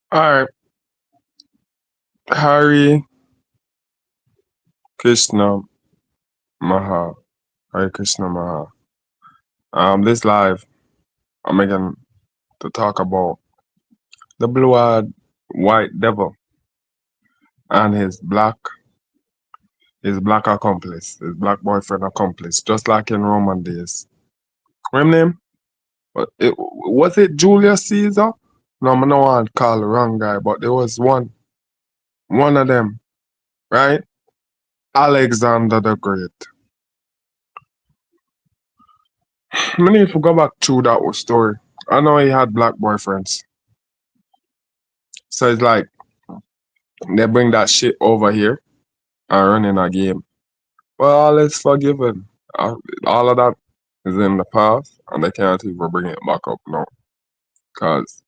Alright, Hari Krishna Maha. Hari Krishna Maha. This live, I'm making to talk about the blue-eyed white devil and his black accomplice, his black boyfriend accomplice, just like in Roman days. What him name? Was it Julius Caesar? No, I don't want to call the wrong guy, but there was one of them, right? Alexander the Great. I need to go back through that whole story. I know he had black boyfriends. So it's like they bring that shit over here and run in a game. Well, all is forgiven. All of that is in the past, and they can't even bring it back up now. Cause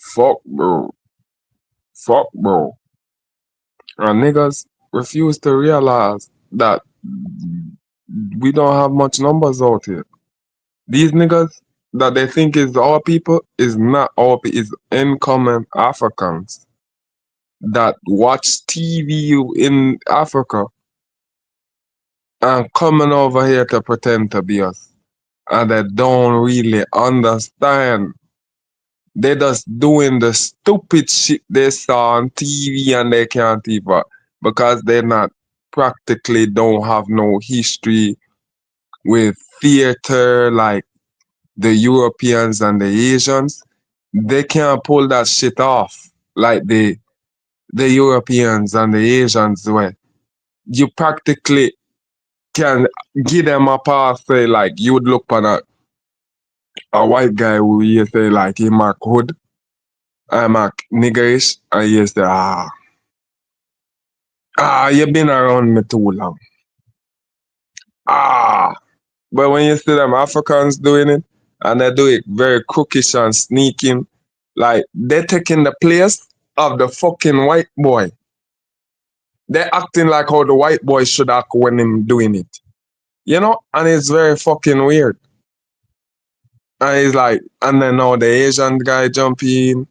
fuck, bro, fuck, bro, and niggas refuse to realize that we don't have much numbers out here. These niggas that they think is our people is not our people. Is incoming Africans that watch TV in Africa and coming over here to pretend to be us. And they don't really understand. They just doing the stupid shit they saw on TV and they can't even because they not practically don't have no history with theater like the Europeans and the Asians. They can't pull that shit off like the Europeans and the Asians where you practically can give them a pass say like you would look on a white guy who you say like he mark hood, I mark niggerish, and you say you been around me too long. Ah, but when you see them Africans doing it, and they do it very crookish and sneaking, like they're taking the place of the fucking white boy. They're acting like how the white boy should act when him doing it. You know? And it's very fucking weird. And it's like, and then now the Asian guy jump in,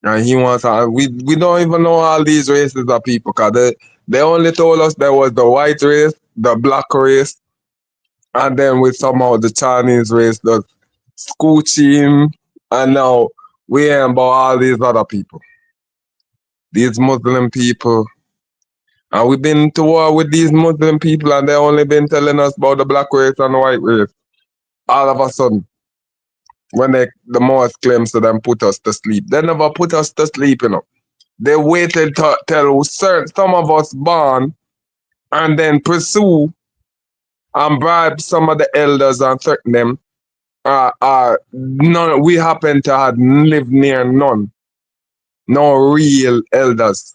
and he wants we don't even know all these races of people because they only told us there was the white race, the black race, and then with somehow the Chinese race, the scooching, and now we hear about all these other people, these Muslim people. And we've been to war with these Muslim people and they only been telling us about the black race and the white race. All of a sudden, when the Moors claims to them put us to sleep, they never put us to sleep, you know. They waited to tell some of us born and then pursue and bribe some of the elders and threaten them. None, we happen to have lived near none. No real elders,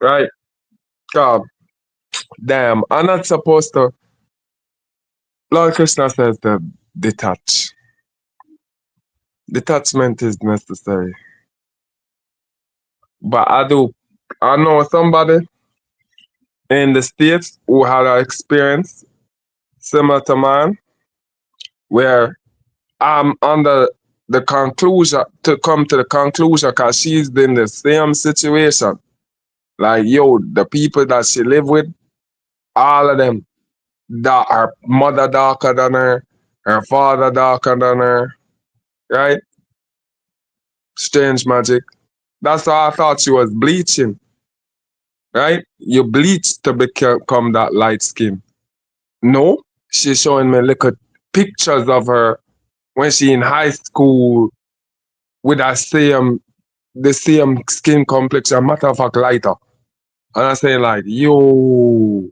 right? God damn. I'm not supposed to. Lord Krishna says to detach. Detachment is necessary. But I know somebody in the States who had an experience similar to mine where I'm under the conclusion to come to the conclusion because she's in the same situation. Like, yo, the people that she live with, all of them, that her mother darker than her father darker than her, right? Strange magic. That's why I thought she was bleaching, right? You bleach to become that light skin. No, she's showing me little pictures of her when she in high school with the same skin complexion, matter of fact lighter. And I say like, yo,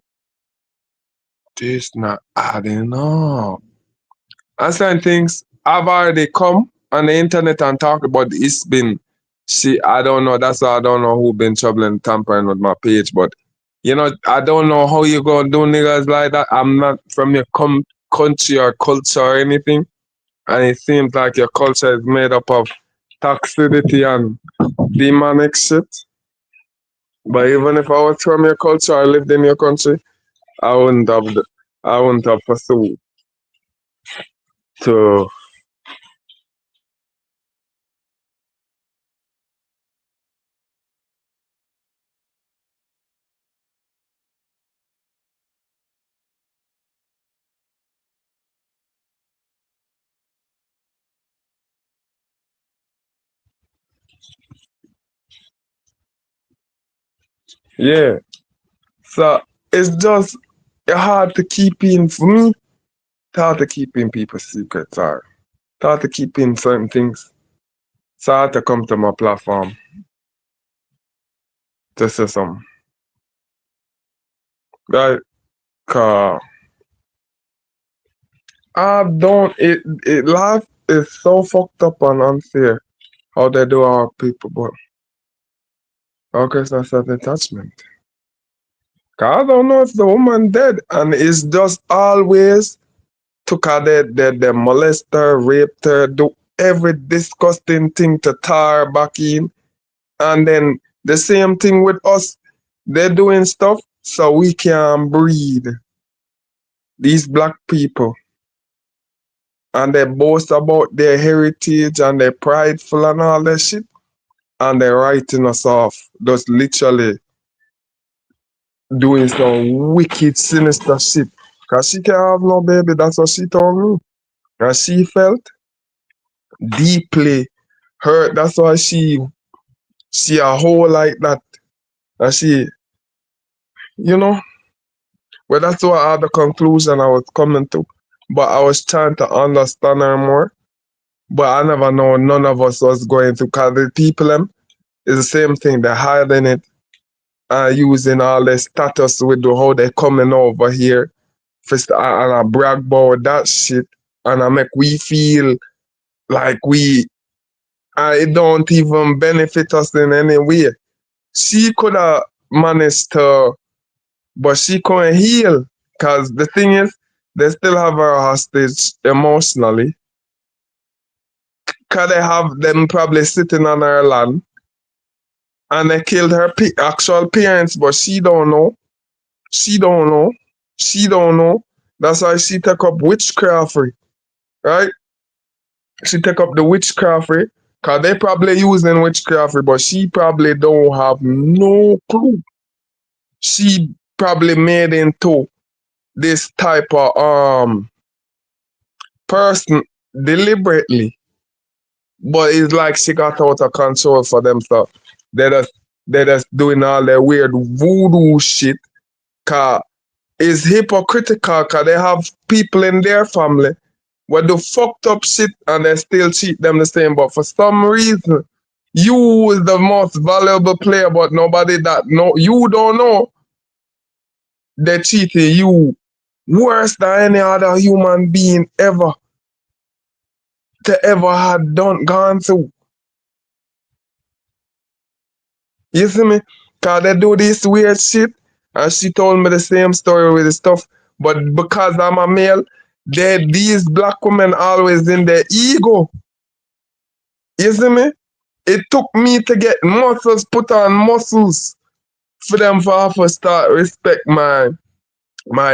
this not adding up. And certain things I've already come on the internet and talked about. It's been I don't know. That's why I don't know who been troubling tampering with my page. But I don't know how you gonna do niggas like that. I'm not from your country or culture or anything. And it seems like your culture is made up of toxicity and demonic shit. But even if I was from your culture, I lived in your country, I wouldn't have I wouldn't have pursued to Yeah. So it's just hard to keep in for me. It's hard to keep in people's secrets or it's hard to keep in certain things. It's hard to come to my platform to say something. Right? Cause I don't life is so fucked up and unfair how they do our people, but how can I set attachment? Cause I don't know if the woman dead and it's just always took her they molest her, raped her, do every disgusting thing to tar her back in. And then the same thing with us. They're doing stuff so we can breed these black people. And they boast about their heritage and they're prideful and all that shit. And they're writing us off. Just literally doing some wicked, sinister shit. Cause she can't have no baby. That's what she told me. And she felt deeply hurt. That's why she a whole like that. And she, you know, well, that's what the conclusion I was coming to. But I was trying to understand her more. But I never know none of us was going to, because the people them is the same thing. They're hiding it and using all their status with how they coming over here. And I brag about that shit. And I make we feel like it don't even benefit us in any way. She could have managed to, but she couldn't heal. Because the thing is, they still have her hostage emotionally. Because they have them probably sitting on her land and they killed her actual parents, but she don't know. She don't know. She don't know. That's why she took up witchcraft, right? She took up the witchcraft, because they probably using witchcraft, but she probably don't have no clue. She probably made into this type of person deliberately, but it's like she got out of control for themselves. They just they just doing all their weird voodoo shit. Cause it's hypocritical. Cause they have people in their family where do fucked up shit and they still treat them the same. But for some reason, you is the most valuable player, but nobody that know you don't know they cheating you worse than any other human being ever to ever had done gone through. You see me? Cause they do this weird shit and she told me the same story with the stuff. But because I'm a male, these black women always in their ego. You see me? It took me to get muscles, put on muscles for them for have to start respect my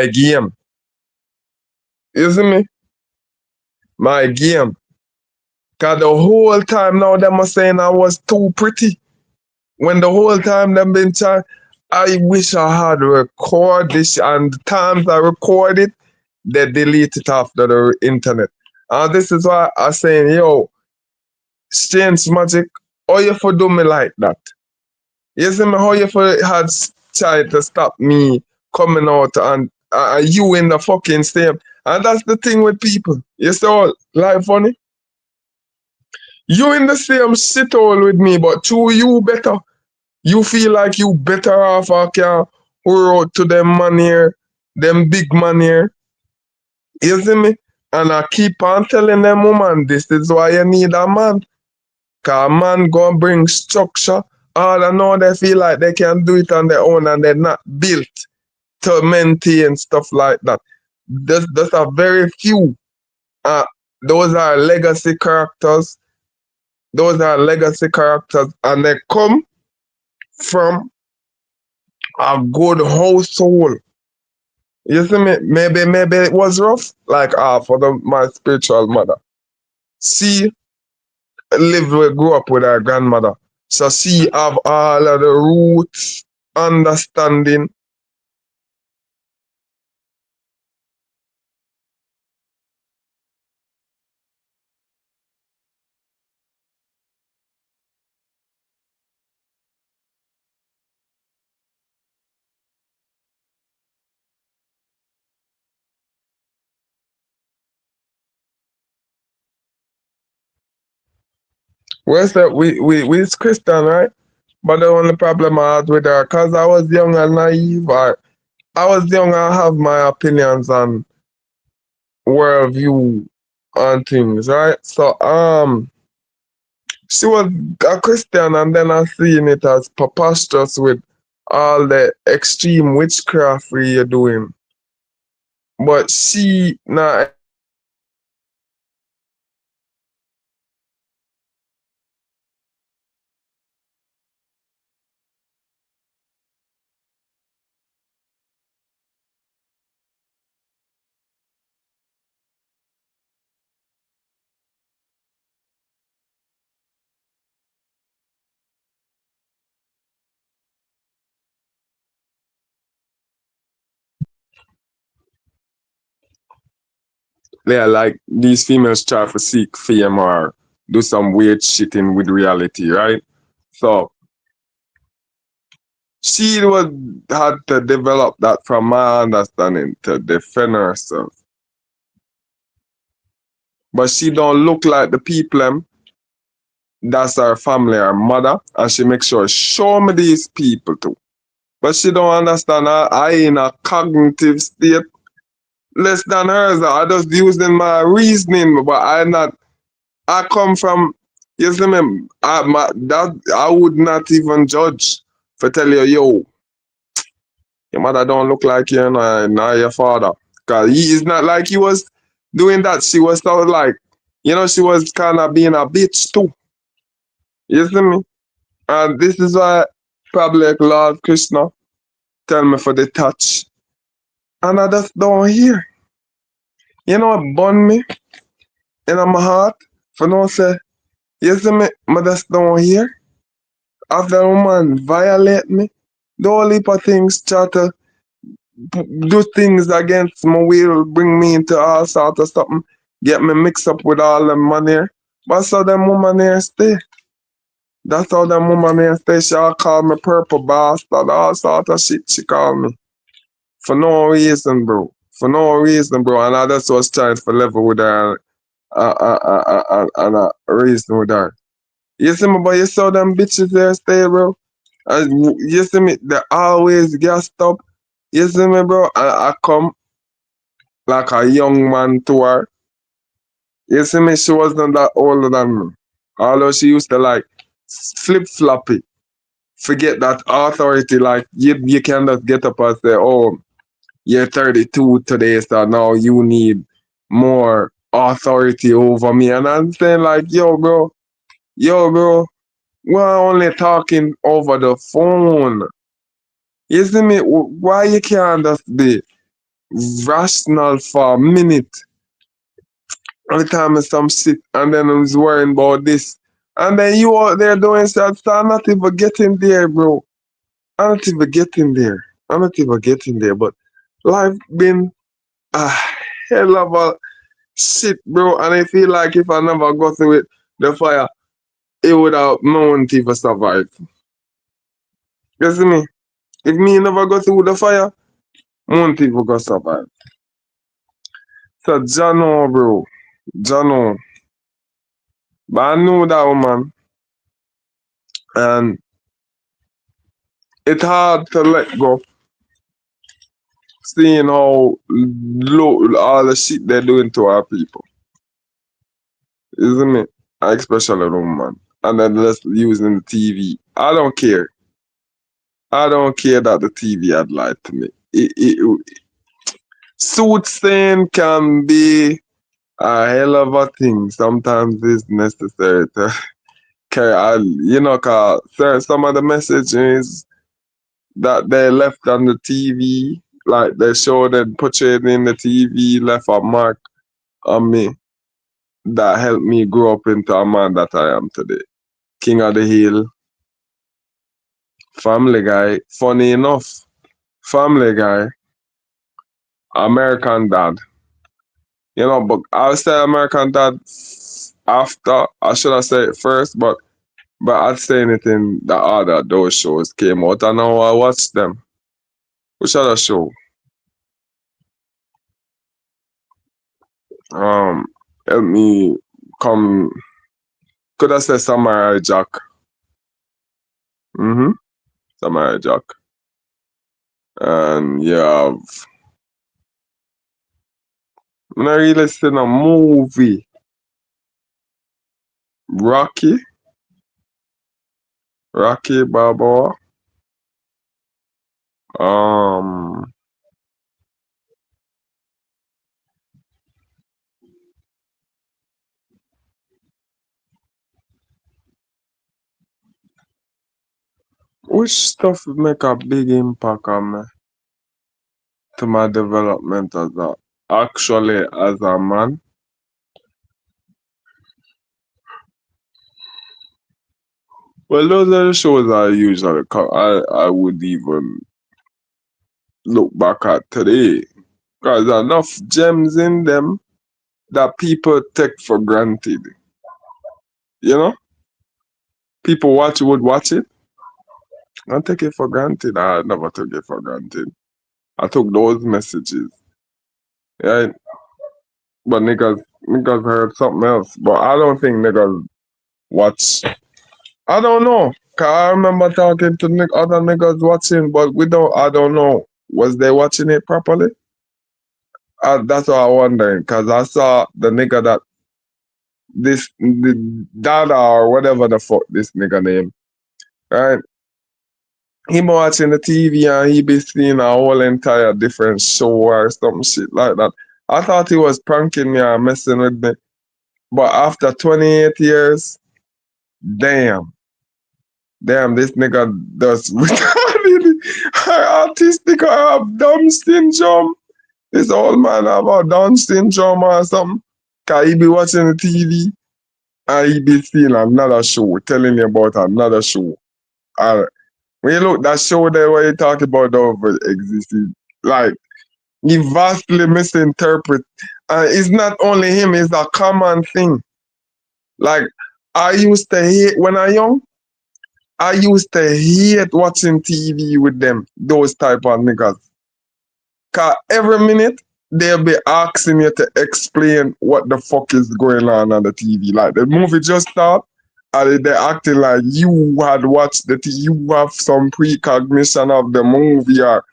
game. You see me? My game. Cause the whole time now them are saying I was too pretty. When the whole time them been trying, I wish I had recorded this, and the times I record it, they delete it off the internet. And this is why I saying, yo, Strange Magic, how you for do me like that? You see me, how you for had tried to stop me coming out and you in the fucking same. And that's the thing with people. You see all life funny? You in the same shithole with me, but to you better. You feel like you better off I can who out to them man here, them big man here. You see me? And I keep on telling them woman, this is why you need a man. Cause a man gonna bring structure. All I know they feel like they can do it on their own and they're not built to maintain stuff like that. There's a very few. Uh, those are legacy characters. Those are legacy characters and they come from a good household. You see me? Maybe it was rough, like for my spiritual mother. She grew up with her grandmother. So she have all of the roots, understanding, Where's that? We is Christian, right? But the only problem I had with her, cause I was young and naive, I was young and have my opinions on worldview and things, right? So she was a Christian, and then I seen it as preposterous with all the extreme witchcraft we are doing. But she not explain it to me how yeah, like these females try to seek fame or do some weird shit in with reality, right? So she was had to develop that from my understanding to defend herself. But she don't look like the people that's her family, her mother, and she makes sure show me these people too. But she don't understand I in a cognitive state less than hers. I just using my reasoning, but I come from, you see me, I would not even judge for tell you, yo, your mother don't look like you, nor your father. Cause he is not like he was doing that. She was so like, she was kind of being a bitch too. You see me? And this is why probably like Lord Krishna tell me for the touch. And I just don't hear. It burn me in my heart for no say, you see me, I just don't hear. After a woman violate me, the whole heap of things try to do things against my will, bring me into all sort of something, get me mixed up with all them money. But so them woman here stay. That's how them woman here stay. She all call me purple bastard, all sort of shit she call me. For no reason, bro. For no reason, bro. And I just was trying to level with her and reason with her. You see me, but you saw them bitches there stay, bro. You see me, they always gassed up. You see me, bro? And I come like a young man to her. You see me, she wasn't that older than me. Although she used to like flip floppy. Forget that authority, like you can just get up and say, oh, you're 32 today, so now you need more authority over me. And I'm saying like, yo, bro, we're only talking over the phone. You see me? Why you can't just be rational for a minute? Every time is some shit, and then I was worrying about this. And then you out there doing stuff, so I'm not even getting there, bro. I'm not even getting there. I'm not even getting there. But life been a hell of a shit, bro. And I feel like if I never go through it, the fire, it would have no one to even survive. You see me? If me never go through the fire, no one to even go survive. So Jano, bro. Jano. But I knew that woman, and it's hard to let go, seeing how low all the shit they're doing to our people, isn't it? Especially the woman. And then just using the TV. I don't care. I don't care that the TV had lied to me. Soothsaying can be a hell of a thing. Sometimes it's necessary to carry on. Cause some of the messages that they left on the TV, like they showed and portrayed in the TV, left a mark on me that helped me grow up into a man that I am today. King of the Hill, Family Guy, funny enough, Family Guy, American Dad. But I'll say American Dad after, I should have said it first, but I'd saying it in the order those shows came out, and now I watched them. Which other show? Um, Help me come. Could I say Samurai Jack? Mm-hmm. Samurai Jack. And yeah, I'm not really seen a movie. Rocky, Rocky Balboa. Um, which stuff make a big impact on me to my development as a actually as a man? Well, those are the shows I usually I would even look back at today. Because enough gems in them that people take for granted. You know? People would watch it and take it for granted. I never took it for granted. I took those messages. Right? But niggas heard something else. But I don't think niggas watch. I don't know. 'Cause I remember talking to other niggas watching, but I don't know. Was they watching it properly? That's what I'm wondering. Cause I saw the nigga that the Dada or whatever the fuck this nigga name, right? He be watching the TV and he be seeing a whole entire different show or some shit like that. I thought he was pranking me or messing with me. But after 28 years, damn, this nigga does retarded or autistic or have Down syndrome. This old man have a Down syndrome or something. Cause he be watching the TV and he be seeing another show, telling you about another show. And when you look that show there where you talk about over existed, like he vastly misinterpret. And it's not only him, it's a common thing. Like I used to hate when I young, I used to hate watching TV with them, those type of niggas. Cause every minute they'll be asking you to explain what the fuck is going on the TV. Like the movie just started, and they're acting like you had watched you have some precognition of the movie, or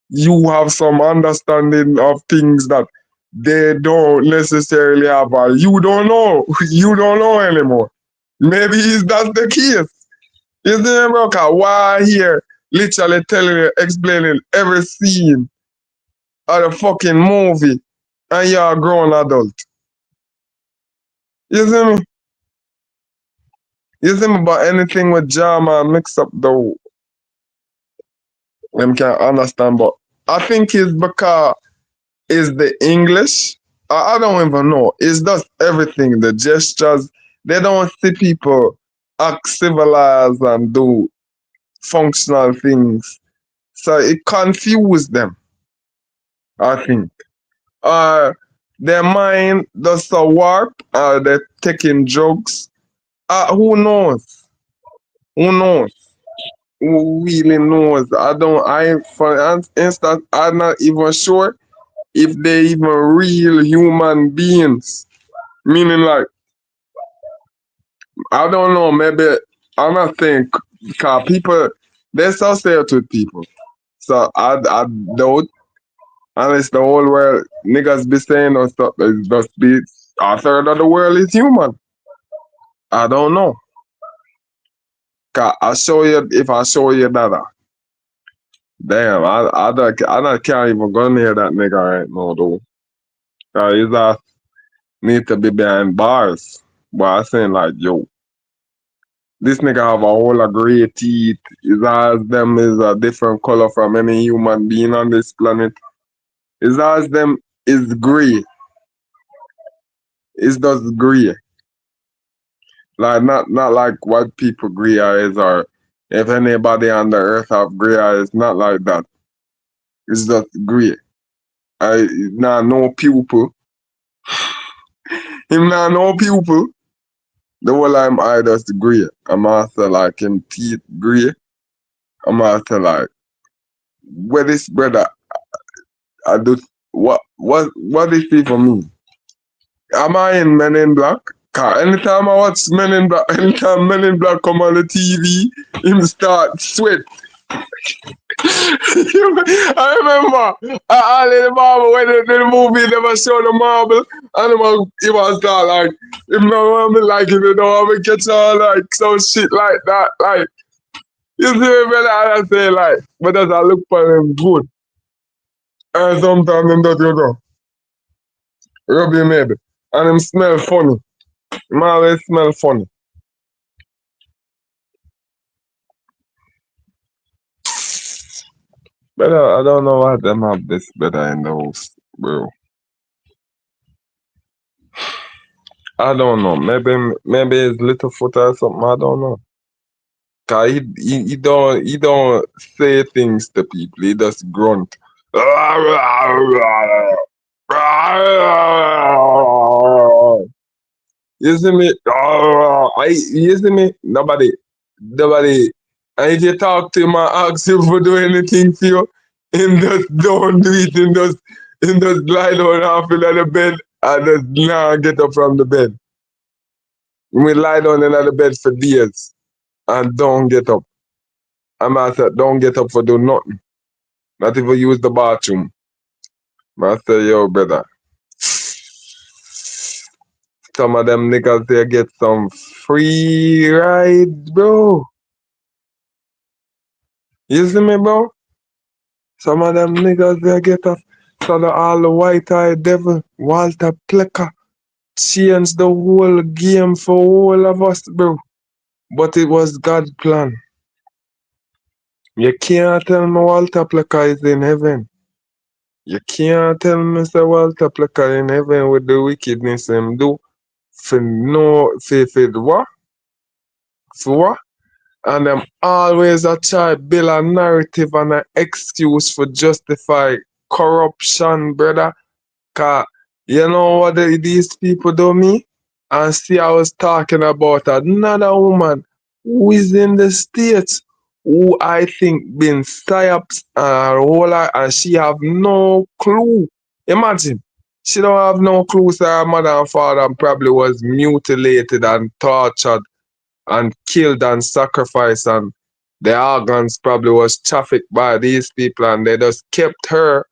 you have some understanding of things that they don't necessarily have, or you don't know. You don't know anymore. Maybe that's the case. You see, bro? 'Cause why here literally telling you, explaining every scene of the fucking movie, and you're a grown adult. You see me? You see me? But anything with drama mix up though, them can't understand. But I think it's because it's the English. I don't even know. It's just everything. The gestures. They don't see people act civilized and do functional things. So it confused them, I think. Uh, their mind does a warp. They're taking drugs. Who knows? Who knows? Who really knows? For instance, I'm not even sure if they even real human beings. Meaning, like, I don't know, maybe, I don't think, because people, they associate with people. So I doubt, unless the whole world, niggas be saying or stuff, it's just be, a third of the world is human. I don't know. Cause if I show you that, damn, I can't even go near that nigga right now, though. His ass need to be behind bars. But I saying like, yo, this nigga have a whole of gray teeth. His eyes them is a different color from any human being on this planet. His eyes them is gray. It's just gray. Like not like white people gray eyes, or if anybody on the earth have gray eyes, not like that. It's just gray. I nah no pupil. Him nah no pupil. The whole I'm eye just gray. I'm after like him teeth gray. I'm after like where this brother I do what is he for me? Am I in Men in Black? Cause anytime I watch Men in Black, anytime Men in Black come on the TV, him start sweat. I remember all in the marble when the movie never show the marble and he was start like him not want me like him, you know, want me catch all like some shit like that. Like you see me brother I say like but as I look for him good. And sometimes him that you know. Rub him maybe. And him smell funny. Him always smell funny. Better I don't know why them have this better in the house, bro. I don't know. Maybe it's Littlefoot or something. I don't know. Cause he don't say things to people. He just grunt. You see me? You see me? Nobody. And if you talk to him and ask him for do anything for you, him just don't do it. Him just lie down half in the bed and just not get up from the bed. We lie down in the bed for days and don't get up. And I said, don't get up for do nothing. Not even use the bathroom. I said, yo, brother. Some of them niggas they get some free rides, bro. You see me, bro? Some of them niggas they get off. So all the white eye devil, Walter Plecker, changed the whole game for all of us, bro. But it was God's plan. You can't tell me Walter Plecker is in heaven. You can't tell me Mr. Walter Plecker in heaven with the wickedness him do. For no, for what? For what? And them always a try build a narrative and an excuse for justify corruption, brother. Cause you know what these people do me? And see I was talking about another woman who is in the States who I think been psyops and she have no clue. Imagine. She don't have no clue so her mother and father probably was mutilated and tortured and killed and sacrificed and the organs probably was trafficked by these people and they just kept her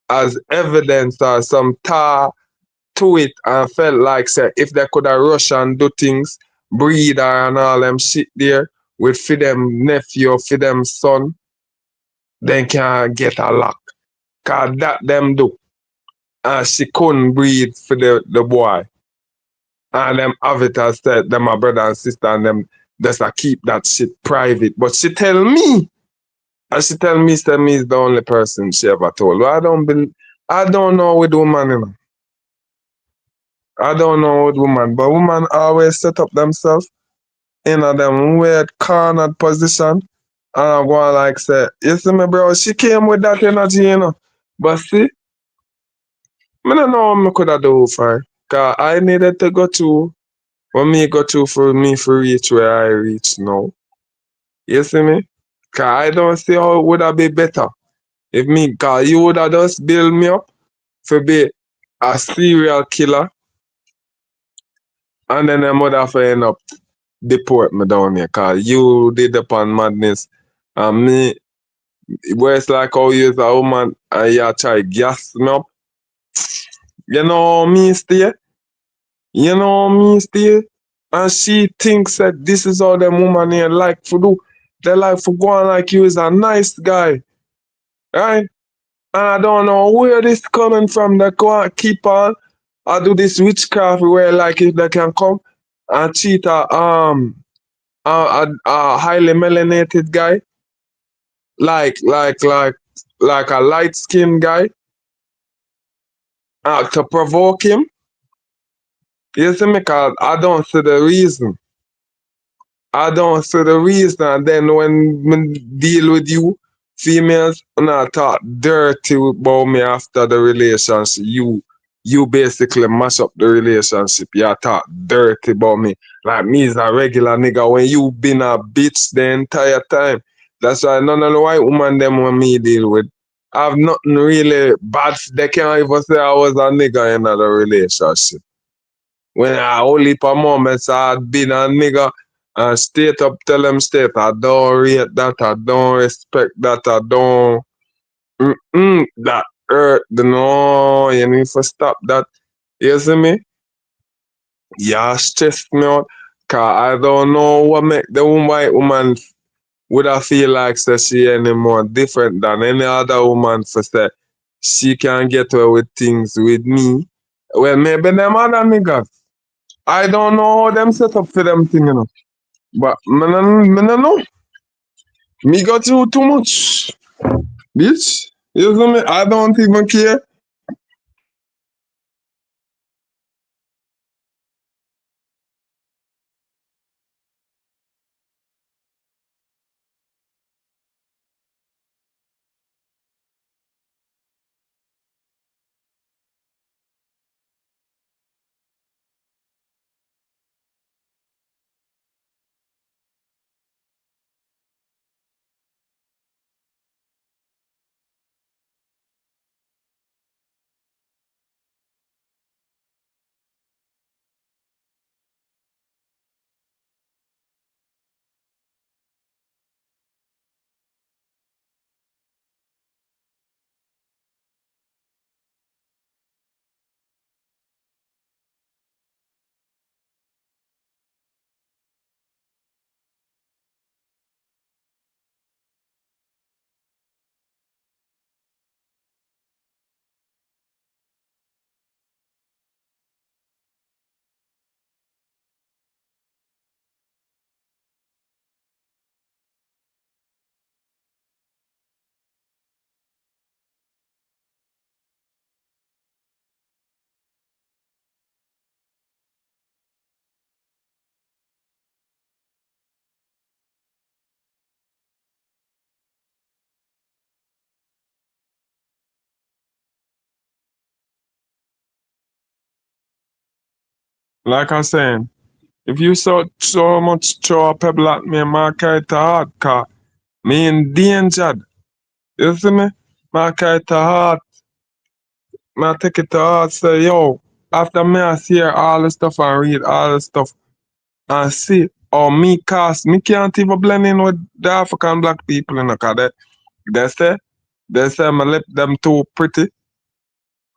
as evidence or some tar to it and felt like say if they could have rush and do things, breed her and all them shit there with for them nephew, for them son, then can get a lock. Cause that them do. And she couldn't breed for the boy. And them have it as said, them my brother and sister and them just a keep that shit private. But she tell me, and she tell me, say me is the only person she ever told. I don't know with woman, you know. I don't know with woman, but woman always set up themselves in a them weird cornered position. And I go on like say, you see me, bro, she came with that energy, you know. But see, I don't know what I could have do for her. Cause I needed to go to what me go to for me for reach where I reach now. You see me? Cause I don't see how it would have been better if me, cause you would have just build me up to be a serial killer and then I would have end up deport me down here. Cause you did upon madness and me, where it's like how you is a woman and you try gas me up. You know me stay? You know me stay? And she thinks that this is all them woman here like to do. They like for going like you is a nice guy. Right? And I don't know where this coming from. They go and keep on. I do this witchcraft where like if they can come and cheat a highly melanated guy, like like like like a light skinned guy, to provoke him. You see me? Cause I don't see the reason. I don't see the reason. And then when me deal with you, females, and I talk dirty about me after the relationship. You basically mash up the relationship. You talk dirty about me. Like me is a regular nigga when you been a bitch the entire time. That's why none of the white woman them when me deal with. I have nothing really bad. They can't even say I was a nigga in another relationship. When I only for moments I'd been a nigga and straight up tell them straight, I don't rate that, I don't respect that, I don't that hurt. No, you need to stop that. You see me? Yeah, stress me out. Cause I don't know what make the white woman would I feel like say she any more different than any other woman for say she can get away with things with me. Well, maybe them other niggas. I don't know how them set up for them thing, you know. But me no know. Me got through too much. Bitch. You see me? I don't even care. Like I saying, if you so much throw a pebble at me, I carry it to heart, cause me endangered. You see me? I carry it to heart. I take it to heart, say, yo, after me I see all the stuff and read all the stuff and see how me cast, me can't even blend in with the African black people, you know, cause they say my lip them too pretty.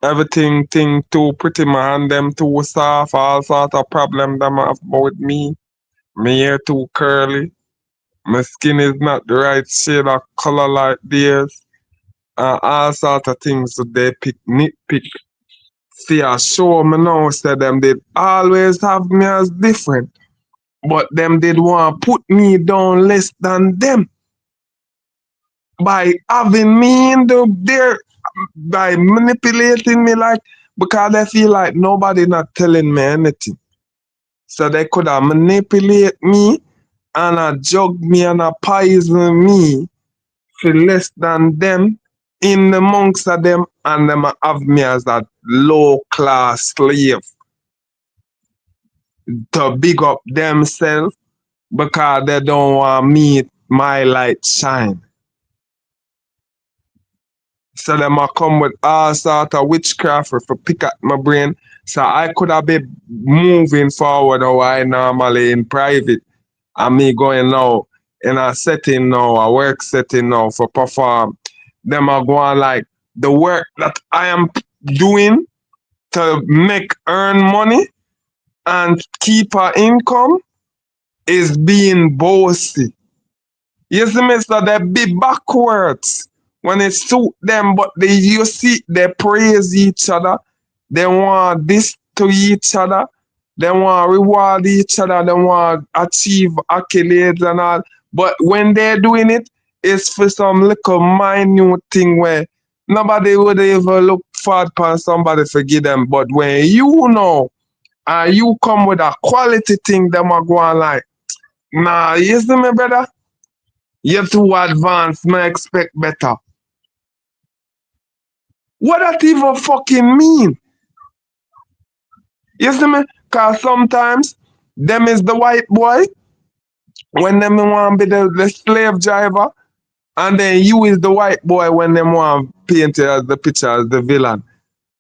Everything thing too pretty, my hand them too soft, all sort of problem them have with me. My hair too curly. My skin is not the right shade of color like theirs. All sort of things so they nitpick. See, I show me now say them did always have me as different. But them did want to put me down less than them by having me in there, by manipulating me like, because they feel like nobody not telling me anything. So they could have manipulate me and jug me and poison me for less than them in amongst of them, and them have me as a low class slave to big up themselves because they don't want me my light shine. So them a come with all sort of witchcraft for pick at my brain. So I could have been moving forward how I normally in private and me going now in a setting now, a work setting now for perform. Them are going like the work that I am doing to make earn money and keep our income is being bossy. You see, mister, they be backwards when it suit them, but you see, they praise each other. They want this to each other. They want reward each other. They want achieve accolades and all. But when they're doing it, it's for some little minute thing where nobody would ever look forward for somebody to give them. But when you know, and you come with a quality thing, them are going like, nah, you see me, brother? You're too advanced, me expect better. What that even fucking mean? You see me? Cause sometimes them is the white boy when them want to be the slave driver, and then you is the white boy when them want to paint it as the picture as the villain.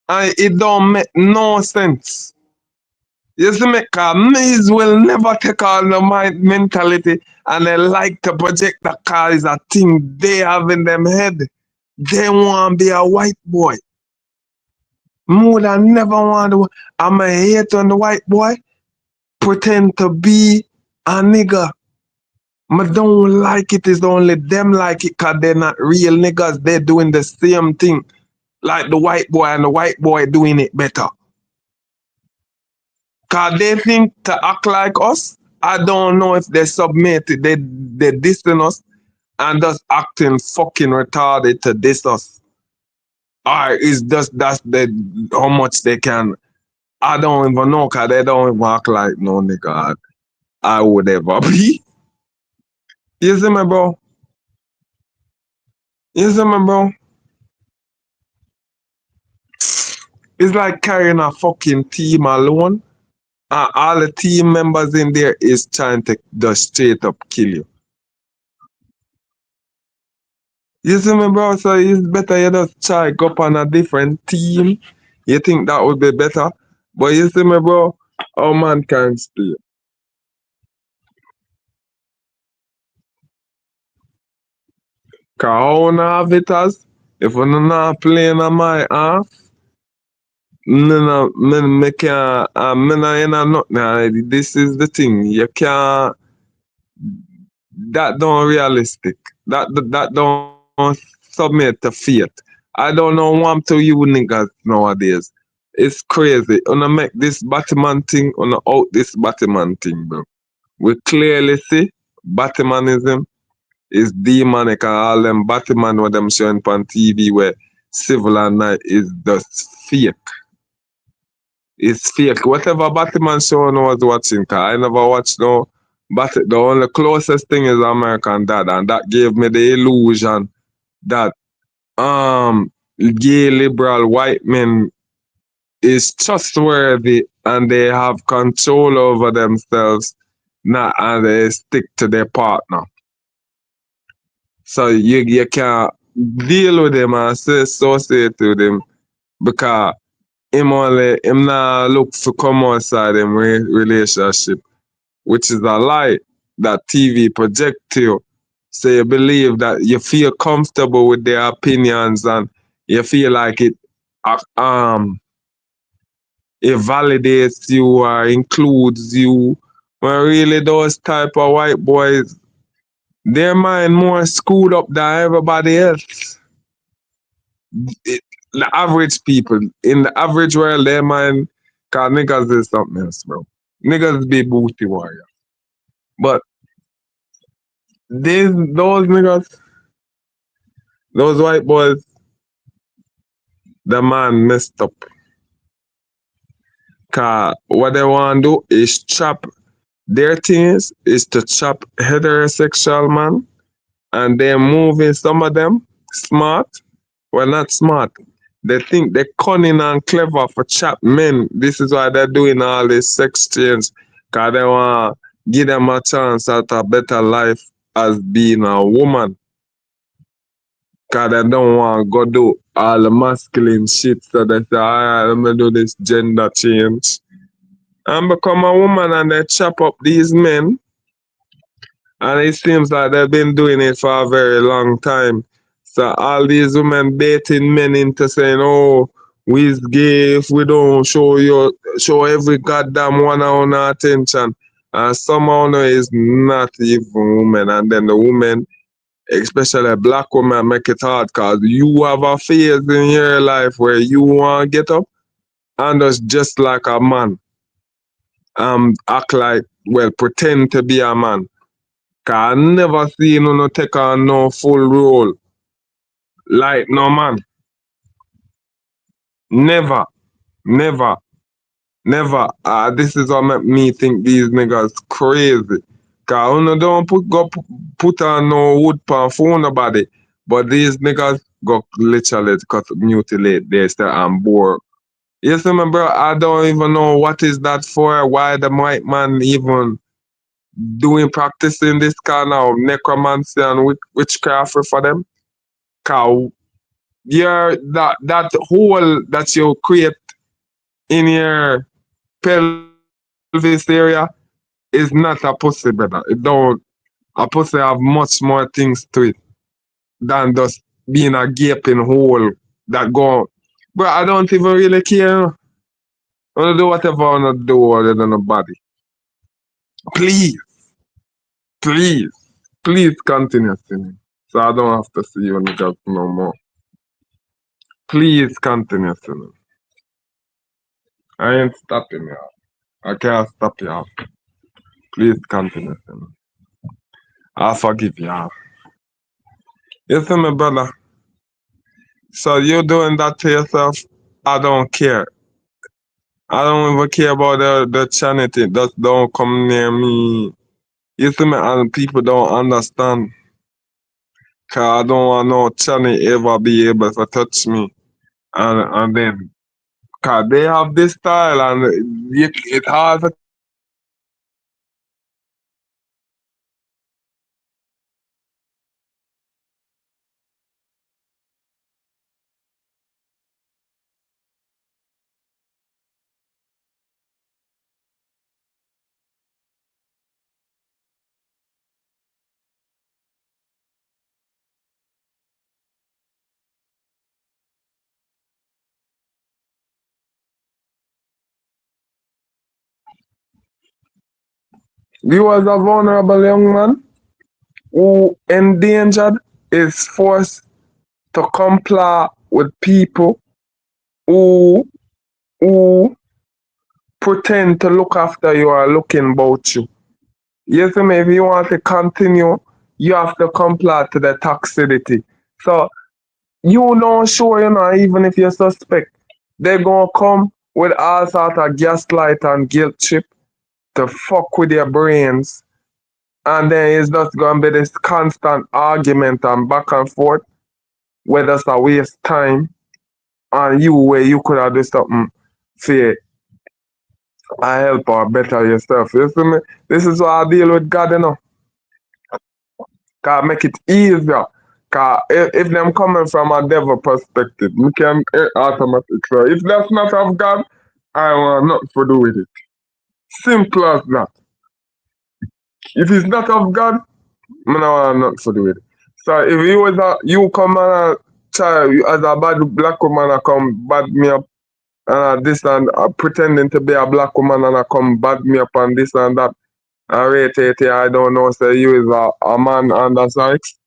And it don't make no sense. You see me, cause maize will never take on the mind mentality and they like to project the car is a thing they have in them head. They want to be a white boy. More than never want to. I'm a hate on the white boy. Pretend to be a nigga. I don't like it. It's only them like it cause they're not real niggas. They're doing the same thing. Like the white boy and the white boy doing it better. Cause they think to act like us. I don't know if they submit it, they dissing us and just acting fucking retarded to diss us. Or it's just that's how much they can. I don't even know cause they don't even act like no nigga I would ever be. You see me, bro? You see me, bro? It's like carrying a fucking team alone. And all the team members in there is trying to just straight up kill you. You see me, bro? So it's better you just try go up on a different team. You think that would be better? But you see me, bro? How man can play. Cause how na have it as? If we not playing on my half, me can't, me not in a nothing. This is the thing. You can't, that don't realistic. That don't submit to fate. I don't know what to you niggas nowadays. It's crazy. Wanna make this Batman thing, wanna out this Batman thing, bro. We clearly see Batmanism is demonic and all them Batman what them showing on TV where civil and night is just fake. It's fake. Whatever Batman show I was watching, cause I never watched no the only closest thing is American Dad, and that gave me the illusion that um gay liberal white men is trustworthy and they have control over themselves, not and they stick to their partner. So you can't deal with them and associate with them because him not look for come outside them relationship, which is a lie that TV project to you. So you believe that you feel comfortable with their opinions and you feel like uh, um it validates you or includes you. When really those type of white boys, their mind more screwed up than everybody else. It, the average people in the average world, their mind, cause niggas is something else, bro. Niggas be booty warrior. But those niggas, those white boys, the man messed up. Cause what they want to do is chop their things is to chop heterosexual man and they're moving some of them smart. Well, not smart. They think they're cunning and clever for chap men. This is why they're doing all this sex change. Cause they want to give them a chance at a better life as being a woman. Cause they don't want to go do all the masculine shit. So they say, alright, let me do this gender change. And become a woman and they chop up these men. And it seems like they've been doing it for a very long time. So all these women baiting men into saying, oh, we's gay if we don't show every goddamn one on our attention. And somehow no is not even women. And then the women, especially black women, make it hard because you have a phase in your life where you want to get up and just like a man. Act like, well, pretend to be a man. Cause I never seen no take on no full role. Like no man. Never. Never. Never. This is what make me think these niggas crazy. Cause you don't put on no wood pan for nobody. But these niggas go literally cut mutilate they say I'm bored. You see me, bro? I don't even know what is that for, why the white man even doing practicing this kind of necromancy and witchcraft for them. Cause that hole that you create in your pelvis Pelvis area is not a pussy, brother. It don't. A pussy have much more things to it than just being a gaping hole that go. But I don't even really care. I wanna do whatever I wanna do other than a body. Please, please, please continue singing. So I don't have to see you niggas no more. Please continue singing. I ain't stopping you. I can't stop you. Please continue singing. I forgive you. You see me, brother? So you doing that to yourself? I don't care. I don't even care about the charity. Just don't come near me. You see me? And people don't understand. Cause I don't want no charity ever be able to touch me. And then, cause they have this style and it's hard to he was a vulnerable young man who endangered his force to comply with people who who pretend to look after you or looking about you. You see me? If you want to continue, you have to comply to the toxicity. So you don't show, even if you suspect, they're gonna come with all sort of gaslight and guilt trip to fuck with your brains. And then it's just gonna be this constant argument and back and forth where that's a waste time on you where you could have done something for I help or better yourself. You see me? This is why I deal with God. Cause make it easier. Cause if them coming from a devil perspective, we can automatically. So if that's not of God, I want nothing to do with it. Simple as that. If it's not of God, I don't want nothing to do with it. So if you come and child as a bad black woman, I come bad me up and this and pretending to be a black woman and I come bad me up and this and that. And wait, I don't know, say you is a man under sex.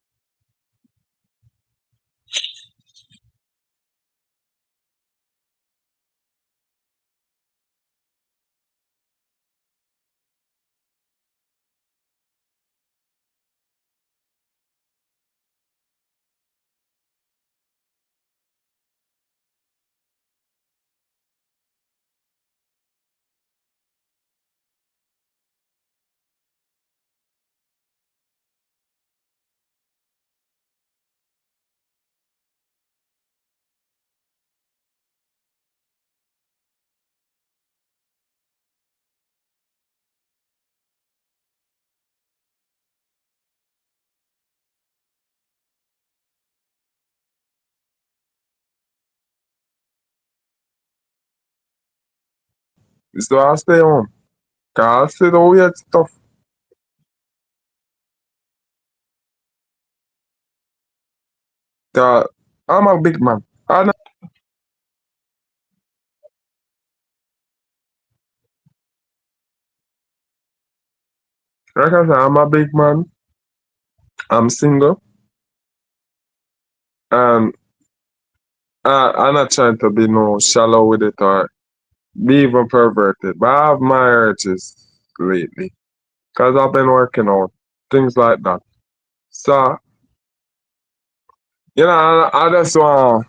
So I stay home. Cause I see the weird stuff. Cause I'm a big man. I know, like I said, I'm a big man. I'm single. And I'm not trying to be no shallow with it or be even perverted. But I have my urges lately. Cause I've been working out. Things like that. So, I just want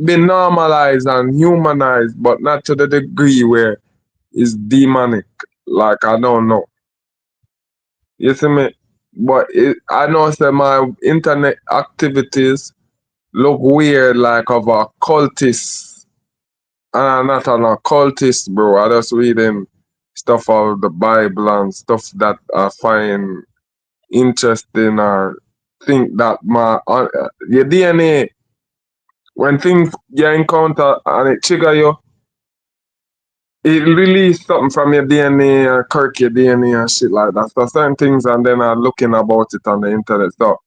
be normalized and humanized, but not to the degree where it's demonic. Like I don't know. You see me? But I know that my internet activities look weird like of a cultist. And I'm not an occultist, bro. I just reading stuff out of the Bible and stuff that I find interesting or think that your DNA, when things you encounter and it trigger you, it released something from your DNA or kirk your DNA and shit like that. So certain things and then I'm looking about it on the internet. So,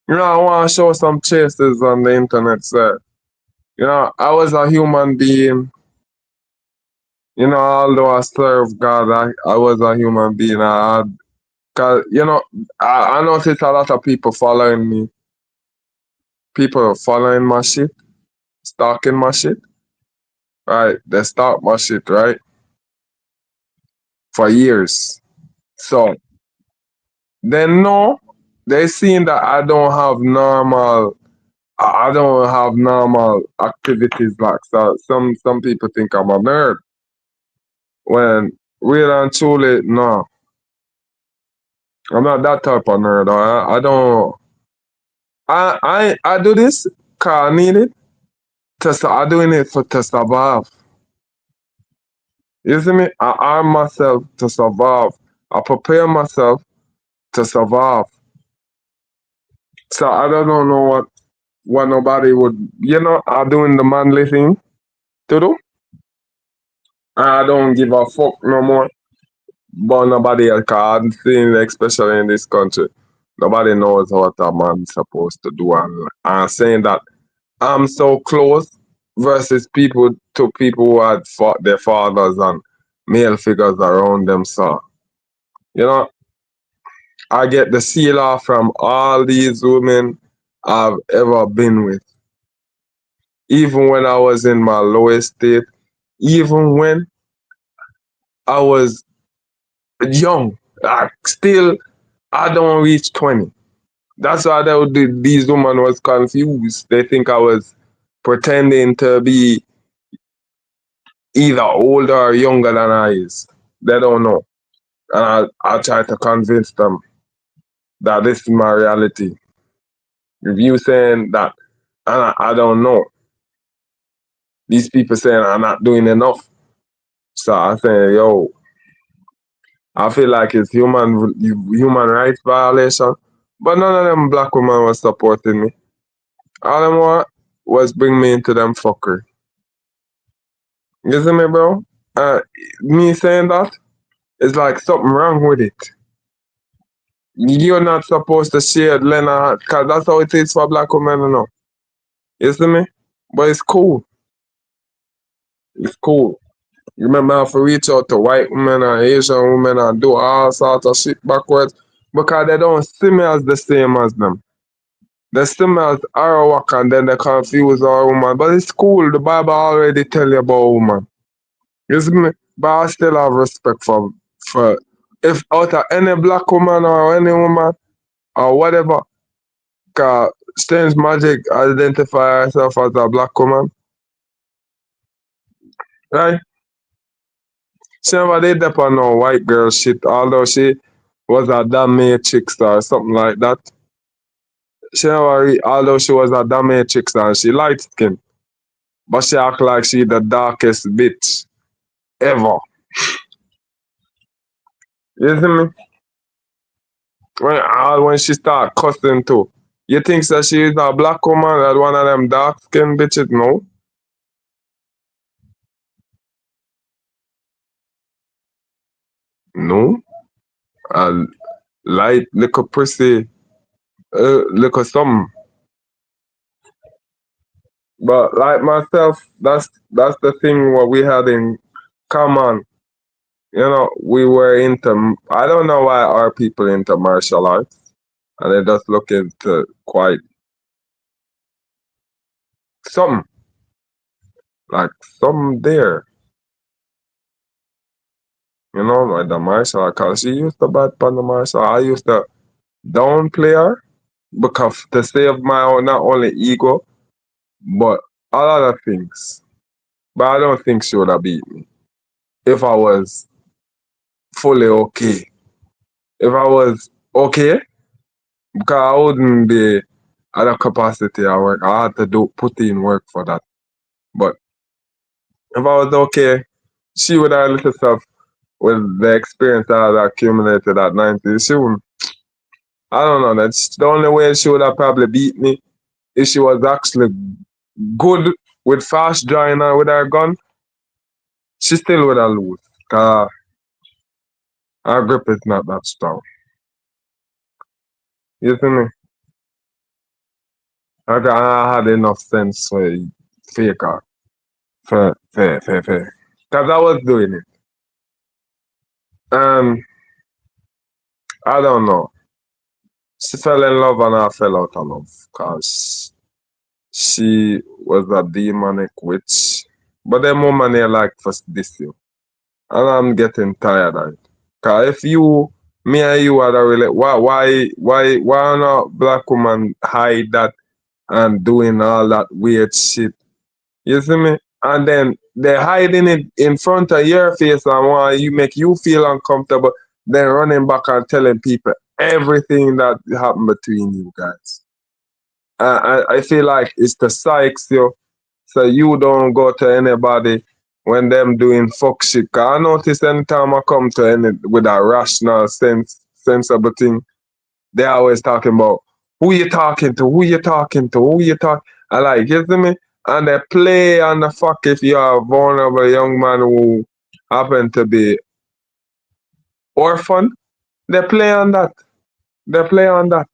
I wanna show some chases on the internet, so I was a human being, although I serve God, I was a human being. Cause I noticed a lot of people following me, people following my shit, stalking my shit, right? They stalk my shit, right? For years. So then no, they seen that I don't have normal activities like so. Some people think I'm a nerd. When real and truly, no, I'm not that type of nerd. I don't. I do this cause I need it. I'm doing it for to survive. You see me? I arm myself to survive. I prepare myself to survive. So I don't know what nobody would. I'm doing the manly thing to do. I don't give a fuck no more. But nobody else, cause I'm seeing, especially in this country, nobody knows what a man's supposed to do. And I'm saying that I'm so close versus people who had fought their fathers and male figures around them. So, you know, I get the seal off from all these women I've ever been with. Even when I was in my lowest state, even when I was young, I don't reach 20. That's why these women was confused. They think I was pretending to be either older or younger than I is. They don't know. And I try to convince them that this is my reality. If you saying that, and I don't know, these people saying I'm not doing enough. So I say, yo, I feel like it's human rights violation. But none of them black women was supporting me. All them want was bring me into them fuckery. You see me, bro? Me saying that is like something wrong with it. You're not supposed to share Lena, because that's how it is for black women, You see me? But it's cool. It's cool. You remember I have to reach out to white women and Asian women and do all sorts of shit backwards because they don't see me as the same as them. They see me as Arawak and then they confuse our woman. But it's cool. The Bible already tell you about woman. You see me? But I still have respect for if out of any black woman or any woman or whatever, cause Strange Magic identify herself as a black woman, right? She never did that on no white girl shit, although she was a dominatrix or something like that. Although she was a dominatrix and she light skin, but she act like she the darkest bitch ever. You see me? When she start cussing too. You think that she is a black woman that one of them dark skin bitches? No. No. A light little pussy, little something. But like myself, that's the thing what we had in common. We were into. I don't know why our people into martial arts, and they just look into quite some like some there. Like the martial art. Cause she used to bad on the martial art. I used to downplay her because to save my own not only ego but a lot of things. But I don't think she would have beat me if I was fully okay. If I was okay, because I wouldn't be at a capacity I work. I had to put in work for that. But if I was okay, she would have let herself with the experience I had accumulated at 19. She wouldn't. I don't know. That's the only way she would have probably beat me if she was actually good with fast drawing her with her gun. She still would have lose. Cause her grip is not that strong. You see me? I had enough sense for fake her. Fair. Cause I was doing it. And I don't know. She fell in love and I fell out of love. Cause she was a demonic witch. But the woman here like for this you. And I'm getting tired of it. Cause if you, me and you are the why not black woman hide that and doing all that weird shit? You see me? And then they're hiding it in front of your face and why you make you feel uncomfortable, then running back and telling people everything that happened between you guys. I feel like it's the psychs, yo. So you don't go to anybody when them doing fuck shit. Cause I notice anytime I come to any with a rational sensible thing, they always talking about who you talking to, who you talking to, who you talk. I like, you see me? And they play on the fuck if you're a vulnerable young man who happen to be orphan. They play on that. They play on that.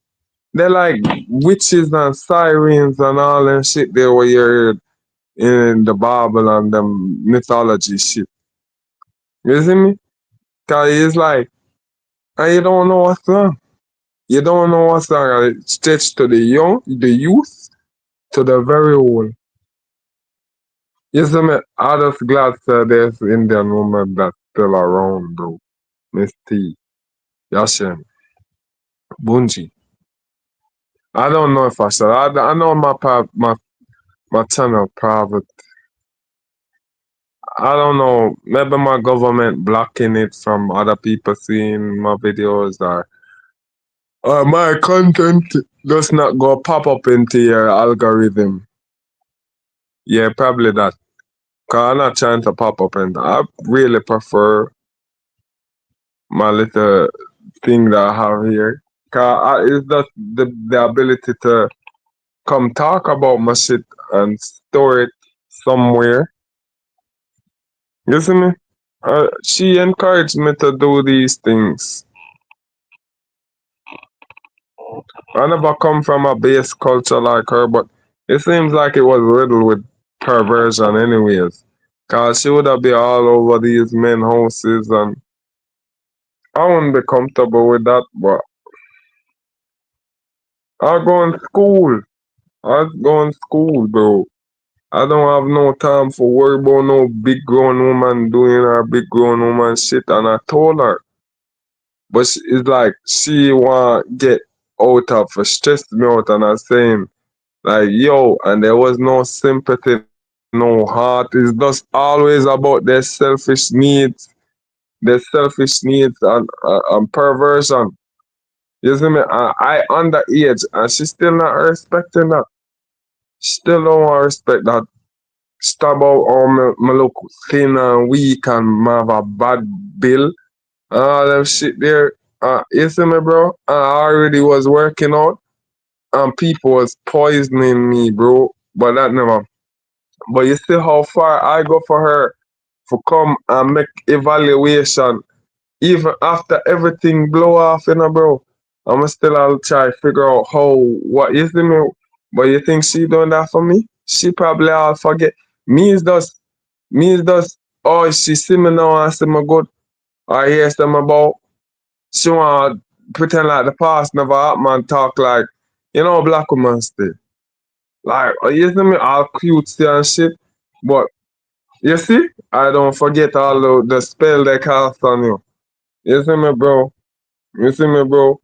They like witches and sirens and all that shit they were heard in the Bible and the mythology shit. You see me? Cause it's like, and you don't know what's wrong. You don't know what's wrong. And it stretch to the young, the youth, to the very old. You see me? I just glad there's Indian woman that's still around, bro. Miss T, Yashin, Bunji. I don't know if I should. I know my channel private. I don't know. Maybe my government blocking it from other people seeing my videos or my content does not go pop up into your algorithm. Yeah, probably that. Cause I'm not trying to pop up and I really prefer my little thing that I have here. It's just the ability to come talk about my shit and store it somewhere. You see me? She encouraged me to do these things. I never come from a base culture like her, but it seems like it was riddled with perversion anyways. Cause she would have been all over these men houses and I wouldn't be comfortable with that, but I go in school. I go in school, bro. I don't have no time for worry about no big grown woman doing her big grown woman shit and I told her. But it's like she want get out of stress me out and I saying like yo and there was no sympathy, no heart. It's just always about their selfish needs and perversion. You see me? I underage and she still not respecting that. Still don't want to respect that. Stop out all me look thin and weak and have a bad bill and all them shit there. You see me, bro? I already was working out and people was poisoning me, bro. But that never. But you see how far I go for her to come and make evaluation even after everything blow off, bro. I'm still I'll try figure out how what you see me. But you think she doing that for me? She probably all forget. Me is just oh she see me now and see me good. Or hear some about she want pretend like the past never happened and talk like black woman still. Like you see me all cutesy and shit. But you see, I don't forget all the spell they cast on you. You see me, bro? You see me, bro?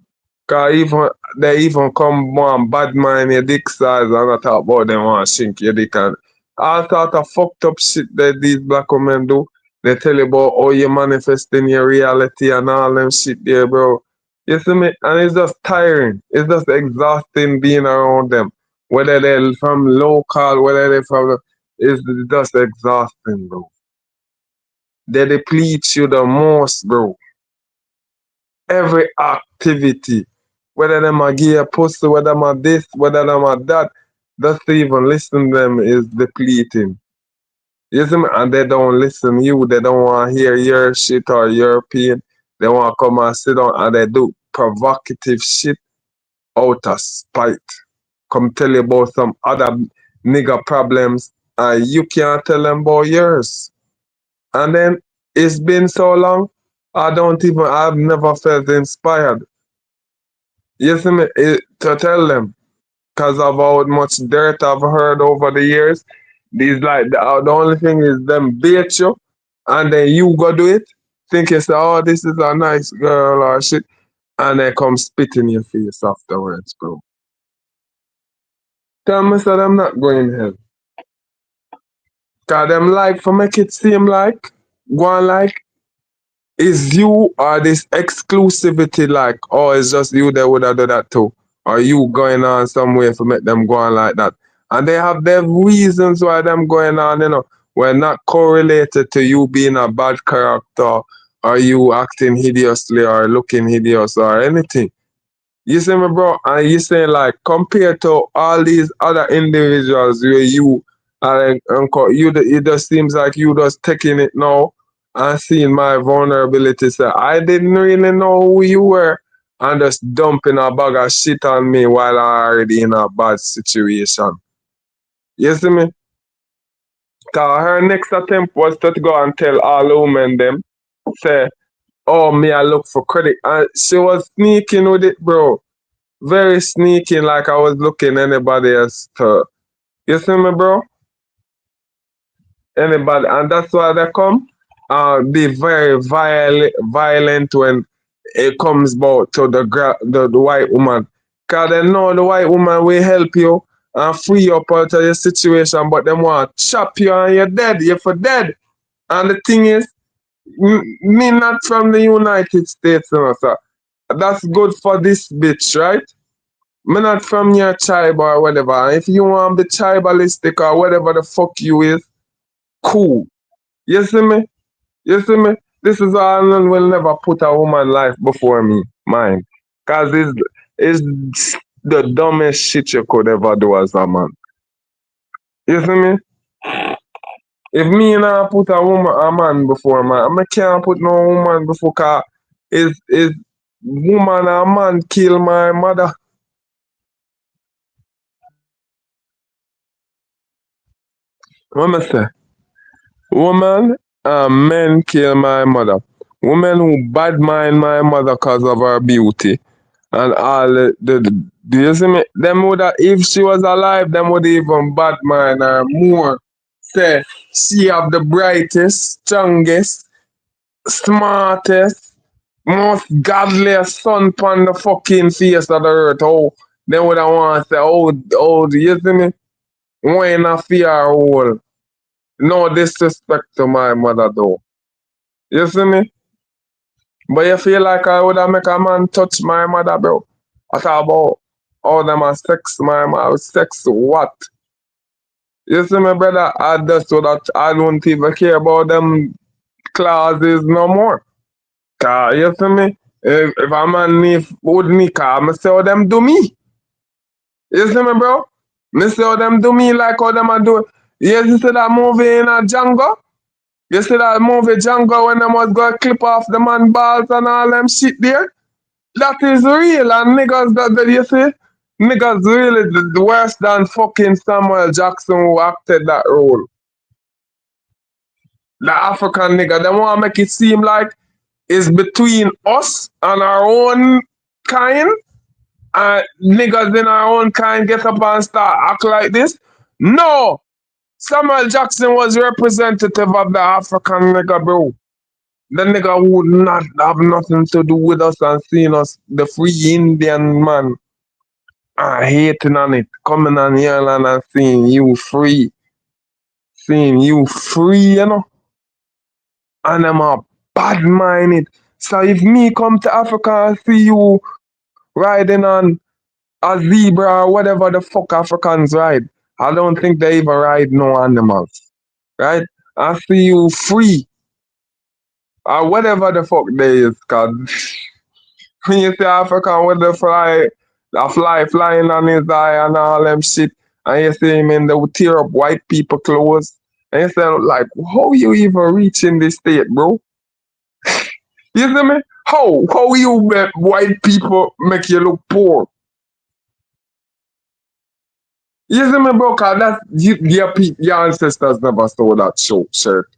Cause even they even come one bad mind your dick size and I talk about them want shrink your dick and all sort of fucked up shit that these black women do. They tell you about how you manifesting your reality and all them shit there, bro. You see me? And it's just tiring. It's just exhausting being around them. Whether they're from local, whether they're from it's just exhausting, bro. They deplete you the most, bro. Every activity, whether them a gay a pussy, whether them a this, whether them a that, just to even listen to them is depleting. You see me? And they don't listen you. They don't want to hear your shit or your pain. They want to come and sit down and they do provocative shit out of spite. Come tell you about some other nigga problems and you can't tell them about yours. And then it's been so long, I've never felt inspired. You see me? To tell them. Because of how much dirt I've heard over the years. These like the only thing is them bait you and then you go do it. Think you say, oh, this is a nice girl or shit. And they come spit in your face afterwards, bro. Tell me so them not going hell. Cause them like for make it seem like go on like is you or this exclusivity like oh it's just you that would have done that too. Or you going on somewhere to make them go on like that. And they have their reasons why them going on, We're not correlated to you being a bad character or you acting hideously or looking hideous or anything. You see me, bro? And you saying like compared to all these other individuals where you are uncle, it just seems like you just taking it now and seeing my vulnerability. So I didn't really know who you were and just dumping a bag of shit on me while I already in a bad situation. You see me? Cause her next attempt was to go and tell all the women them, say, oh me I look for credit. And she was sneaking with it, bro. Very sneaky, like I was looking anybody else to. You see me, bro? Anybody, and that's why they come. Be very violent when it comes about to the white woman. Cause they know the white woman will help you and free you up out of your situation, but they want to chop you and you're dead. You're for dead. And the thing is, me not from the United States, so that's good for this bitch, right? Me not from your tribe or whatever. If you want to be tribalistic or whatever the fuck you is, cool. You see me? You see me? This is why I will never put a woman life before me, mine. Cause it's the dumbest shit you could ever do as a man. You see me? If me not put a man before man, I can't put no woman before cause is woman or man kill my mother. What me say? Woman and men kill my mother. Women who bad mind my mother because of her beauty and all do you see me? Them would if she was alive, them would even bad mind her more. Say she have the brightest, strongest, smartest, most godliest son upon the fucking face of the earth. Oh, they would have want to say, do you see me? Why not fear her whole? No disrespect to my mother though. You see me? But you feel like I would have make a man touch my mother, bro. I talk about all them are sex, my mother. Sex what? You see me, brother? I just so that I don't even care about them clauses no more. Cause you see me? If a man would me, cause I say how them do me. You see me, bro? Me say how them do me like how them are do. Yes, you see that movie in a Django? You see that movie Django when them was going to clip off the man balls and all them shit there? That is real and niggas that you see? Niggas really the worse than fucking Samuel Jackson who acted that role. The African nigga, they want to make it seem like it's between us and our own kind. Niggas in our own kind get up and start act like this. No! Samuel Jackson was representative of the African nigga, bro. The nigga would not have nothing to do with us and seeing us, the free Indian man, hating on it, coming on here and seeing you free, and I'm a bad minded. So if me come to Africa and see you riding on a zebra or whatever the fuck Africans ride, I don't think they even ride no animals, right? I see you free or whatever the fuck they is, cause when you see African with the fly flying on his eye and all them shit, and you see him in the tear up white people clothes, And you say, like, how you even reaching this state, bro? You see me? How? How you make white people make you look poor? You see me, bro? Cause that's your ancestors never saw that show shirt.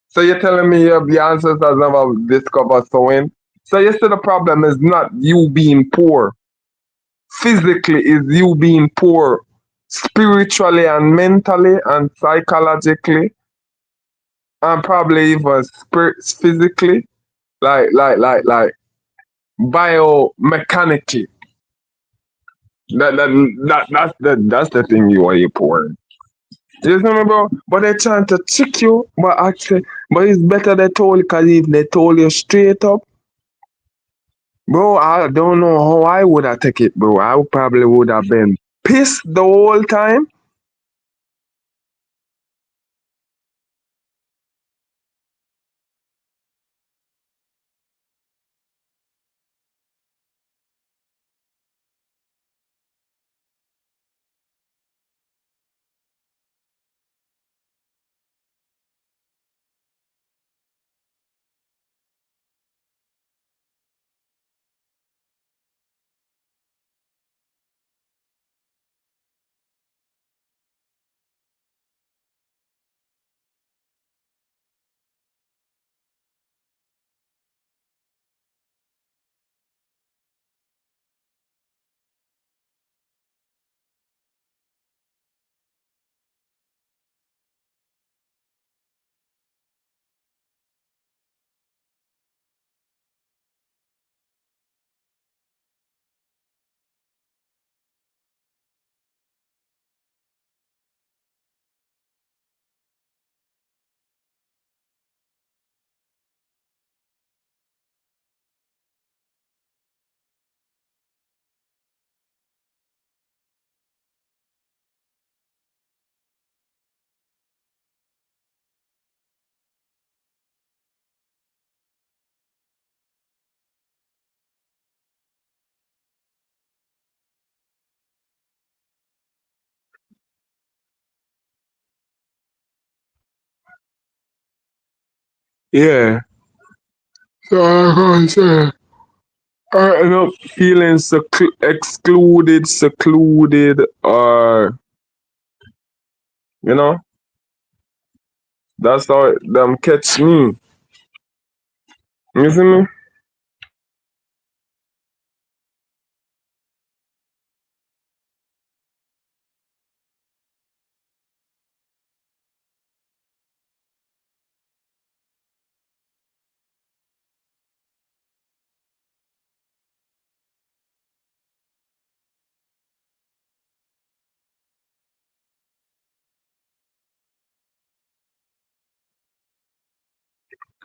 So you're telling me your ancestors never discovered sewing? So you see the problem is not you being poor. Physically is you being poor spiritually and mentally and psychologically and probably even physically, like biomechanically. That's the thing you are you poor. You see me, bro? But they're trying to trick you, but actually, but it's better they told you, because if they told you straight up, bro, I don't know how I would have take it, bro. I probably would have been pissed the whole time. Yeah. So I can say, I end up feeling excluded, secluded, or, you know, that's how them catch me. You see me?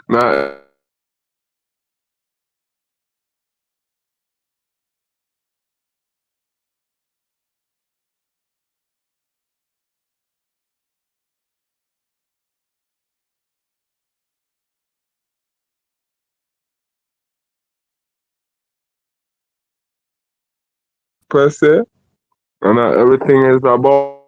Nah, per se, and everything is about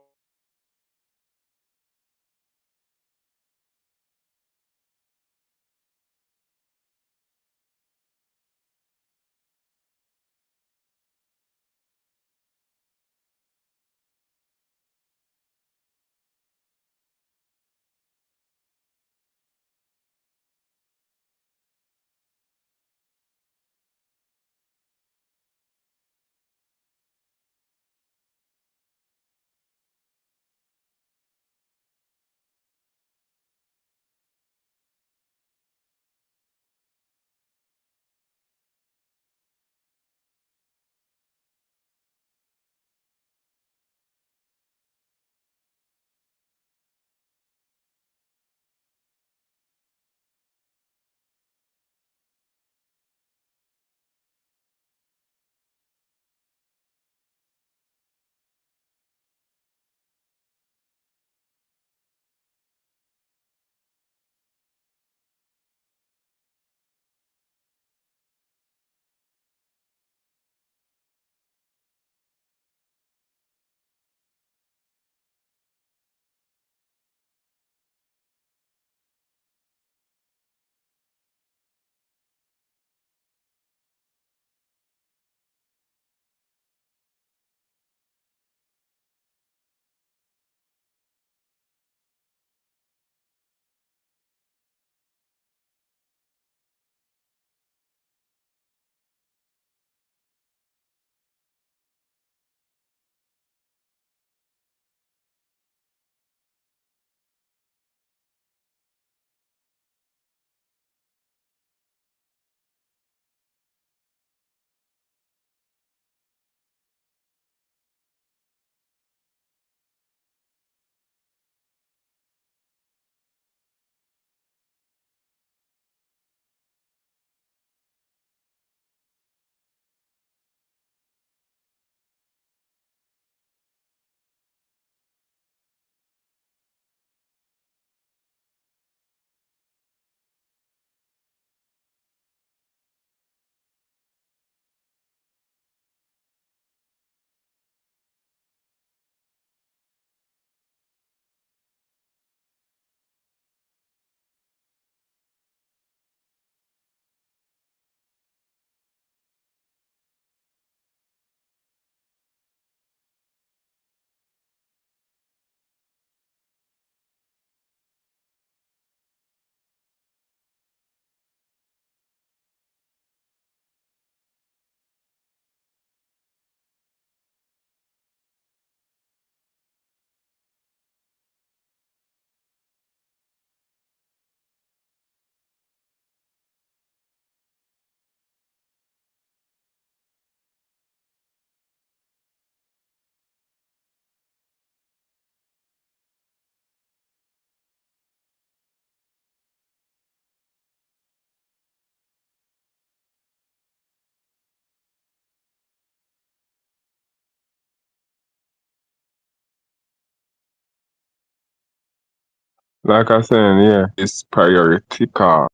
Like I said, yeah, it's priority car.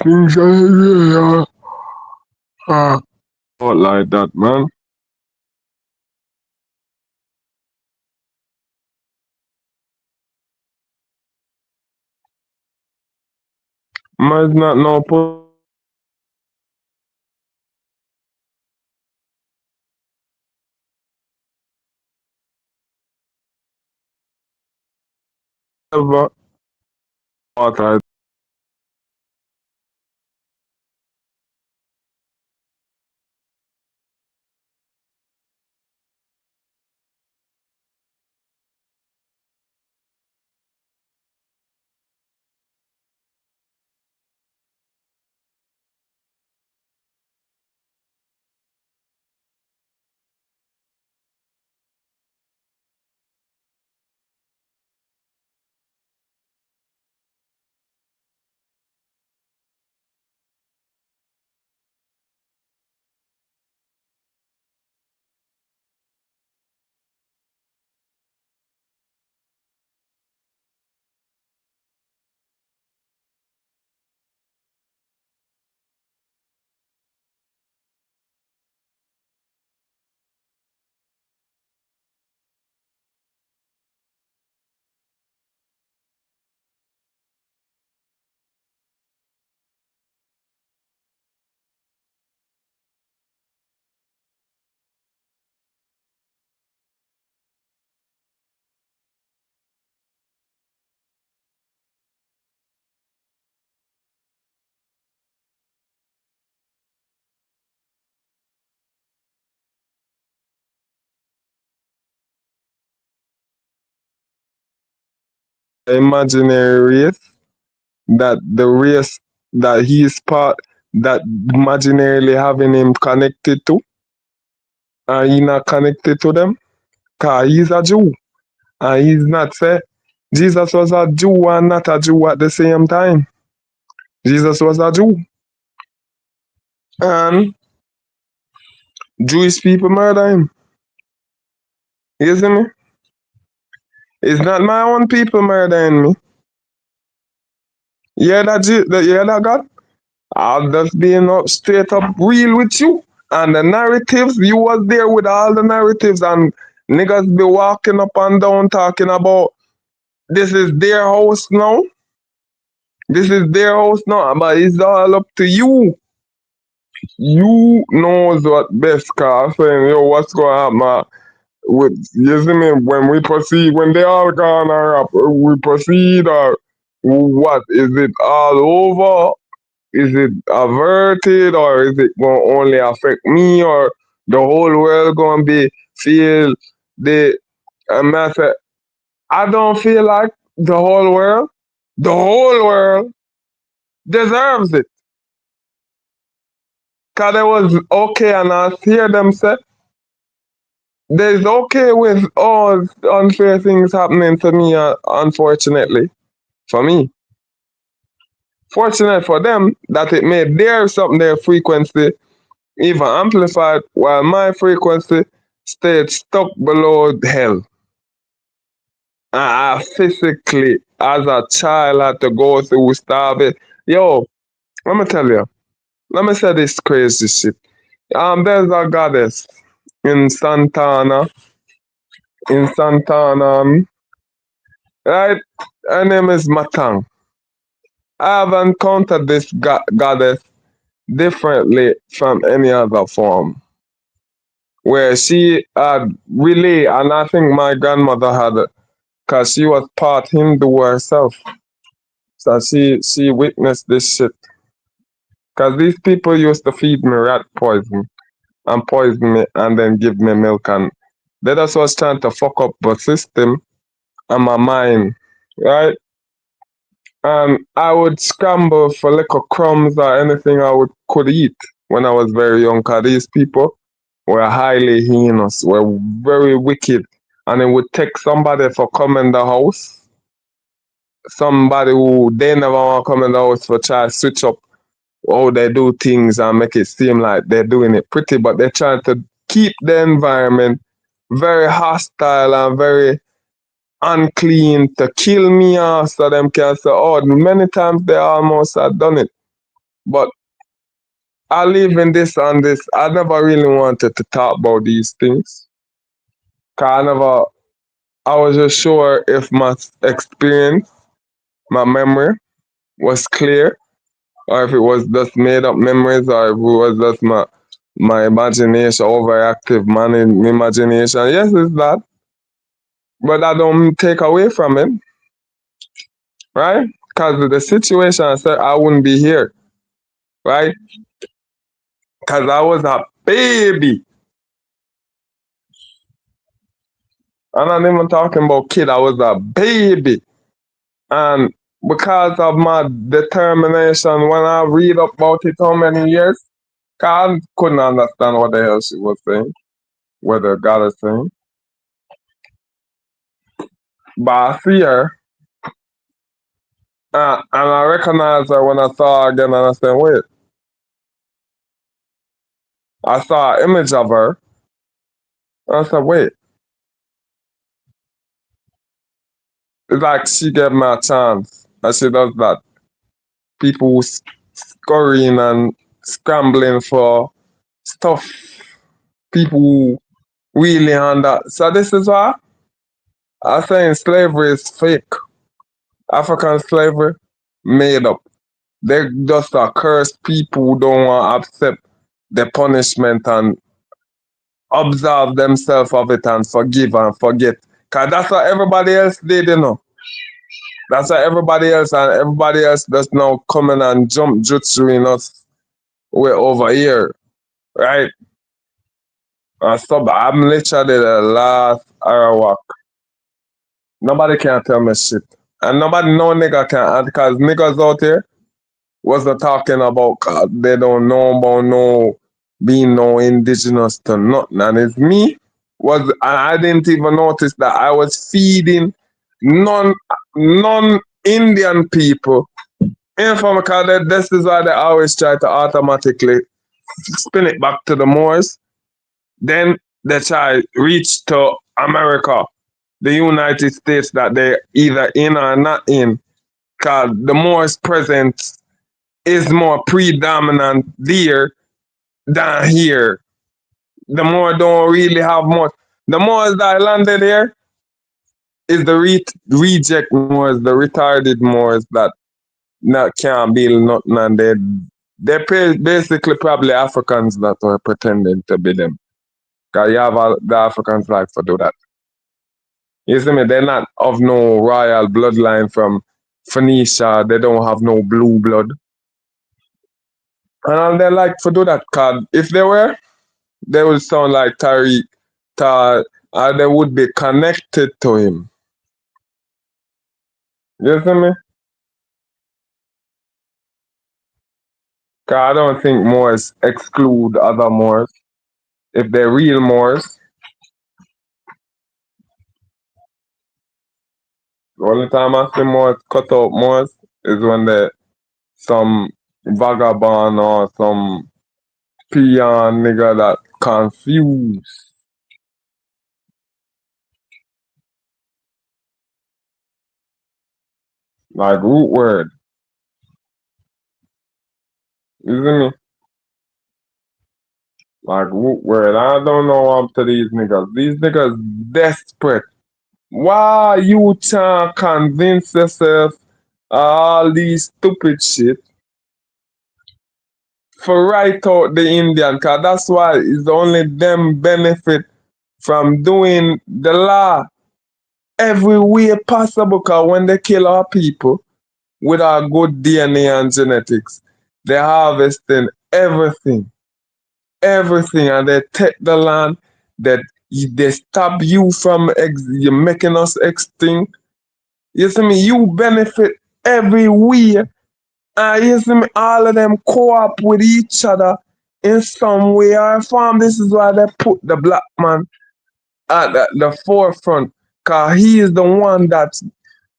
Things not like that, man. Man's not no ever thought I imaginary race that the race that he's part that imaginarily having him connected to and he not connected to them cause he's a Jew and he's not say Jesus was a Jew and not a Jew at the same time. Jesus was a Jew and Jewish people murder him. You see me? It's not my own people murdering me. You hear that, you hear that, God? I'm just being up straight up real with you. And the narratives, you was there with all the narratives and niggas be walking up and down talking about this is their house now. This is their house now. But it's all up to you. You knows what best cause saying, yo, what's gonna happen? With you see me when we proceed, when they all gone or up, we proceed or what? Is it all over? Is it averted or is it going to only affect me or the whole world going to be feel the matter? I don't feel like the whole world deserves it. Because it was okay and I hear them say, there's okay with all unfair things happening to me, unfortunately, for me. Fortunate for them that it made their frequency even amplified while my frequency stayed stuck below hell. I physically, as a child, had to go through starving. Yo, let me tell you, let me say this crazy shit. There's a goddess in Santana, right? Her name is Matang. I have encountered this goddess differently from any other form. Where she had really, and I think my grandmother had, because she was part Hindu herself. So she witnessed this shit. Because these people used to feed me rat poison and poison me and then give me milk. And they just was trying to fuck up the system and my mind, right? And I would scramble for little crumbs or anything could eat when I was very young. Because these people were highly heinous, were very wicked. And it would take somebody for come in the house, somebody who they never want to come in the house for try switch up how they do things and make it seem like they're doing it pretty, but they're trying to keep the environment very hostile and very unclean to kill me off so them can say, oh, many times they almost have done it. But I live in this and this. I never really wanted to talk about these things. Cause I was just sure if my experience, my memory was clear, or if it was just made up memories, or if it was just my imagination, overactive man in imagination. Yes, it's that, but that don't take away from it, right? Because the situation, I said I wouldn't be here, right? Because I was a baby. I'm not even talking about kid. I was a baby, and because of my determination, when I read about it, how many years, I couldn't understand what the hell she was saying, what the God is saying. But I see her, and I recognize her when I saw her again, and I said, wait, I saw an image of her, and I said, wait, it's like she gave me a chance, and she does that. People who scurrying and scrambling for stuff, people who really on that. So this is why I'm saying slavery is fake. African slavery, made up. They just a cursed people who don't want to accept the punishment and absolve themselves of it and forgive and forget. Because that's what everybody else did, you know. That's what everybody else, and everybody else that's now coming and jump jutsu in us way over here, right? I'm literally the last Arawak. Nobody can tell me shit. And nobody, no nigga can, because niggas out here wasn't talking about they don't know about no being no indigenous to nothing. And it's me was and I didn't even notice that I was feeding non non Indian people information because this is why they always try to automatically spin it back to the Moors. Then they try reach to America, the United States that they're either in or not in. Cause the Moors presence is more predominant there than here. The more don't really have much. The more that landed here is the reject Moors, the retarded Moors that not can't build nothing, and they're basically probably Africans that are pretending to be them. Cause you have the Africans like to do that. You see me? They're not of no royal bloodline from Phoenicia. They don't have no blue blood. And they like to do that. Cause if they were, they would sound like Tariq, and they would be connected to him. You see me? Cause I don't think Moors exclude other Moors. If they're real Moors, the only time I see Moors cut out Moors is when they some vagabond or some peon nigga that confused, like root word. You see me? Like root word. I don't know up to these niggas. These niggas desperate. Why you trying to convince yourself all these stupid shit for right out the Indian? Cause that's why it's only them benefit from doing the law every way possible. Cause when they kill our people with our good DNA and genetics, they're harvesting everything, everything, and they take the land that they stop you from making us extinct. You see me? You benefit everywhere. You see me? All of them co-op with each other in some way or form. This is why they put the black man at the forefront. Because he is the one that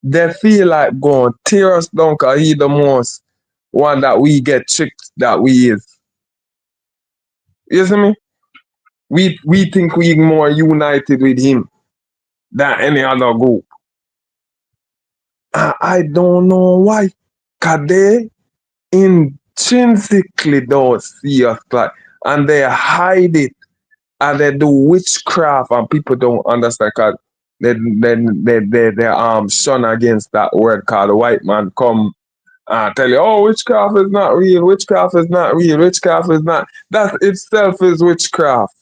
they feel like going tear us down because he the most one that we get tricked that we is. You see me? We think we more united with him than any other group. I don't know why. Cause they intrinsically don't see us like, and they hide it, and they do witchcraft, and people don't understand. Cause they shun against that word called the white man come tell you, oh, witchcraft is not real, witchcraft is not real, witchcraft is not. That itself is witchcraft.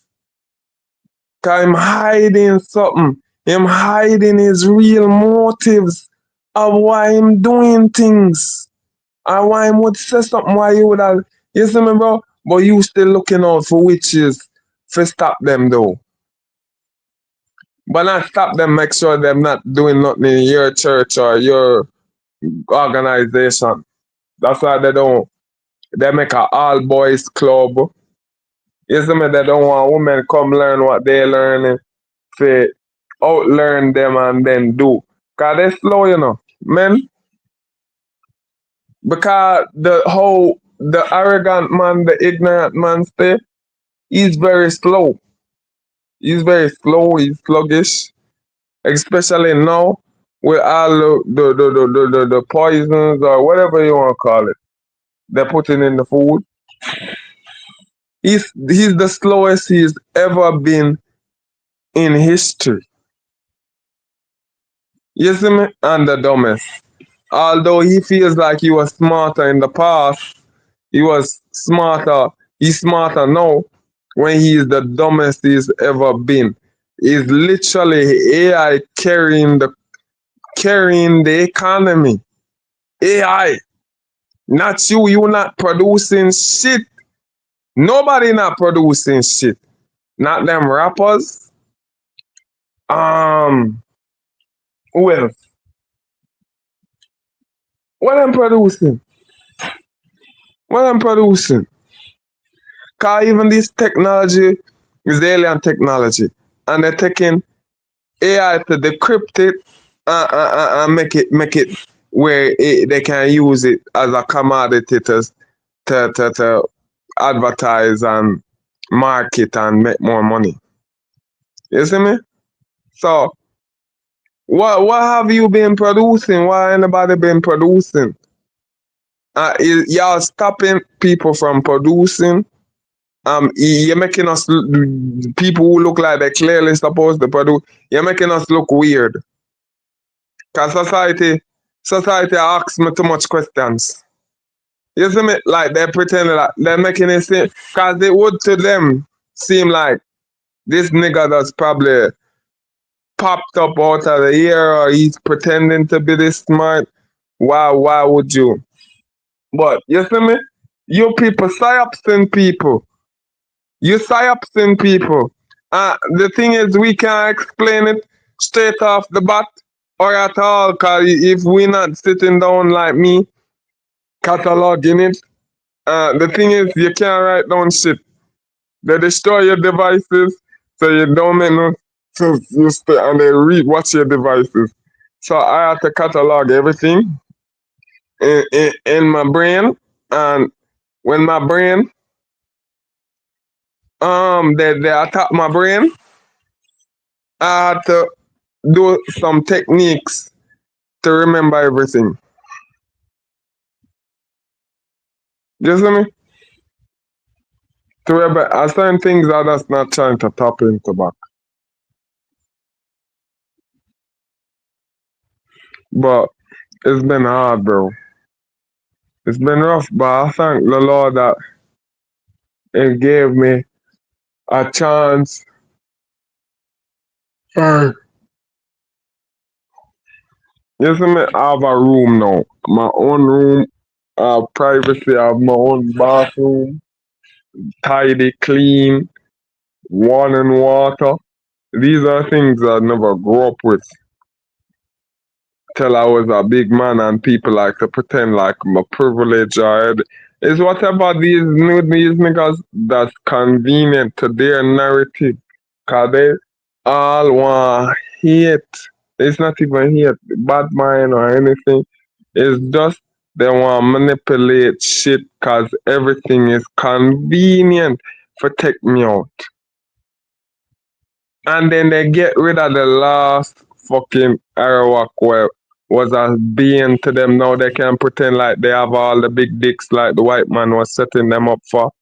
Cause him hiding something. Him hiding his real motives of why him doing things. And why him would say something why you would have, you see me, bro? But you still looking out for witches to stop them though. But not stop them, make sure them not doing nothing in your church or your organization. That's why they don't, they make a all boys club. You see me, they don't want women come learn what they learning, to outlearn them and then do. Cause they slow, you know. Men, because the arrogant man, the ignorant man stay, he's very slow. He's very slow, he's sluggish. Especially now with all the poisons or whatever you want to call it. They're putting in the food. He's the slowest he's ever been in history. You see me? And the dumbest. Although he feels like he was smarter in the past, he was smarter. He's smarter now when he is the dumbest he's ever been. He's literally AI carrying the economy. AI, not you. You not producing shit. Nobody not producing shit. Not them rappers. Um, who else? What I'm producing? What I'm producing? Cause even this technology is alien technology, and they're taking AI to decrypt it and make it where they can use it as a commodity to advertise and market and make more money. You see me? So what have you been producing? Why anybody been producing? Y'all stopping people from producing. You're making us people who look like they're clearly supposed to produce. You're making us look weird. Cause society asks me too much questions. You see me? Like they're pretending like they're making it seem, cause it would to them seem like this nigga that's probably popped up out of the air or he's pretending to be this smart. Why would you? But you see me? You people psyopsing people. You psyopsing people. The thing is we can't explain it straight off the bat or at all, cause if we not sitting down like me, cataloging it, the thing is you can't write down shit. They destroy your devices so you don't make no sense. You stay and they read what's your devices. So I have to catalog everything in my brain, and when my brain they attack my brain, I had to do some techniques to remember everything. You see me? To remember certain things I just not trying to tap into back. But it's been hard, bro. It's been rough, but I thank the Lord that it gave me a chance. Uh, you see me? I have a room now. My own room. Privacy. I have my own bathroom. Tidy, clean, running water. These are things I never grew up with till I was a big man, and people like to pretend like I'm a privilege or it's whatever these niggas that's convenient to their narrative. Cause they all want hate. It's not even hate, bad mind or anything. It's just They want to manipulate shit because everything is convenient for take me out. And then they get rid of the last fucking Arawak where was a being to them. Now they can pretend like they have all the big dicks like the white man was setting them up for.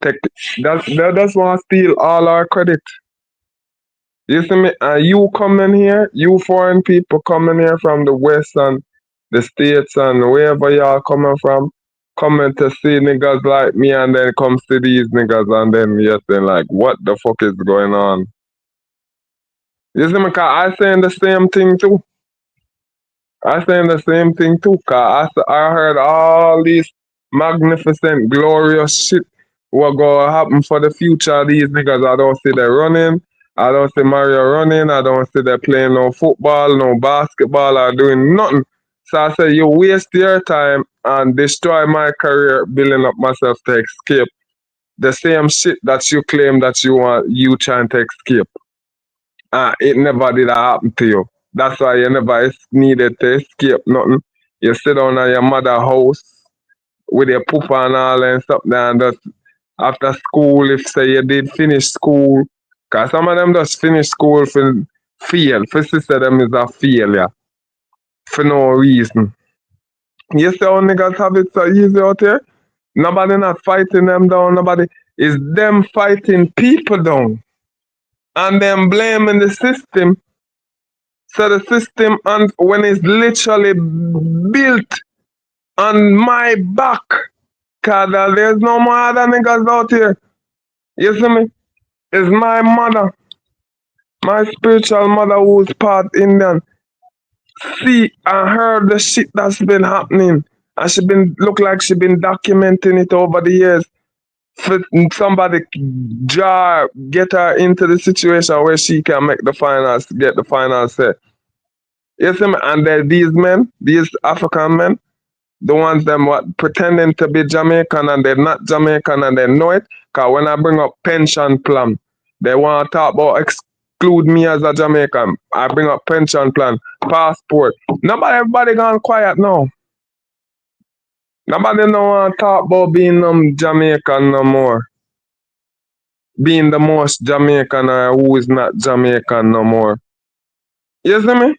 Take, they just want to steal all our credit. You see me? And you coming here, you foreign people coming here from the West and the States and wherever y'all coming from, coming to see niggas like me and then come see these niggas and then you're saying like, what the fuck is going on? You see me? Cause I saying the same thing too. I saying the same thing too. Cause I heard all these magnificent, glorious shit what gonna happen for the future of these niggas. I don't see they running. I don't see Mario running. I don't see they playing no football, no basketball, or doing nothing. So I say you waste your time and destroy my career building up myself to escape the same shit that you claim that you want you trying to escape. It never did happen to you. That's why you never needed to escape nothing. You sit down at your mother's house with your pooper and all and stuff there and just after school, if say you did finish school, cause some of them just finish school for fail. For sister them is a failure. For no reason. You see how niggas have it so easy out here? Nobody not fighting them down, nobody is them fighting people down. And then blaming the system. So the system and when it's literally built on my back. Cause there's no more other niggas out here. You see me? It's my mother, my spiritual mother who's part Indian. See and heard the shit that's been happening. And she been look like she been documenting it over the years. For somebody get her into the situation where she can make the finals, get the final say. You see me? And these men, these African men, the ones them what pretending to be Jamaican and they're not Jamaican and they know it. Cause when I bring up pension plan, they want to talk about exclude me as a Jamaican. I bring up pension plan, passport. Everybody gone quiet now. Nobody no want to talk about being Jamaican no more. Being the most Jamaican or who is not Jamaican no more. You see me?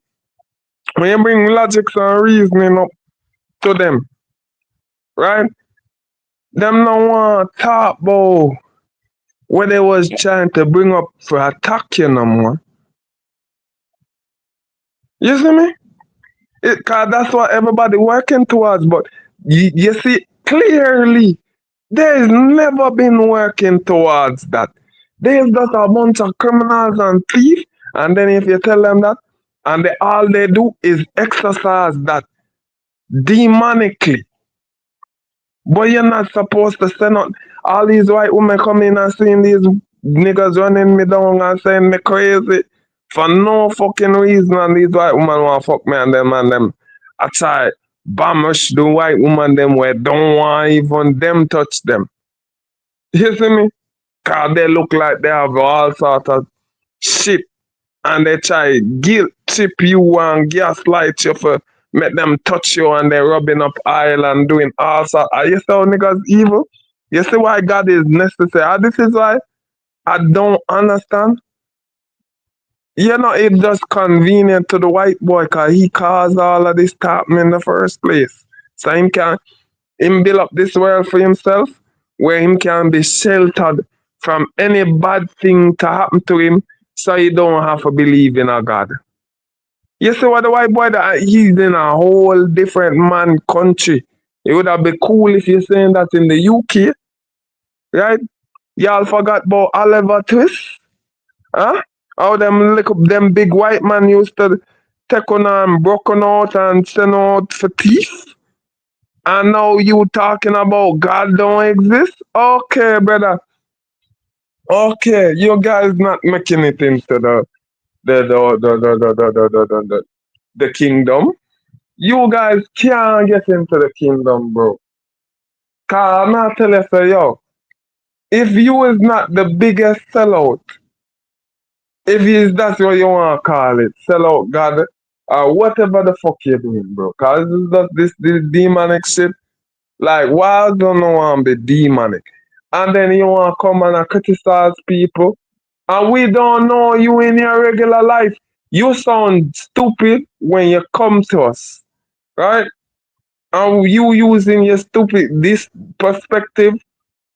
When you bring logics and reasoning up to them, right? Them no want to talk about what they was trying to bring up for attack you no more. You see me? Cause that's what everybody working towards. But you see clearly, there's never been working towards that. There's just a bunch of criminals and thieves, and then if you tell them that, and all they do is exercise that demonically. But you're not supposed to send out all these white women coming and seeing these niggas running me down and saying me crazy for no fucking reason. And these white women want to fuck me and them. I try bamish the white woman them where don't want even them touch them. You see me? Cause they look like they have all sort of shit and they try guilt trip you and gaslight you for make them touch you and they rubbing up oil and doing all sorts. You see how niggas evil? You see why God is necessary? And this is why I don't understand. You know, it's just convenient to the white boy because he caused all of this to happen in the first place. So him build up this world for himself where him can be sheltered from any bad thing to happen to him so he don't have to believe in a God. You see what the white boy that he's in a whole different man country. It would have been cool if you're saying that in the UK, right? Y'all forgot about Oliver Twist? Huh? How them look up them big white man used to take on and broken out and send out for thief? And now you talking about God don't exist? Okay, brother. Okay, you guys not making it into the kingdom. You guys can't get into the kingdom, bro. Cause I'm not telling you, so, yo, if you is not the biggest sellout, if is that's what you want to call it, sell out God, or whatever the fuck you're doing, bro. Cause this is just this demonic shit. Like, why don't know want to be demonic? And then you want to come and criticize people, and we don't know you in your regular life. You sound stupid when you come to us, right? And you using your this perspective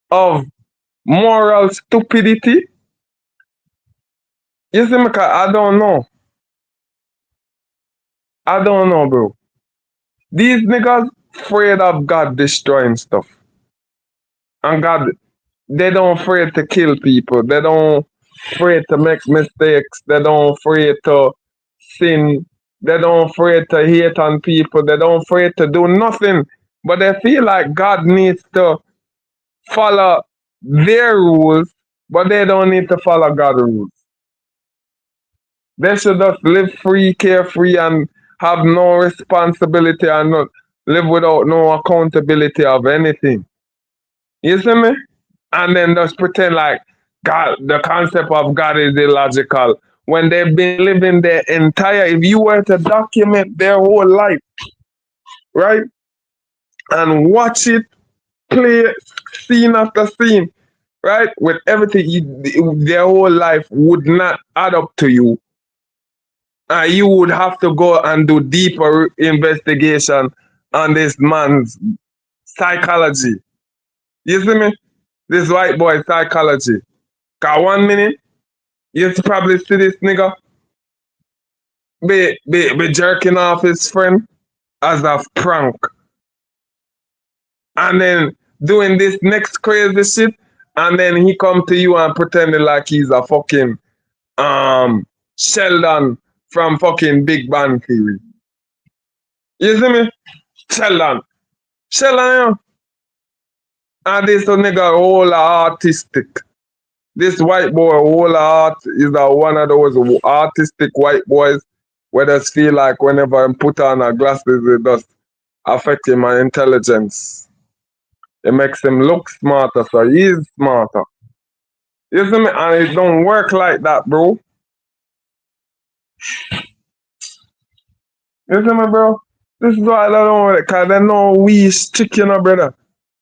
of moral stupidity. You see me? 'Cause I don't know. I don't know, bro. These niggas afraid of God destroying stuff. And God, they don't afraid to kill people. They don't afraid to make mistakes. They don't afraid to sin. They don't afraid to hate on people. They don't afraid to do nothing. But they feel like God needs to follow their rules, but they don't need to follow God's rules. They should just live free, carefree, and have no responsibility and not live without no accountability of anything. You see me? And then just pretend like God, the concept of God is illogical when they've been living their entire. If you were to document their whole life, right, and watch it play scene after scene, right, with everything, their whole life would not add up to you. You would have to go and do deeper investigation on this man's psychology. You see me? This white boy psychology. Cause 1 minute you probably see this nigga be jerking off his friend as a prank. And then doing this next crazy shit. And then he come to you and pretending like he's a fucking Sheldon from fucking Big Bang Theory. You see me? Sheldon. Sheldon, and this nigga whole artistic. This white boy whole art is one of those artistic white boys where they feel like whenever I put on a glasses it does affect him my intelligence. It makes him look smarter, so he's smarter. You see me? And it don't work like that, bro. You see me, bro? This is why I don't want it, cause they know we stick, brother.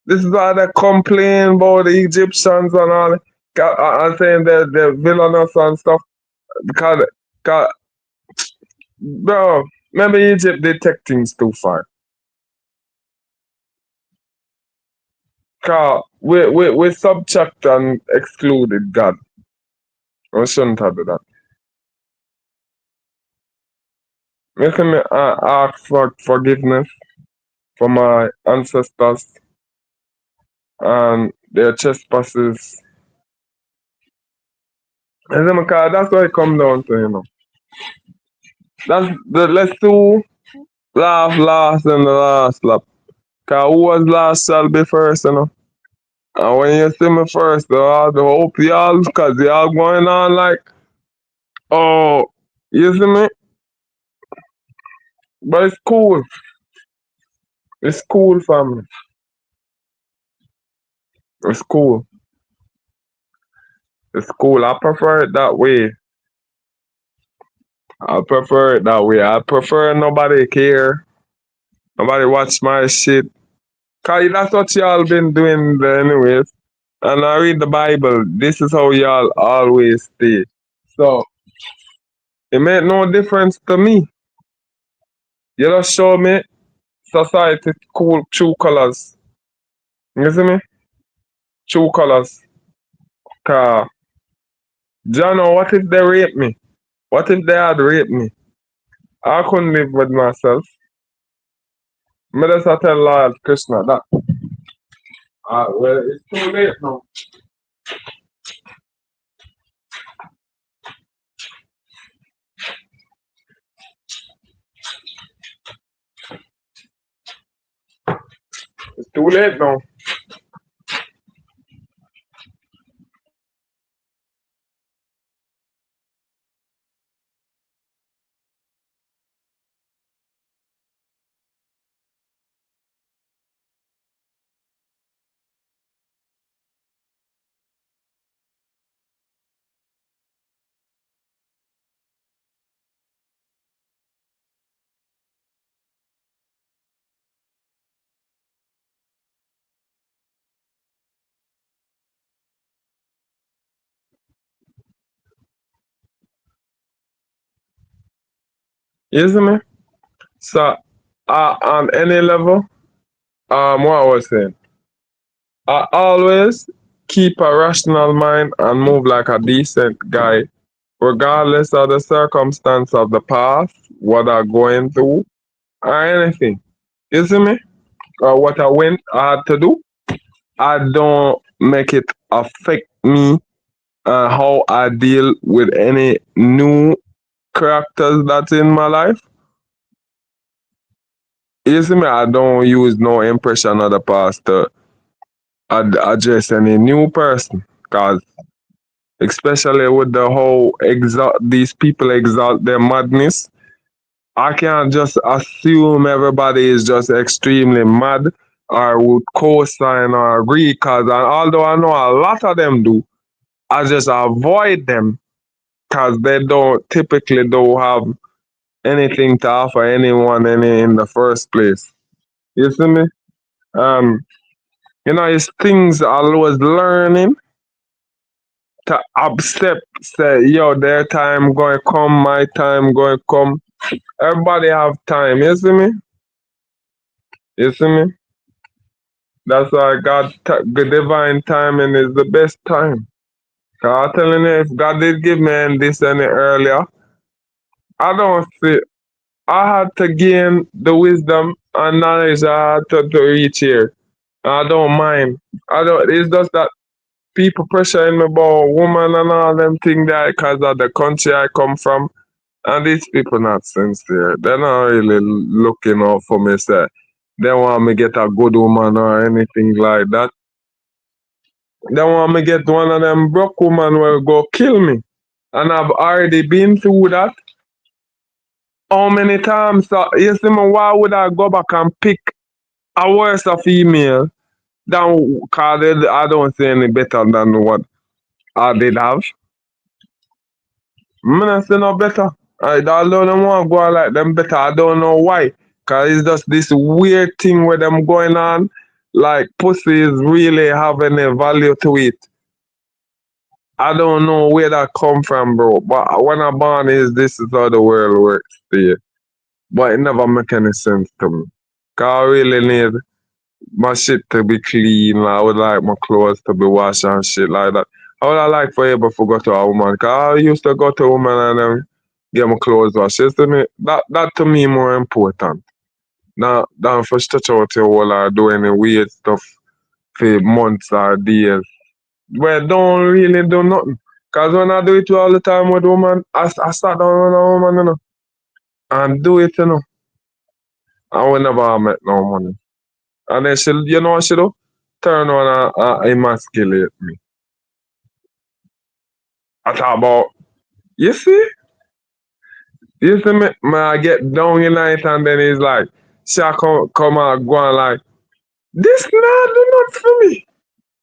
This is why they complain about the Egyptians and all. And saying they're villainous and stuff. Because, cause, bro, maybe Egypt they take things too far. Cause we subtract and excluded God. We shouldn't have done that. Making me ask for forgiveness for my ancestors and their trespasses. And then, cause that's what it come down to, That's let's do laugh last and the last lap. Cause who was last shall be first. And when you see me first, I hope y'all, cause y'all going on like, oh, you see me? But it's cool. It's cool, family. It's cool. It's cool. I prefer it that way. I prefer it that way. I prefer nobody care. Nobody watch my shit. Cause that's what y'all been doing anyways. And I read the Bible. This is how y'all always stay. So it made no difference to me. You just show me society cool true colors. You see me? True colors. Cause John, what if they rape me? What if they had raped me? I couldn't live with myself. Me just a tell Lord Krishna that. Well, it's too late now. It's too late now. You see me? So on any level, what I was saying, I always keep a rational mind and move like a decent guy, regardless of the circumstance of the past, what I'm going through, or anything. You see me? Or what I had to do. I don't make it affect me how I deal with any new characters that's in my life. You see me? I don't use no impression of the past to address any new person. Cause especially with the whole these people exalt their madness. I can't just assume everybody is just extremely mad or would co-sign or agree. Cause although I know a lot of them do, I just avoid them because they don't have anything to offer anyone any in the first place. You see me? Um, it's things I was learning to accept. Say, yo, their time going to come, my time going to come. Everybody have time. You see me? You see me? That's why the divine timing is the best time. Cause I'm telling you, if God did give me this any earlier, I don't see. I had to gain the wisdom and knowledge I had to reach here. I don't mind. I don't. It's just that people pressuring me about woman and all them things there because of the country I come from. And these people not sincere. They're not really looking out for me. Say they want me get a good woman or anything like that. They want me get one of them broke woman will go kill me. And I've already been through that. How many times? You see me, why would I go back and pick a worse female than cause I don't say any better than what I did have. I not say no better. Although them want to go on like them better, I don't know why. Cause it's just this weird thing where them going on. Like pussy is really having a value to it. I don't know where that come from, bro. But when I born is this is how the world works there. But it never make any sense to me. Cause I really need my shit to be clean. Like, I would like my clothes to be washed and shit like that. I would like for able to go to a woman. Cause I used to go to a woman and then get my clothes washed. You see me? That to me more important. Now, than for stretch out your whole or do any weird stuff for months or days. Where don't really do nothing. Cause when I do it all the time with woman, I start down with a woman, and do it, I will never make no money. And then she, you know what she do? Turn on and emasculate me. I talk about, you see me, I get down in night and then he's like, she come and go and like, this not do not for me.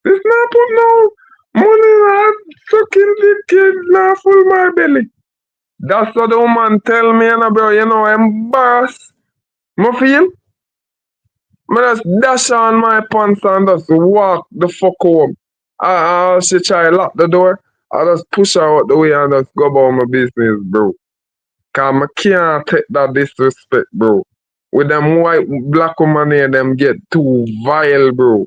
This not put no money in that sucking the kid not full my belly. That's what the woman tell me, bro, embarrassed. Me feel? I just dash on my pants and just walk the fuck home. She try lock the door. I just push her out the way and just go about my business, bro. Cause I can't take that disrespect, bro. With them white black woman here, them get too vile, bro.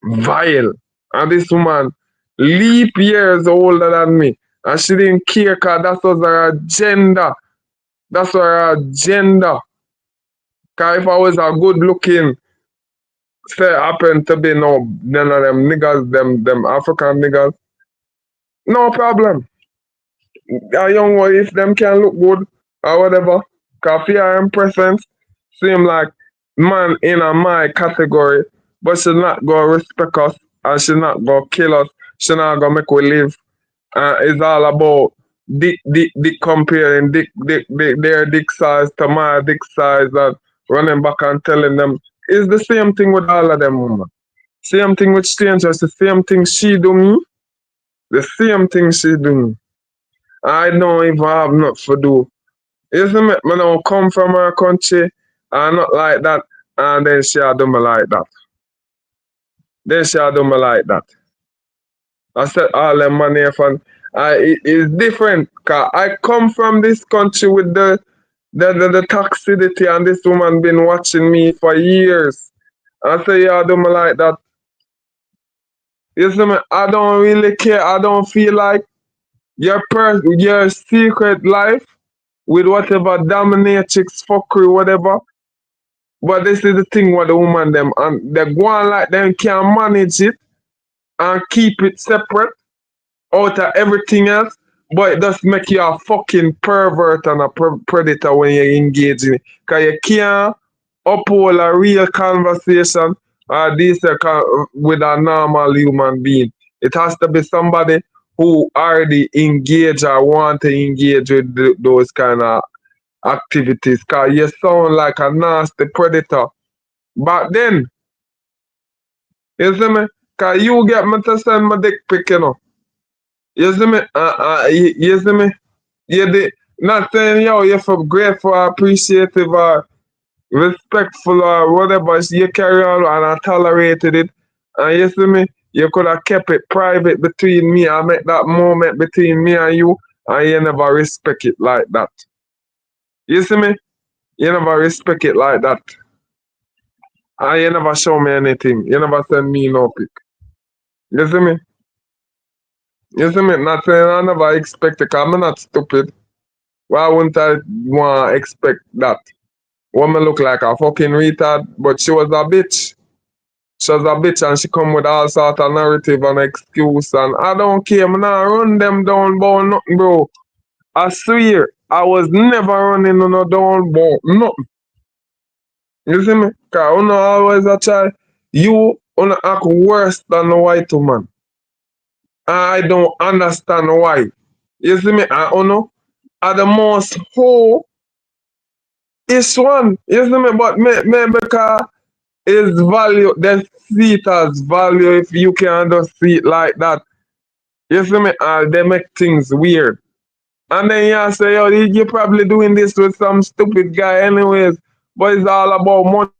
Vile. And this woman leap years older than me. And she didn't care cause that was her agenda. That's her agenda. Cause if I was a good looking say happen to be no none of them niggas, them African niggas, no problem. A young one if them can look good or whatever, cause fear and presence seem like man in a my category, but she not gonna respect us and she not gonna kill us. She not gonna make we live. It's all about dick comparing their dick size to my dick size and running back and telling them it's the same thing with all of them women. Same thing with strangers, the same thing she do me, the same thing she do me. I don't even have nothing to do. You see me? I don't come from her country and not like that, and then she do me like that. Then she do me like that. I said all them money from it's different. Cause I come from this country with the The toxicity, and this woman been watching me for years. I say, yeah, do me like that. You see me? I don't really care. I don't feel like your secret life with whatever dominatrix, fuckery, whatever. But this is the thing with the woman them, and they go on like them can manage it and keep it separate out of everything else. But it does make you a fucking pervert and a predator when you engage in it. Because you can't uphold a real conversation or decent with a normal human being. It has to be somebody who already engage or want to engage with those kind of activities. Because you sound like a nasty predator. But then, you see me? Because you get me to send my dick pic, you know. You see me? You see me? You did not saying yo, you're for grateful or appreciative or respectful or whatever. You carry on and I tolerated it. And you see me? You could have kept it private between me. I make that moment between me and you never respect it like that. You see me? You never respect it like that. And you never show me anything. You never send me no pic. You see me? You see me? Not saying I never expect it, 'cause I'm not stupid. Why wouldn't I want to expect that? Woman look like a fucking retard, but she was a bitch. She was a bitch and she come with all sort of narrative and excuse, and I don't care. I'm not run them down about nothing, bro. I swear, I was never running on no down about nothing. You see me? Cause you know always a try. You wanna act worse than the white woman. I don't understand why. You see me? I you know are the most whole is one. You see me? But me because is value, they see it as value if you can just see it like that. You see me? They make things weird. And then you say, yo, you're probably doing this with some stupid guy anyways. But it's all about money.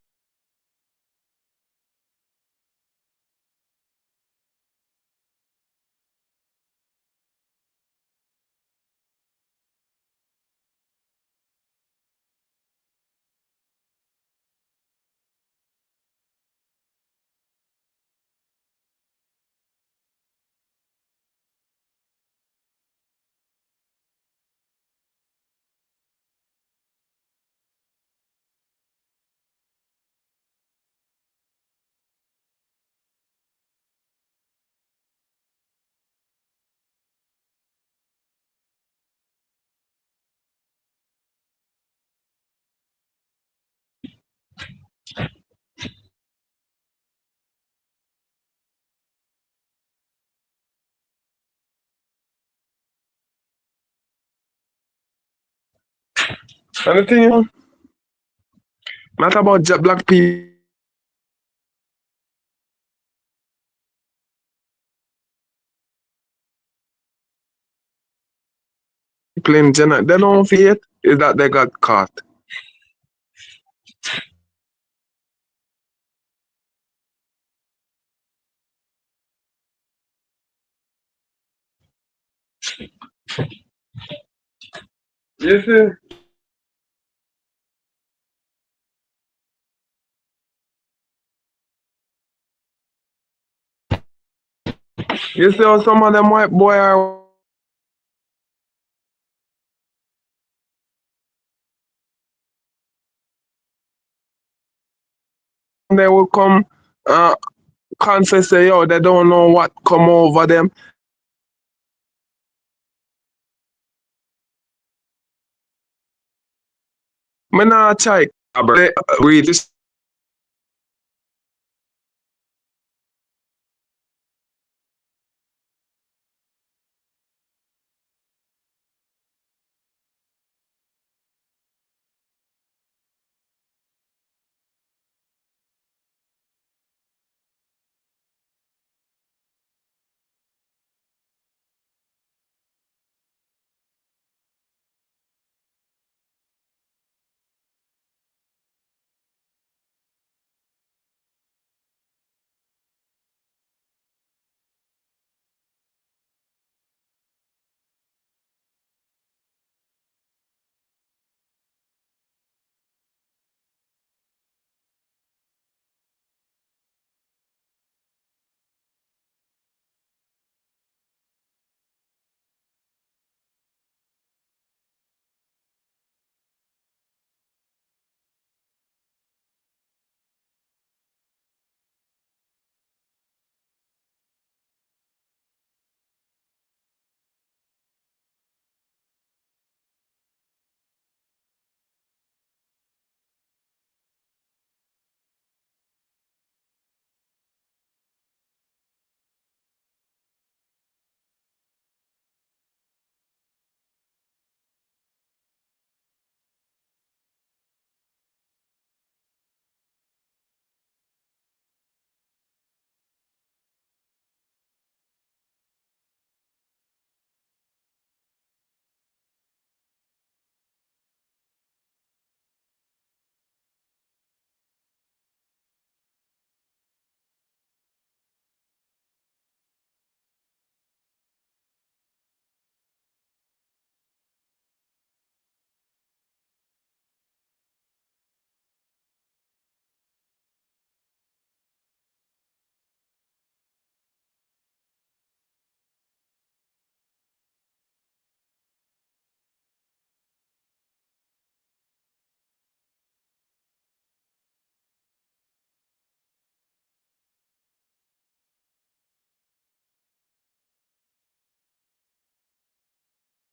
And the thing, not about black people in general. They don't feel it, is that they got caught. You see? You see how some of them white boy are, they will come uh, confess, say, yo, they don't know what come over them. Me not try, they read this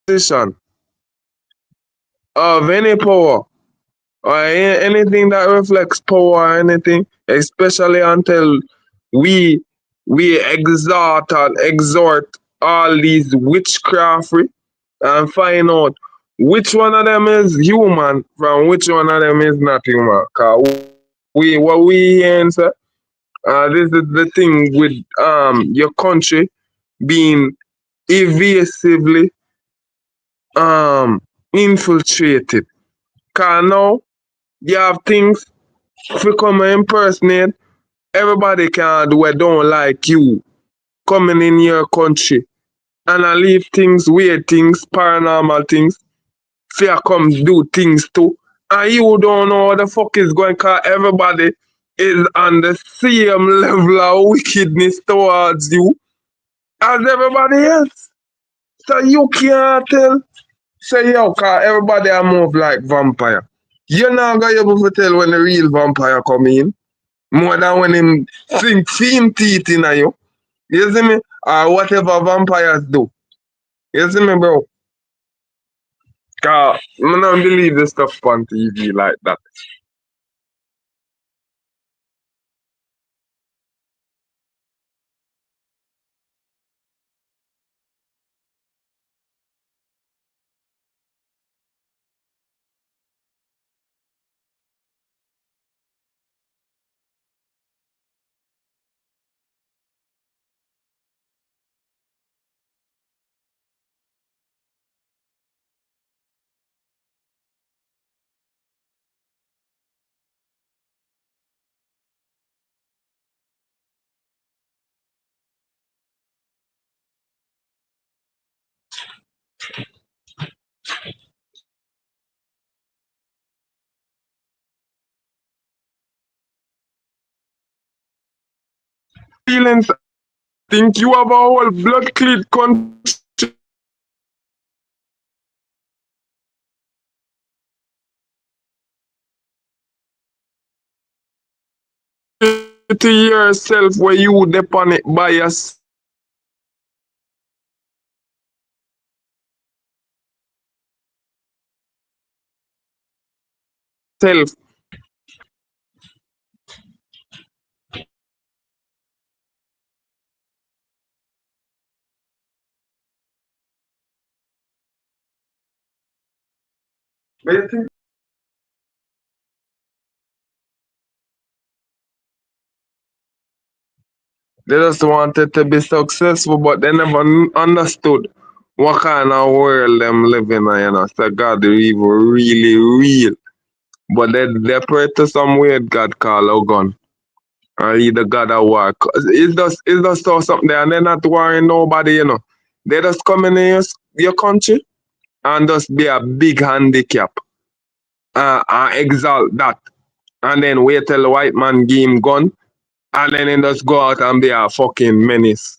position of any power or anything that reflects power or anything, especially until we we exhort all these witchcraftry and find out which one of them is human from which one of them is not human. Cause we what we hearing, sir, this is the thing with your country being evasively infiltrated. Cause now you have things if you come and impersonate, everybody can do it don't like you coming in your country and I leave things, weird things, paranormal things, fear come do things too. And you don't know what the fuck is going cause everybody is on the same level of wickedness towards you as everybody else. So you can't tell. Say yo, cause everybody a move like vampire. You're not gonna be able to tell when the real vampire come in. More than when him sink him teeth in you. You see me? Or whatever vampires do. You see me, bro? Cause I don't believe the stuff on TV like that. Feelings think you have a whole blood clot country to yourself where you depend it by yourself. But you think they just wanted to be successful, but they never understood what kind of world them living in, you know. So God is evil, really real. But they pray to some weird God called Ogun. Or he the God of war. It's just so something there and they're not worrying nobody, you know. They just come in your country and just be a big handicap. And exalt that. And then wait till the white man give him gun. And then he just go out and be a fucking menace.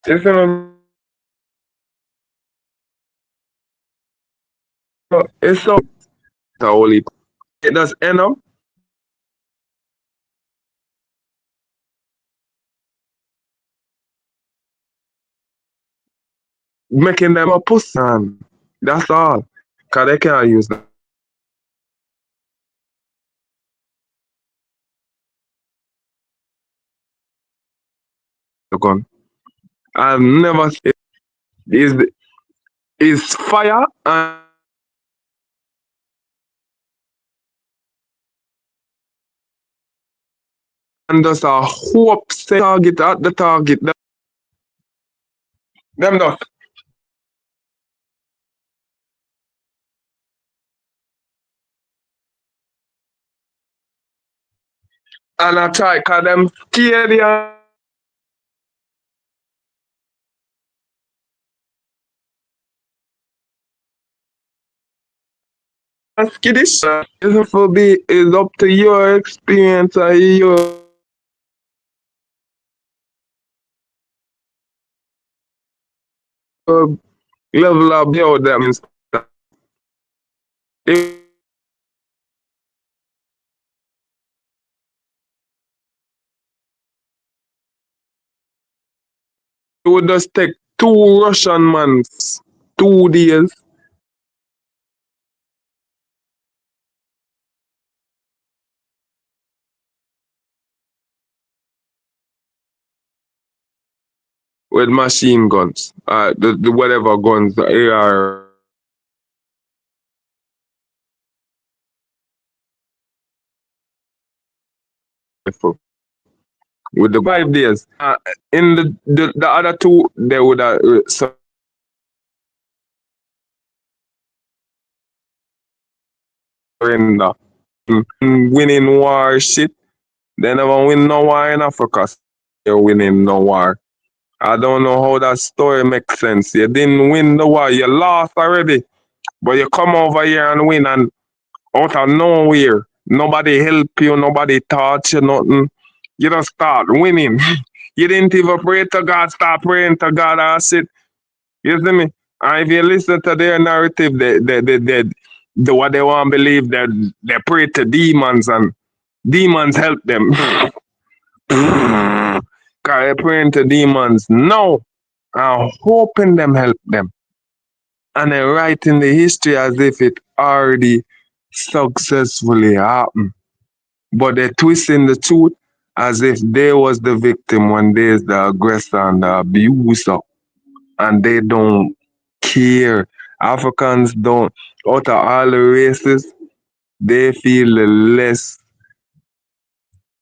It's, it's so holy. It does end up making them a pussy man. That's all. Cause they can't use the gun. I've never seen is is fire and just a hope say target at the target. Them just and I try cause them scared and skittish. It's for be is up to your experience and your level of yo them and stuff. If it would just take two Russian months, 2 days, with machine guns, the whatever guns, the AR rifle. With the 5 days, in the other two, they would have surrender. Winning war shit. They never win no war in Africa. You're winning no war. I don't know how that story makes sense. You didn't win the war, you lost already. But you come over here and win, and out of nowhere, nobody help you, nobody taught you nothing. You just start winning. You didn't even pray to God, start praying to God. I said, you see me? And if you listen to their narrative, what they want to believe that they pray to demons and demons help them. Cause they praying to demons. No. I'm hoping them help them. And they writing the history as if it already successfully happened. But they're twisting the truth as if they was the victim when there's the aggressor and the abuser. And they don't care. Africans don't, out of all the races, they feel the less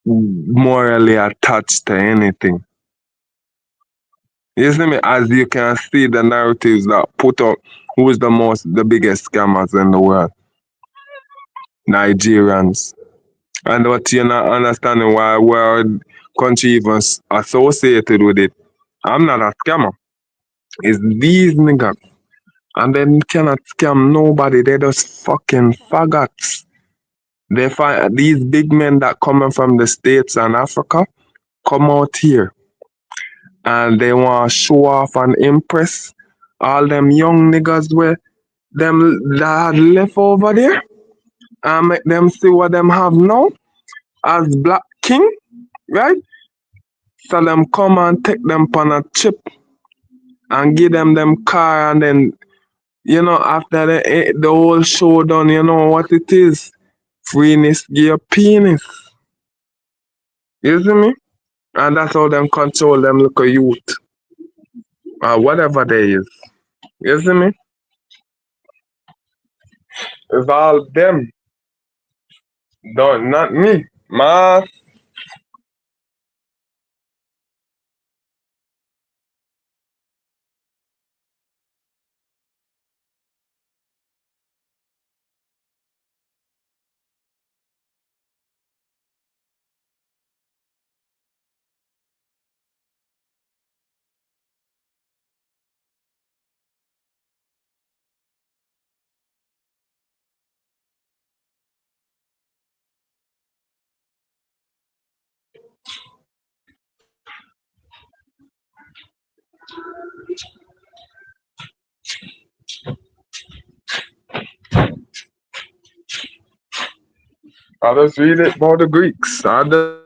morally attached to anything. You see me? As you can see, the narratives that put up who is the biggest scammers in the world? Nigerians. And what you're not understanding why world country even associated with it. I'm not a scammer. It's these niggas. And they cannot scam nobody. They're just fucking faggots. They find these big men that coming from the States and Africa come out here and they want to show off and impress all them young niggas where them that left over there and make them see what them have now as black king, right? So them come and take them on a chip and give them car and then after the whole show done, you know what it is? Freeness give your penis. You see me? And that's how them control them little youth. Or whatever they is. You see me? It's all them. Don't not me. Ma I just read it about the Greeks. I just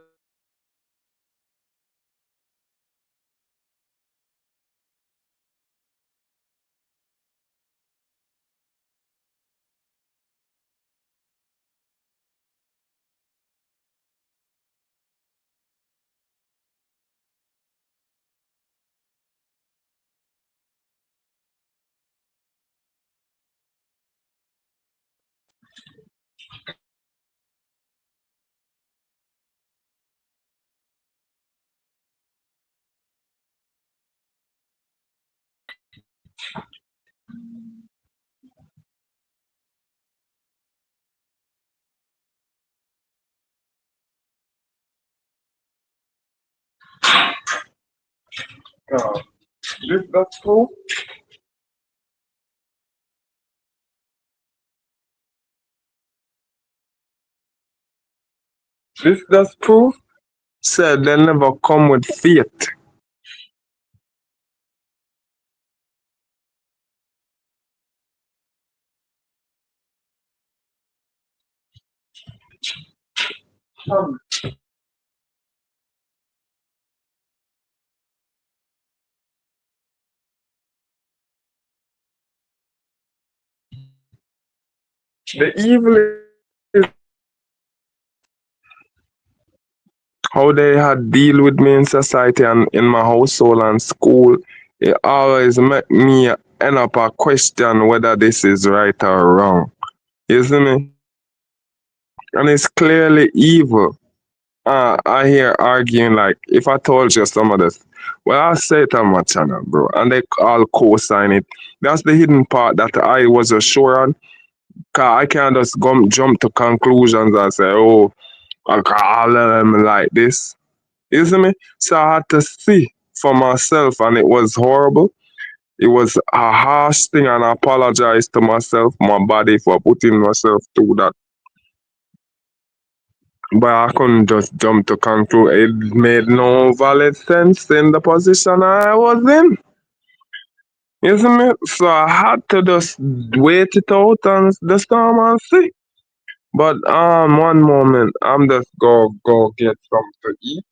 Uh, this that's proof. This that's proof. Said they never come with faith. Um, the evil is how they had deal with me in society and in my household and school. It always make me end up a question whether this is right or wrong. You see me? And it's clearly evil. I hear arguing like, if I told you some of this, well, I'll say it on my channel, bro, and they all co-sign it. That's the hidden part that I wasn't sure on. Cause I can't just jump to conclusions and say, oh, I all of them like this. You see me? So I had to see for myself, and it was horrible. It was a harsh thing, and I apologize to myself, my body, for putting myself through that. But I couldn't just jump to conclude. It made no valid sense in the position I was in. You see me? So I had to just wait it out and the storm and see. But one moment, I'm just go get something to eat.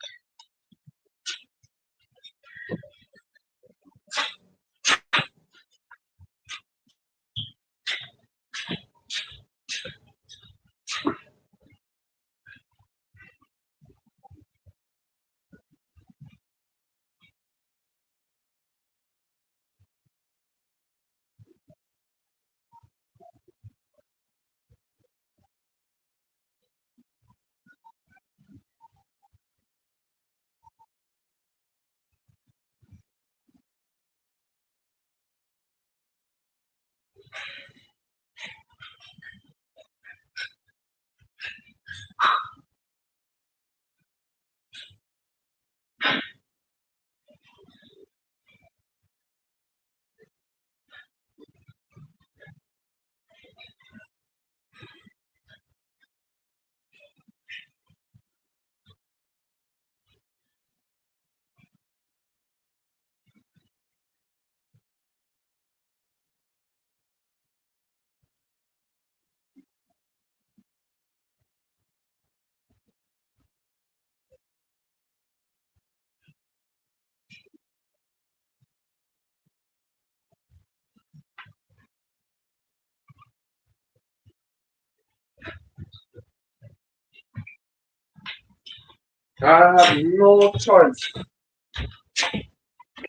I had no choice.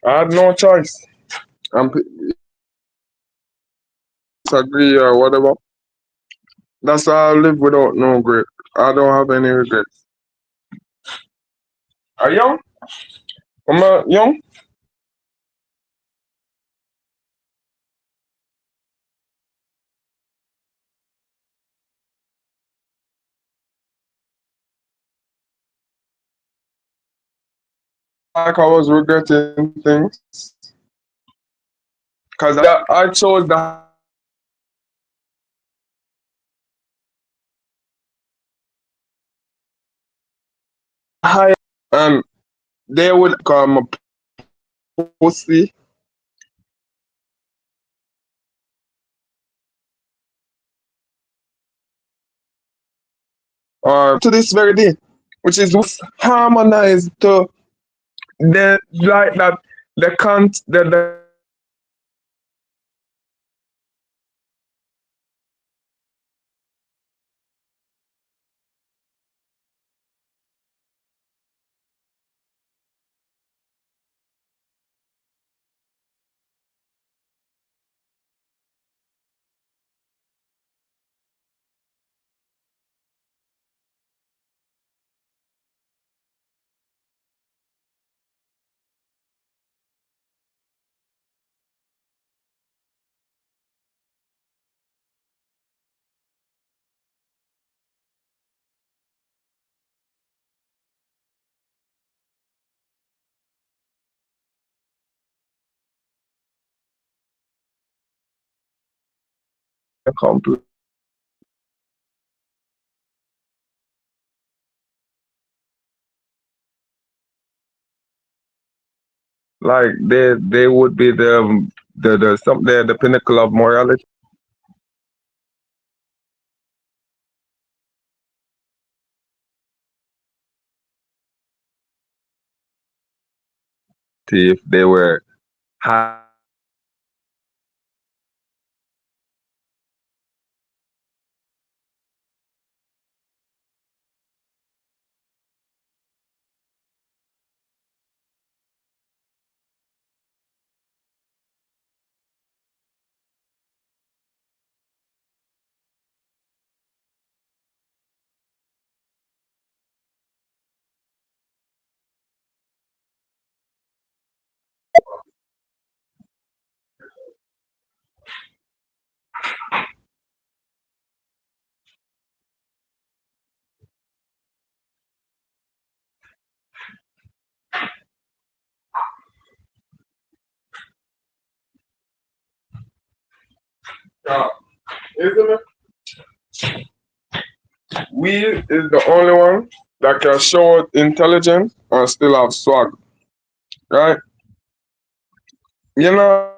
I had no choice. I'm disagree or whatever. That's why I live without no regret. I don't have any regrets. Are you young? I'm young. Like I was regretting things because I chose the higher, and they would come a pussy or to this very day, which is harmonized to the like that the can't the accomplished. Like they would be the pinnacle of morality if they were high. Yeah, isn't it? We is the only one that can show intelligence and still have swag, right? You know,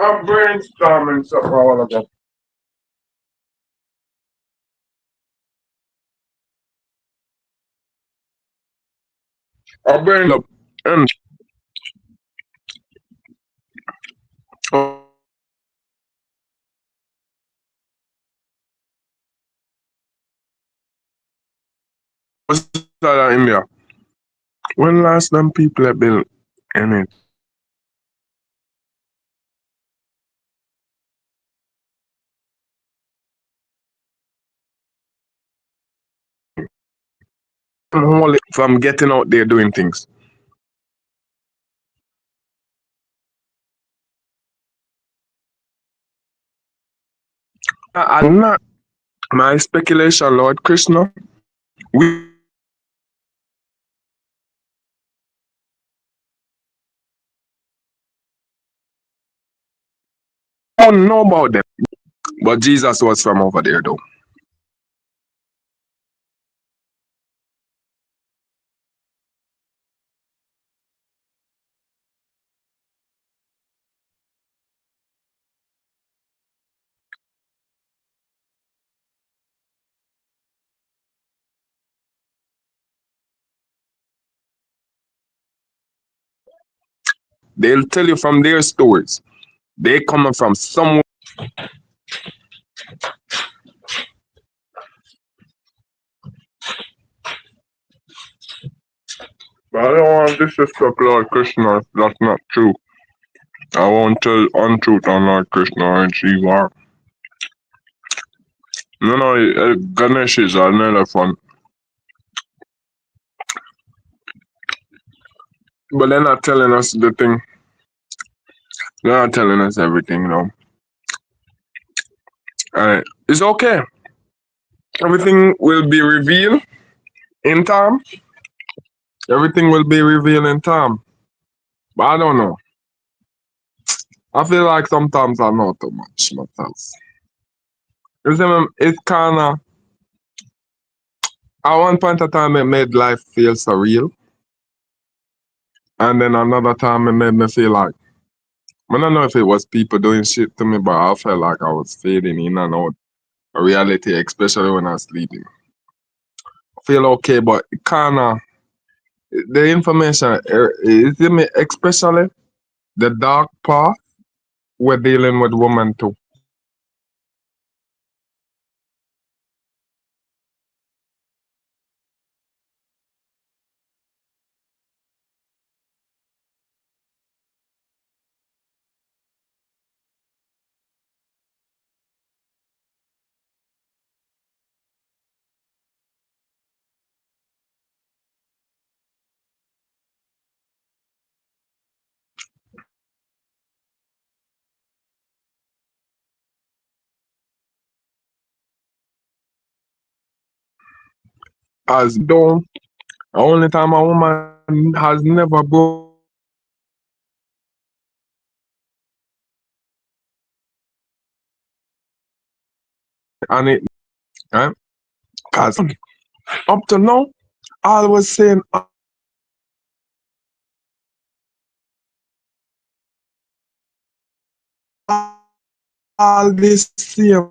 I'm brainstorming something all about. I'm brain up and Australia, India. When last time people have been in it, only from getting out there doing things. I'm not my speculation, Lord Krishna. We don't know about them, but Jesus was from over there, though. They'll tell you from their stories. They coming from somewhere. But I don't want to disrespect Lord Krishna. That's not true. I won't tell untruth on Lord Krishna and Shiva. No, no, Ganesh is an elephant. But they're not telling us the thing. They're not telling us everything, though. It's okay. Everything will be revealed in time. Everything will be revealed in time. But I don't know. I feel like sometimes I know too much myself. You see, it's kind of, at one point of time, it made life feel surreal. And then another time, it made me feel like, I don't know if it was people doing shit to me, but I felt like I was fading in and out of reality, especially when I was sleeping. I feel okay, but it kind of, the information, is it me, especially the dark part, we're dealing with women too. As though the only time a woman has never broken me is when she was and it right? Cause up to now, I was saying all this same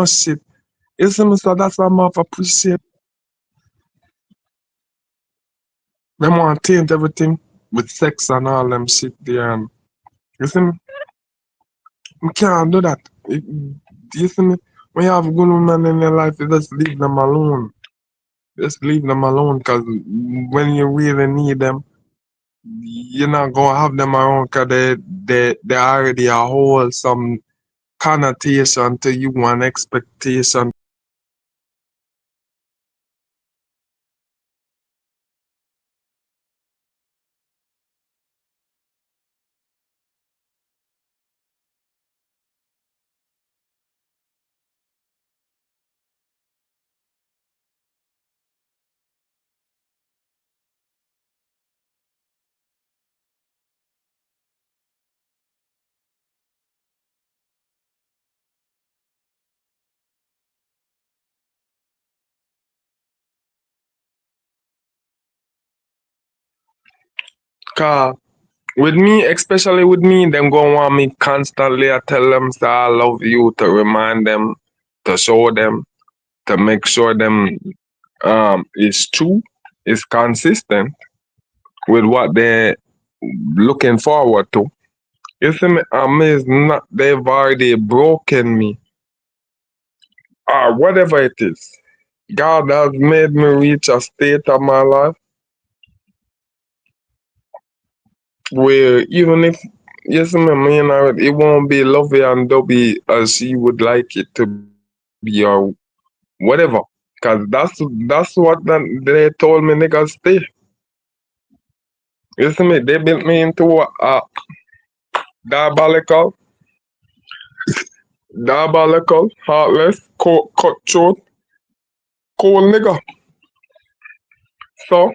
shit. You see me, so that's why I'm appreciate them want to taint everything with sex and all them shit there. And you see me, we can't do that. You see me, when you have good women in your life, you just leave them alone. Just leave them alone, cause when you really need them, you're not gonna have them around, cause they already a whole some connotation to you and expectation. Cause with me, especially with me, them gonna want me constantly. I tell them say I love you to remind them, to show them, to make sure them is true, is consistent with what they're looking forward to. You see me, is not they've already broken me or whatever it is. God has made me reach a state of my life where even if yes, me and her, it won't be lovey and dovey as she would like it to be or whatever. Cause that's what they told me niggas stay. You see me, they built me into a diabolical, heartless, cutthroat, cold nigga. So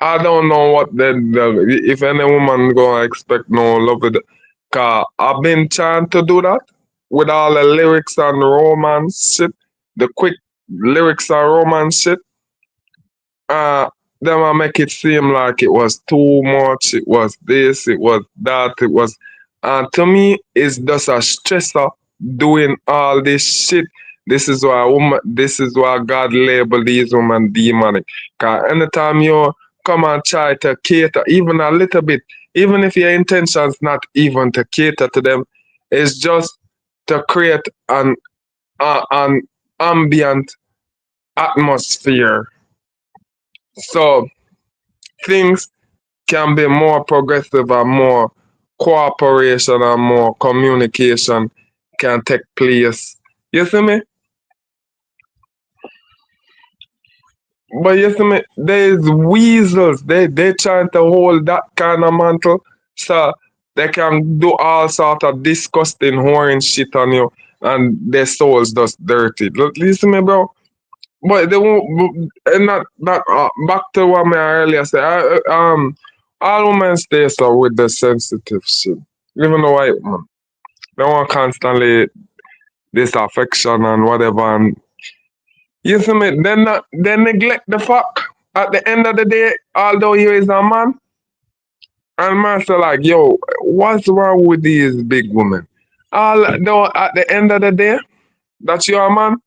I don't know what if any woman gonna expect no love with it. Cause I've been trying to do that with all the lyrics and romance shit, the quick lyrics and romance shit. Uh, them I make it seem like it was too much. It was this. It was that. It was. And to me, it's just a stressor doing all this shit. This is why woman. This is why God labeled these women demonic. Cause anytime you come and try to cater, even a little bit, even if your intention's not even to cater to them, it's just to create an ambient atmosphere. So things can be more progressive and more cooperation and more communication can take place. You see me? But you see me, there's weasels. They trying to hold that kind of mantle so they can do all sort of disgusting whoring shit on you and their souls just dirty. Look, listen me, bro. But they won't. Not back to what me earlier said. All women stay so with the sensitive shit. Even the white man, they want constantly this affection and whatever. And you see me, they neglect the fact. At the end of the day, although you is a man, and man say like, yo, what's wrong with these big women? Although at the end of the day, that you're a man,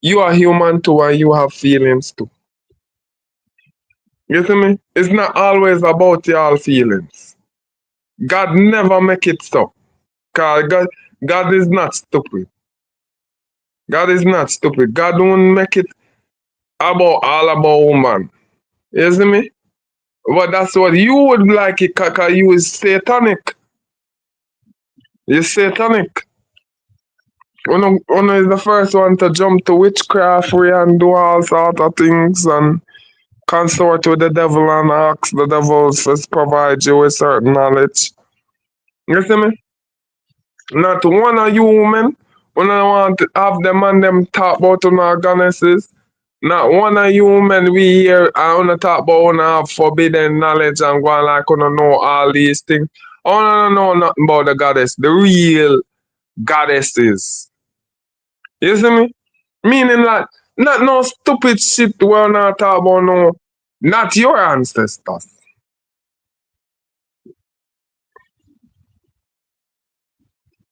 you are human too, and you have feelings too. You see me? It's not always about your feelings. God never make it so. Cause God is not stupid. God is not stupid. God won't make it all about woman. You see me? But that's what you would like it, cause you is satanic. You're satanic. One is the first one to jump to witchcraft and do all sort of things and consort with the devil and ask the devil to provide you with certain knowledge. You see me? Not one of you women when I want to have them and them talk about our goddesses. Not one of you men we hear I wanna talk about wanna have forbidden knowledge and go on like wanna know all these things. I wanna know nothing about the goddess, the real goddesses. You see me? Meaning like not no stupid shit we're not talking about no not your ancestors.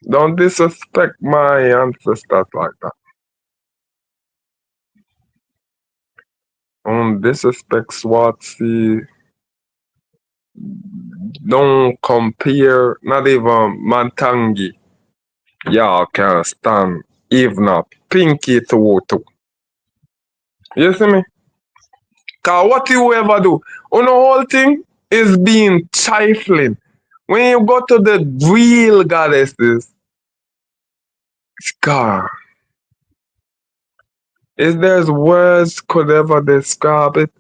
Don't disrespect my ancestors like that. Don't disrespect Swazi. Don't compare not even Mantangi. Y'all can't stand even a pinky to. You see me? Cause what you ever do, on the whole thing is being trifling. When you go to the real goddesses, God, if there's words could ever describe it,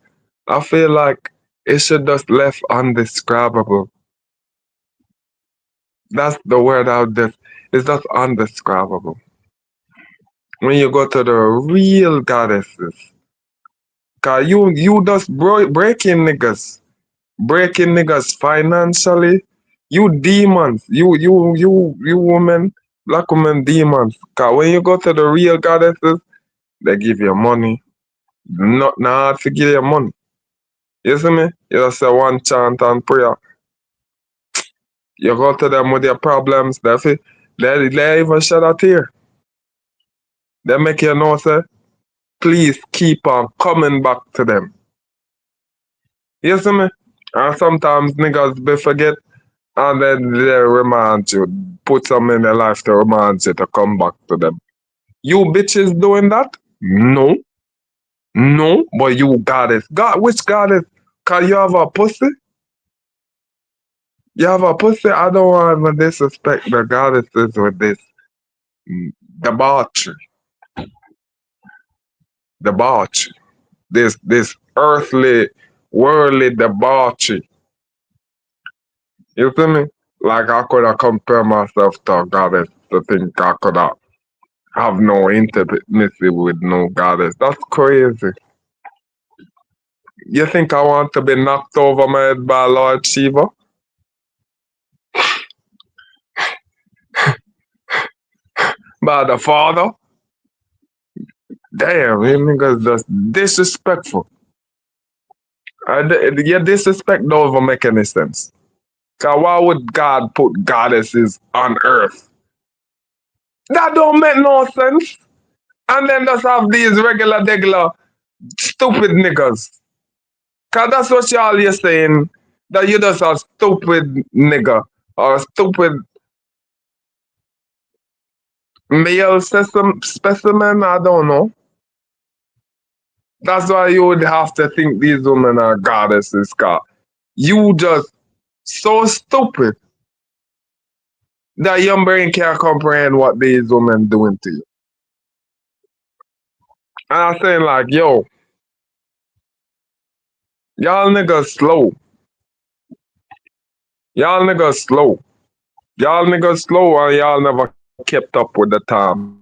I feel like it should just left undescribable. That's the word out there. It's just undescribable. When you go to the real goddesses, cause you just breaking niggas. Breaking niggas financially. You demons. You women, black women demons. Cause when you go to the real goddesses, they give you money. Not hard to give you money. You see me? You just say one chant and prayer. You go to them with your problems, they even shed a tear. They make you know say, please keep on coming back to them. You see me? And sometimes niggas they forget and then they remind you, put some in their life to remind you to come back to them. You bitches doing that? No. No, but you goddess. God, which goddess? Cause you have a pussy? You have a pussy? I don't want to disrespect the goddesses with this debauchery. Debauchery. This earthly, worldly debauchery. You see me? Like I could have compared myself to a goddess to think I could have no intimacy with no goddess. That's crazy. You think I want to be knocked over my head by Lord Shiva? By the Father? Damn, you niggas just disrespectful. Your disrespect don't even make any sense. Cause why would God put goddesses on earth? That don't make no sense. And then just have these regular stupid niggas. Cause that's what y'all are saying. That you just a stupid nigga or a stupid male specimen. I don't know. That's why you would have to think these women are goddesses. Cause you just so stupid that your brain can't comprehend what these women doing to you. And I'm saying like, yo, y'all niggas slow. Y'all niggas slow. Y'all niggas slow and y'all never kept up with the time.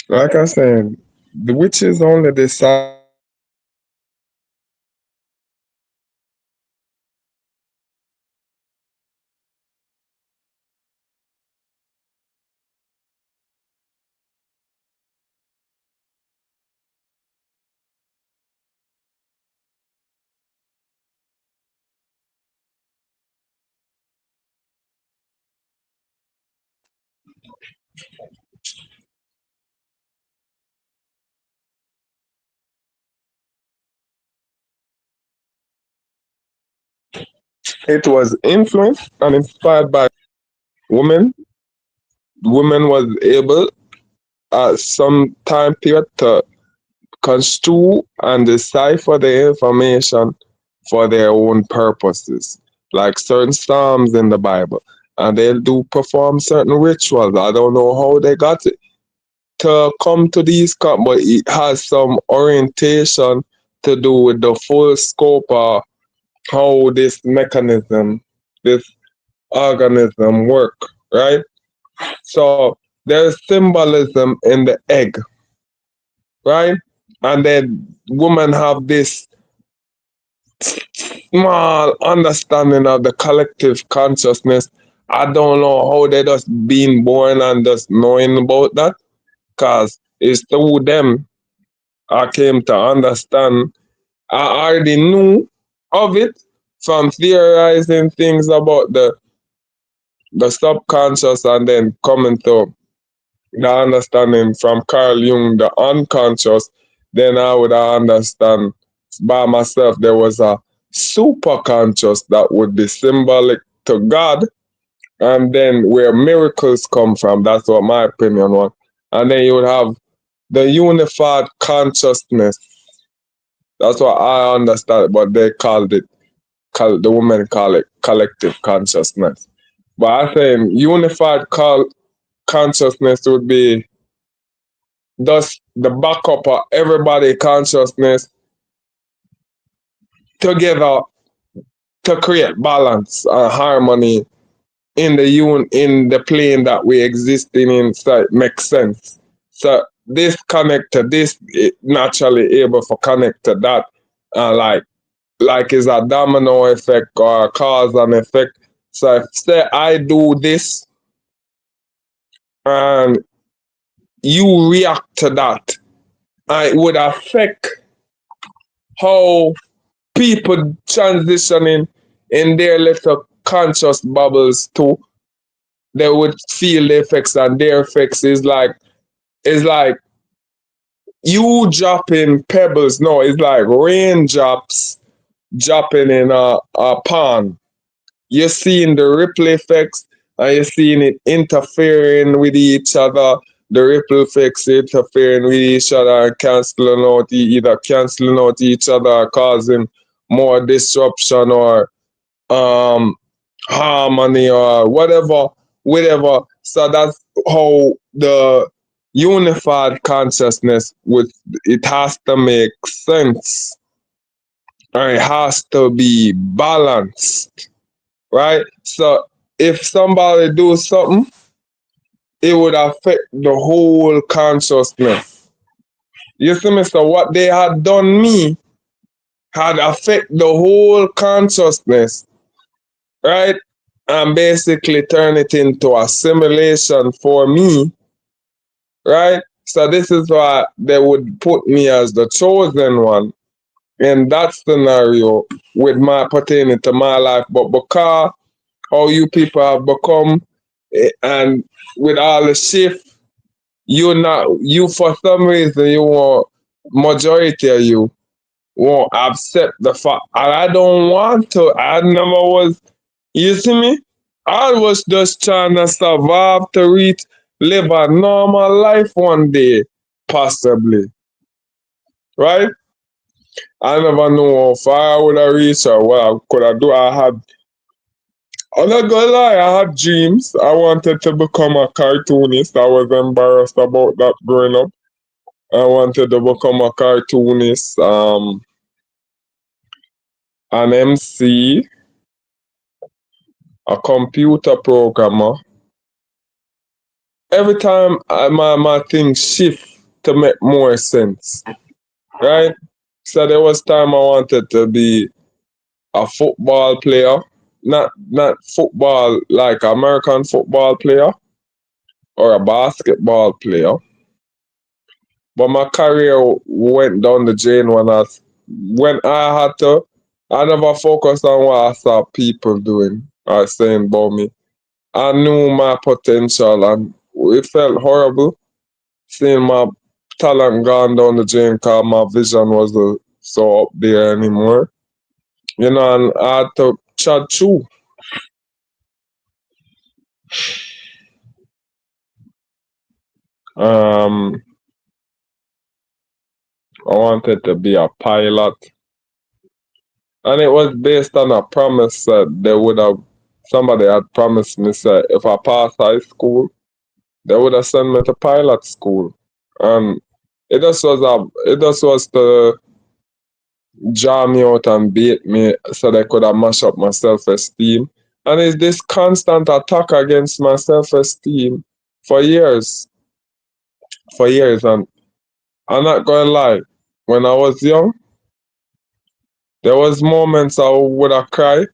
Like I said, the witches only decide what to do with the body. They decide how it was influenced and inspired by women. Women was able at some time period to construe and decipher the information for their own purposes, like certain psalms in the Bible. And they'll do perform certain rituals. I don't know how they got it to come to these, but it has some orientation to do with the full scope of how this mechanism, this organism work, right? So there's symbolism in the egg, right? And then women have this small understanding of the collective consciousness. I don't know how they just being born and just knowing about that, cause it's through them I came to understand. I already knew of it from theorizing things about the subconscious and then coming to the understanding from Carl Jung, the unconscious, then I would understand by myself there was a superconscious that would be symbolic to God, and then where miracles come from. That's what my opinion was. And then you would have the unified consciousness. That's what I understand, but they called it, the women call it collective consciousness. But I think unified consciousness would be thus the backup of everybody consciousness together to create balance and harmony in the plane that we exist in, so it makes sense. So this connect to this, it naturally able to connect to that, like is a domino effect or a cause and effect. So if say I do this and you react to that, it would affect how people transitioning in their little conscious bubbles too. They would feel the effects, and their effects is like you dropping pebbles. No, it's like raindrops dropping in a pond. You're seeing the ripple effects, and you're seeing it interfering with each other. The ripple effects interfering with each other and canceling out, either canceling out each other or causing more disruption or um harmony or whatever. So that's how the unified consciousness would, it has to make sense and it has to be balanced, right? So if somebody do something, it would affect the whole consciousness. You see me? So what they had done me had affect the whole consciousness, right? And basically turn it into a simulation for me, right? So this is why they would put me as the chosen one in that scenario with my pertaining to my life. But because how you people have become, and with all the shift, you for some reason you want, majority of you won't accept the fact, and I don't want to. I never was. You see me? I was just trying to survive to live a normal life one day, possibly. Right? I never know how far I would have reached or what I could have do. I'm not gonna lie, I had dreams. I wanted to become a cartoonist. I was embarrassed about that growing up. I wanted to become a cartoonist, an MC, a computer programmer. Every time my things shift, to make more sense, right? So there was time I wanted to be a football player, not football like American football player or a basketball player, but my career went down the drain when I had to. I never focused on what I saw people doing or saying about me. I knew my potential and it felt horrible seeing my talent gone down the drain because my vision wasn't so up there anymore. You know, and I had to chat through. Um, I wanted to be a pilot, and it was based on a promise that somebody had promised me that if I pass high school, they would have sent me to pilot school, and it just was to draw me out and bait me so they could have mash up my self esteem. And it's this constant attack against my self esteem for years, and I'm not gonna lie, when I was young, there was moments I would have cried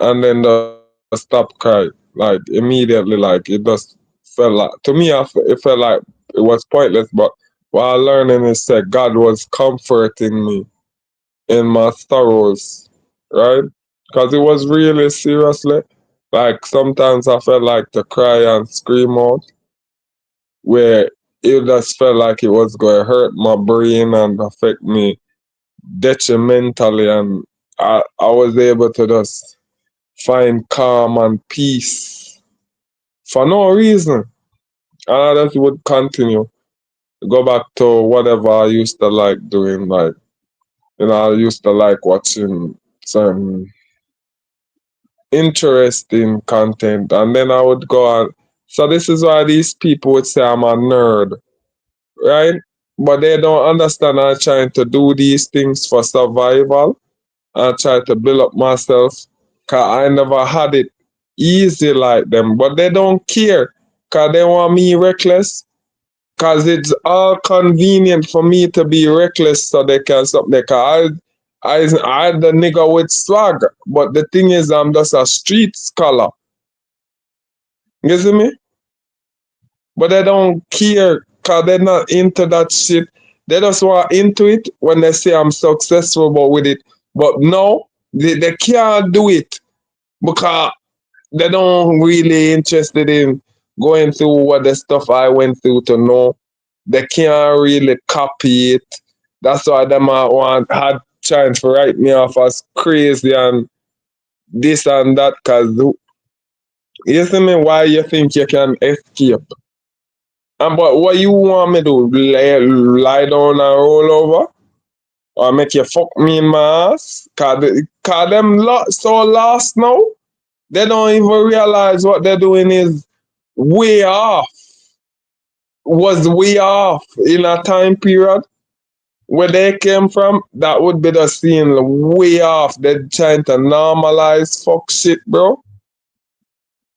and then just stop crying, like immediately, like it just felt like to me, it felt like it was pointless. But what I learning is that God was comforting me in my sorrows, right? Because it was really seriously. Like sometimes I felt like to cry and scream out, where it just felt like it was going to hurt my brain and affect me detrimentally, and I was able to just find calm and peace for no reason. And I just would continue, go back to whatever I used to like doing. Like, I used to like watching some interesting content, and then I would go on. So, this is why these people would say I'm a nerd, right? But they don't understand I'm trying to do these things for survival. I try to build up myself because I never had it easy like them. But they don't care because they want me reckless because it's all convenient for me to be reckless so they can stop there. Cause I the nigga with swag, but the thing is, I'm just a street scholar. You see me? But they don't care because they're not into that shit. They just want into it when they say I'm successful but with it. But no, they can't do it because they don't really interested in going through what the stuff I went through to know. They can't really copy it. That's why them had trying to write me off as crazy and this and that. Cause you see me, why you think you can escape? And but what you want me to do? Lie down and roll over? Or make you fuck me in my ass? Cause them so lost now. They don't even realize what they're doing is way off. Was way off in a time period where they came from. That would be the scene way off. They're trying to normalize fuck shit, bro.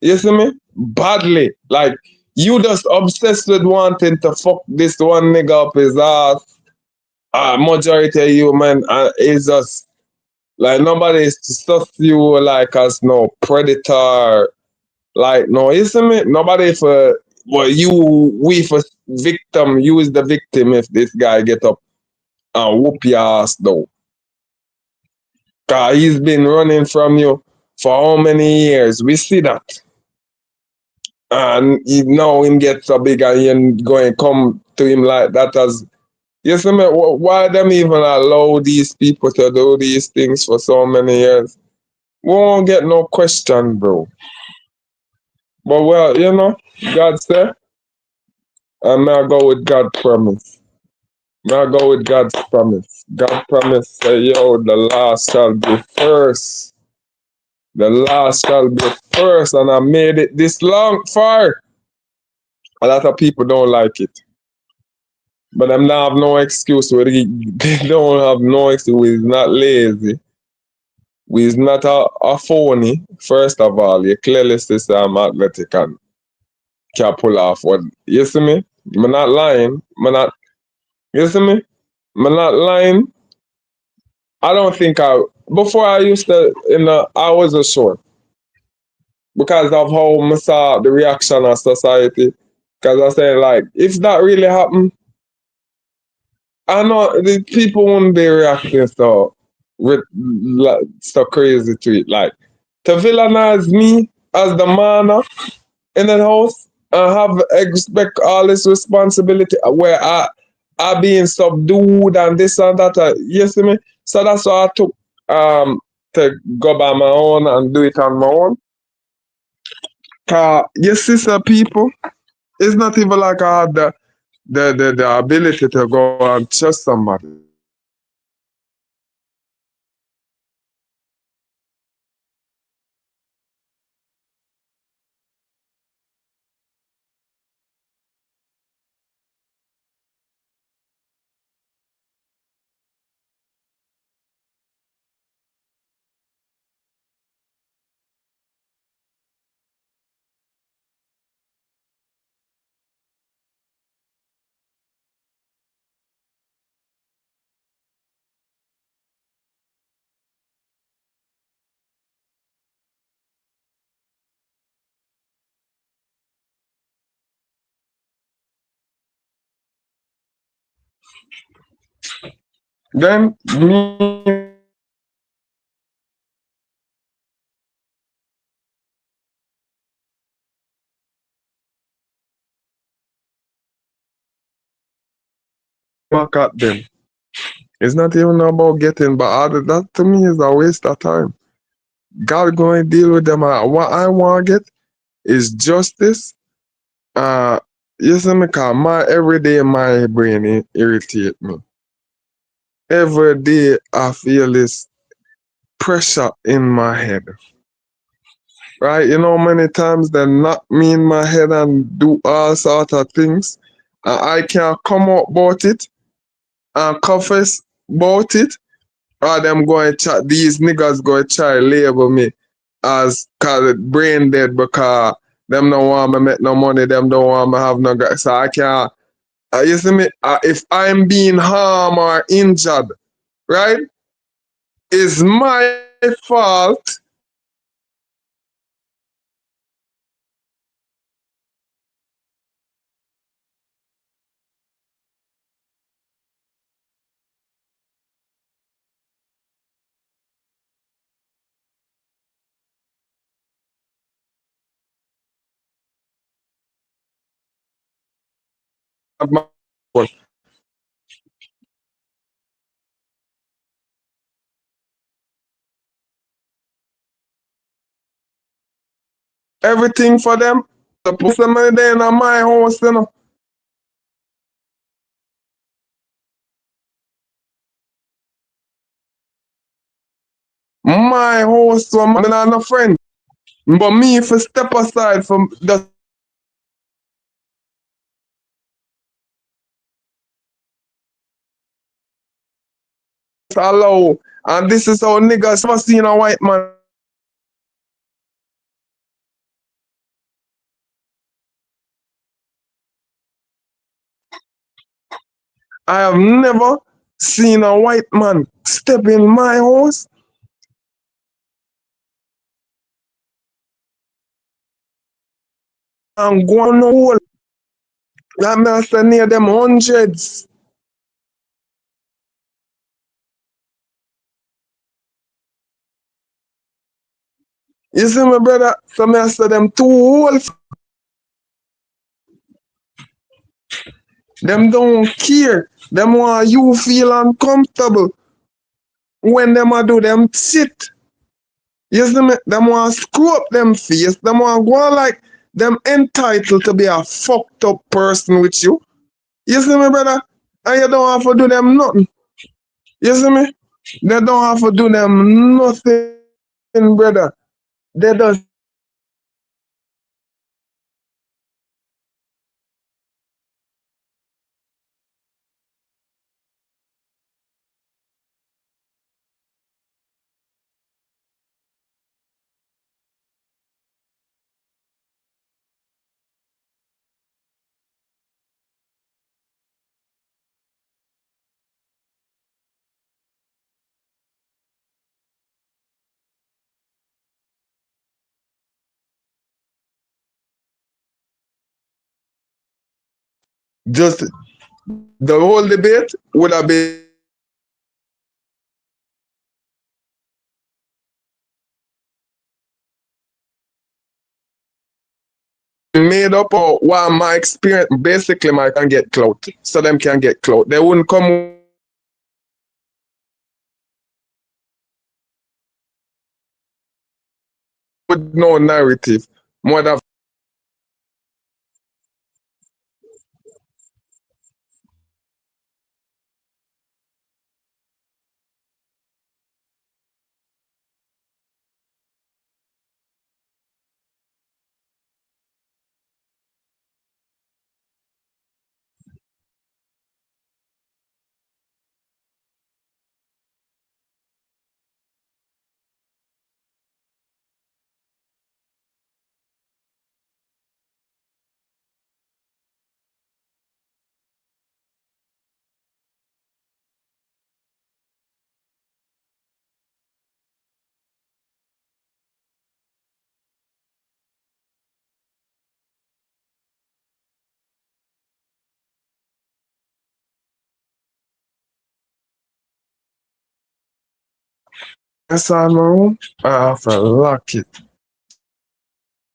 You see me? Badly. Like, you just obsessed with wanting to fuck this one nigga up his ass. Majority of you, man, is just like nobody is to stuff you like as no predator. Like, no, you see me? Nobody for, well, we for victim, you is the victim if this guy get up and whoop your ass though. Cause he's been running from you for how many years? We see that. And now him get so big and you going come to him like that as, you see me? Why them even allow these people to do these things for so many years? We won't get no question, bro. But well, God said, I'm not go with God promise. Now go with God's promise. God promise say, yo, the last shall be first. The last shall be first. And I made it this long far. A lot of people don't like it. But them don't have no excuse. They don't have no excuse. We're not lazy. We're not a phony. First of all, you clearly see I'm athletic and can pull off what, you see me? I'm not lying. I'm not You see me? I'm not lying. I don't think before I used to, I was a sure because of how I saw the reaction of society. Because I say, like, if that really happened, I know the people wouldn't be reacting with, like, so crazy to it. Like, to villainize me as the man in the house and have expect all this responsibility where I being subdued and this and that. You see me? So that's why I took to go by my own and do it on my own. You see some people, it's not even like I had the ability to go and trust somebody. Then me back at them. It's not even about getting, but that to me is a waste of time. God going to deal with them. What I want to get is justice. Uh, you see me, cause every day my brain irritate me. Every day I feel this pressure in my head. Right? You know, many times they knock me in my head and do all sort of things. And I can't come out about it and confess about it. Or them going to these niggas going to try label me as cause brain dead because them don't want me make no money, them don't want me have no guys. So I can't. You see me? If I'm being harmed or injured, right, it's my fault. Everything for them. The put some money there in my house, you know. My house, so I'm not no friend. But me, if I step aside from the allow, and this is how niggas never seen a white man I have never seen a white man step in my house and go on the hole. That man say near them hundreds. You see my brother? So me I say them two holes. Them don't care. Them want you feel uncomfortable when them a do them shit. You see me? Them want screw up them face. Them want go on like them entitled to be a fucked up person with you. You see me, brother? And you don't have to do them nothing. You see me? They don't have to do them nothing, brother. They just Just the whole debate would have been made up or what my experience basically my can get clout. So them can get clout. They wouldn't come with no narrative. More than yes, I know. I have to lock it.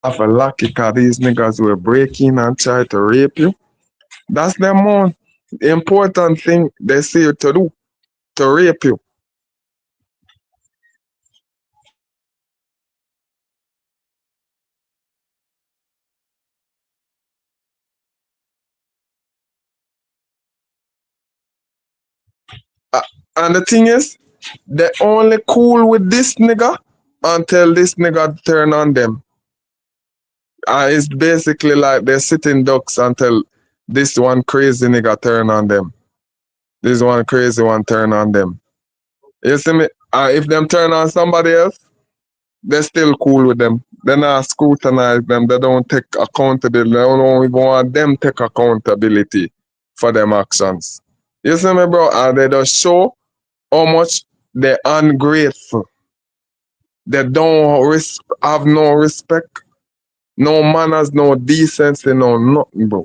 I have to lock it because these niggas will break in and try to rape you. That's the most important thing they say to do, to rape you. Uh, and the thing is, they only cool with this nigga until this nigga turn on them. It's basically like they're sitting ducks until this one crazy nigga turn on them. This one crazy one turn on them. You see me? If them turn on somebody else, they're still cool with them. They not scrutinize them. They don't take accountability. They don't even want them take accountability for them actions. You see me, bro? And they just show how much they're ungrateful. They don't have no respect, no manners, no decency, no nothing, bro.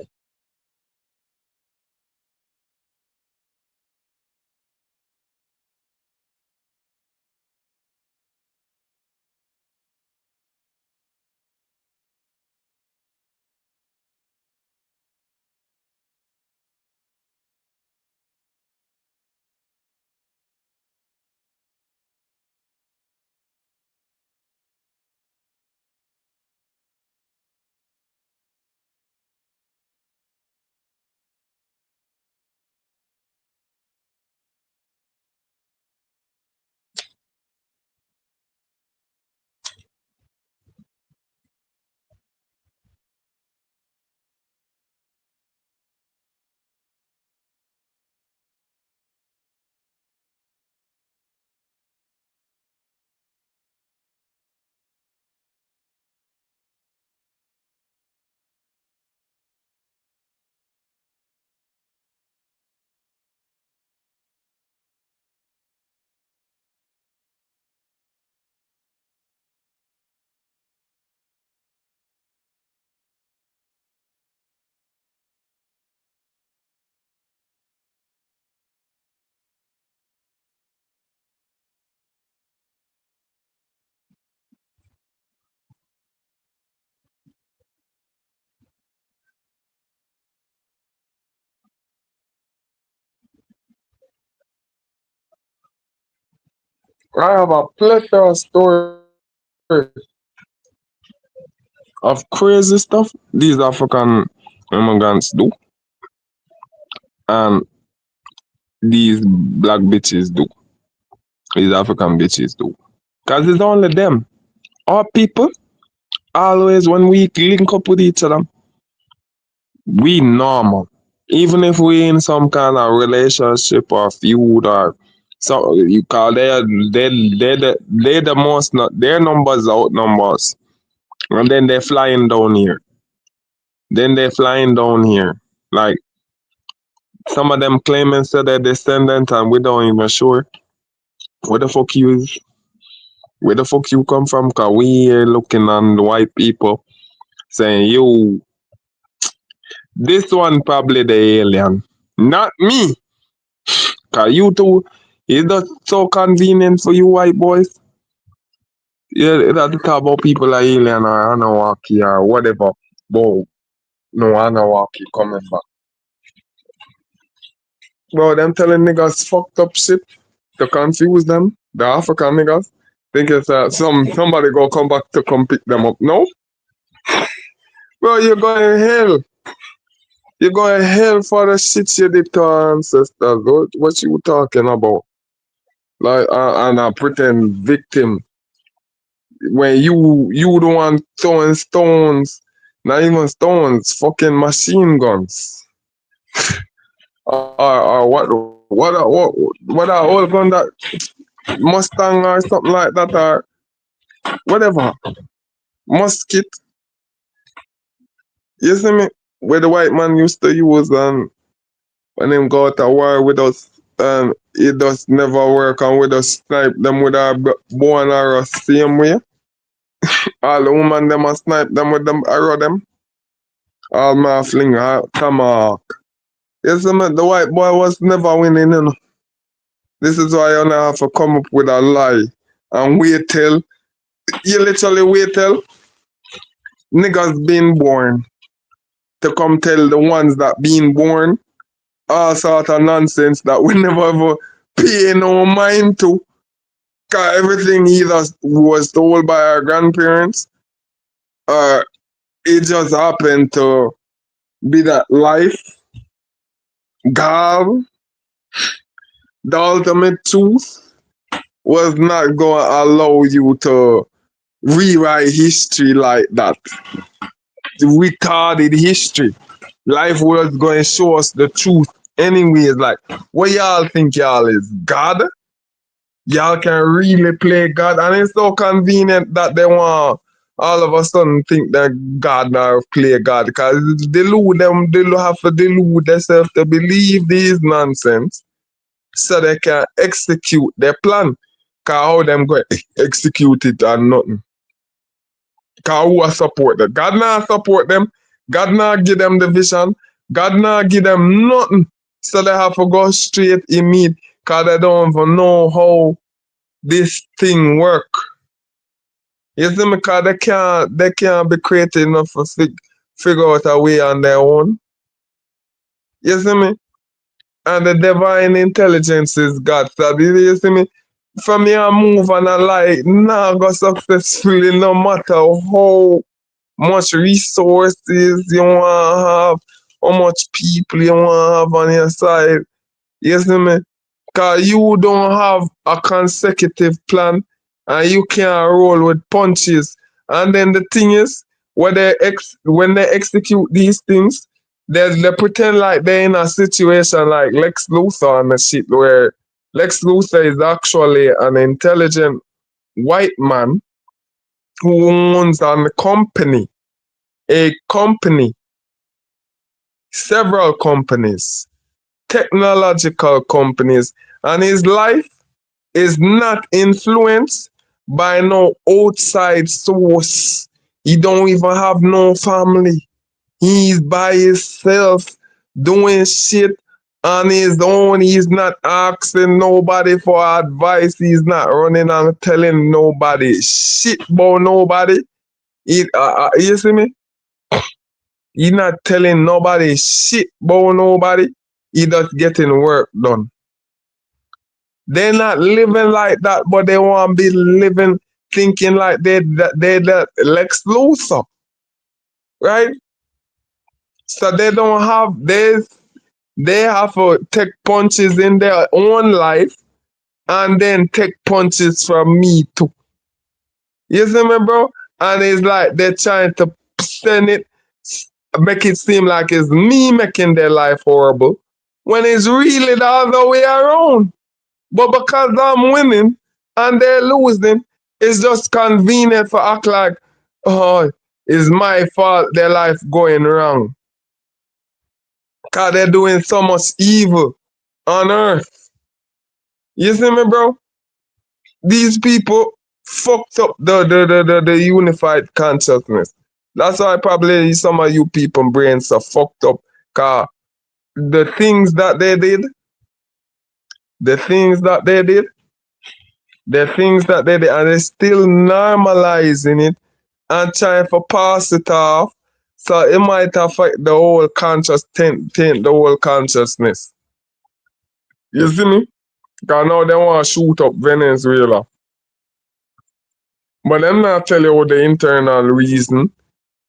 I have a plethora of stories of crazy stuff these African immigrants do, and these black bitches do, these African bitches do. Because it's only them. Our people, always when we link up with each other, we normal. Even if we in some kind of relationship or feud or so you call they the most not their numbers outnumber us. And then they're flying down here. Then they're flying down here. Like some of them claiming say they're descendant and we don't even sure where the fuck you where the fuck you come from? Cause we here looking on the white people saying you This one probably the alien. Not me. Cause you two, it's just so convenient for you white boys. Yeah, that to talk about people like alien or Anunnaki or whatever. But no Anunnaki coming back. Bro, them telling niggas fucked up shit to confuse them. The African niggas. Think it's somebody go come back to come pick them up. No? Bro, you're going hell. You're going hell for the shit you did to our ancestors. What you talking about? Like and a pretend victim when you the one throwing stones, not even stones, fucking machine guns. Or what a old gun that Mustang or something like that or whatever. Musket. You see me? Where the white man used to use when him go to war with us, it just never work and we just snipe them with our bow and arrow same way. All the woman them a snipe them with them arrow them. All my fling tomahawk. You see me? The white boy was never winning, you know. This is why you have to come up with a lie and wait till you literally wait till niggas been born to come tell the ones that been born all sort of nonsense that we never ever pay no mind to. Cause everything either was told by our grandparents or it just happened to be that life, God, the ultimate truth was not going to allow you to rewrite history like that. Retarded history. Life was going to show us the truth anyways. Like, what y'all think y'all is? God? Y'all can really play God, and it's so convenient that they want all of a sudden think that God now play God because they have to delude themselves to believe these nonsense so they can execute their plan. Cause how them go execute it or nothing. Cause who support them? God not support them. God not give them the vision. God not give them nothing. So they have to go straight immediate because they don't even know how this thing work. You see me? Because they can't be creative enough to figure out a way on their own. You see me? And the divine intelligence is God. So you see me? From here move and a lie, nah go successfully no matter how much resources you want to have, how much people you want to have on your side. You see me? Because you don't have a consecutive plan and you can't roll with punches. And then the thing is, when they execute these things, they pretend like they're in a situation like Lex Luthor and the shit, where Lex Luthor is actually an intelligent white man who owns a company, several companies, technological companies, and his life is not influenced by no outside source. He don't even have no family. He's by himself doing shit on his own. He's not asking nobody for advice. He's not running and telling nobody shit about nobody. You see me? He's not telling nobody shit about nobody. He just getting work done. They're not living like that, but they want to be living thinking like they Lex Luthor, right? So they don't have they have to take punches in their own life and then take punches from me too. You see me, bro? And it's like they're trying to send it, make it seem like it's me making their life horrible, when it's really the other way around. But because I'm winning and they're losing, it's just convenient for act like, oh, it's my fault their life going wrong. Because they're doing so much evil on earth. You see me, bro? These people fucked up the unified consciousness. That's why probably some of you people brains are fucked up. Cause the things that they did, the things that they did, the things that they did, and they're still normalizing it and trying to pass it off. So it might affect the whole taint the whole consciousness. You see me? Because now they want to shoot up Venezuela. But them not tell you what the internal reason.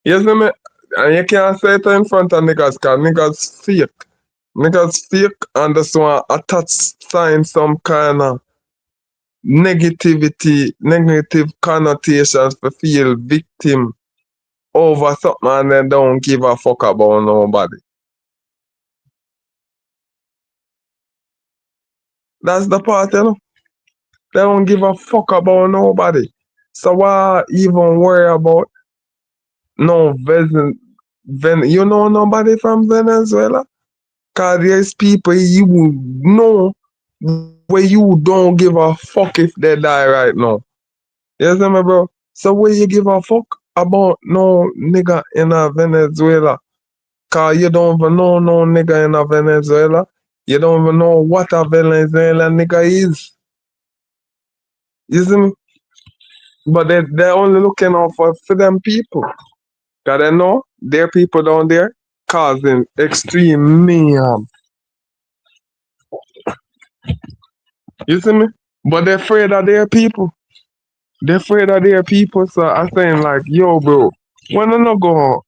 You see me? And you can't say it in front of niggas because niggas fake. Niggas fake and just want to attach sign some kind of negative connotations to feel victim over something and they don't give a fuck about nobody. That's the part, you know. They don't give a fuck about nobody. So why even worry about no you know nobody from Venezuela? Cause there's people you know where you don't give a fuck if they die right now. You see me, bro? So where you give a fuck about no nigga in a Venezuela? Cause you don't even know no nigga in a Venezuela. You don't even know what a Venezuelan nigga is. You see me? But they're only looking out for them people. Cause they know their people down there causing extreme mayhem. You see me? But they're afraid of their people. They're afraid of their people. So I'm saying like, yo, bro, when I not go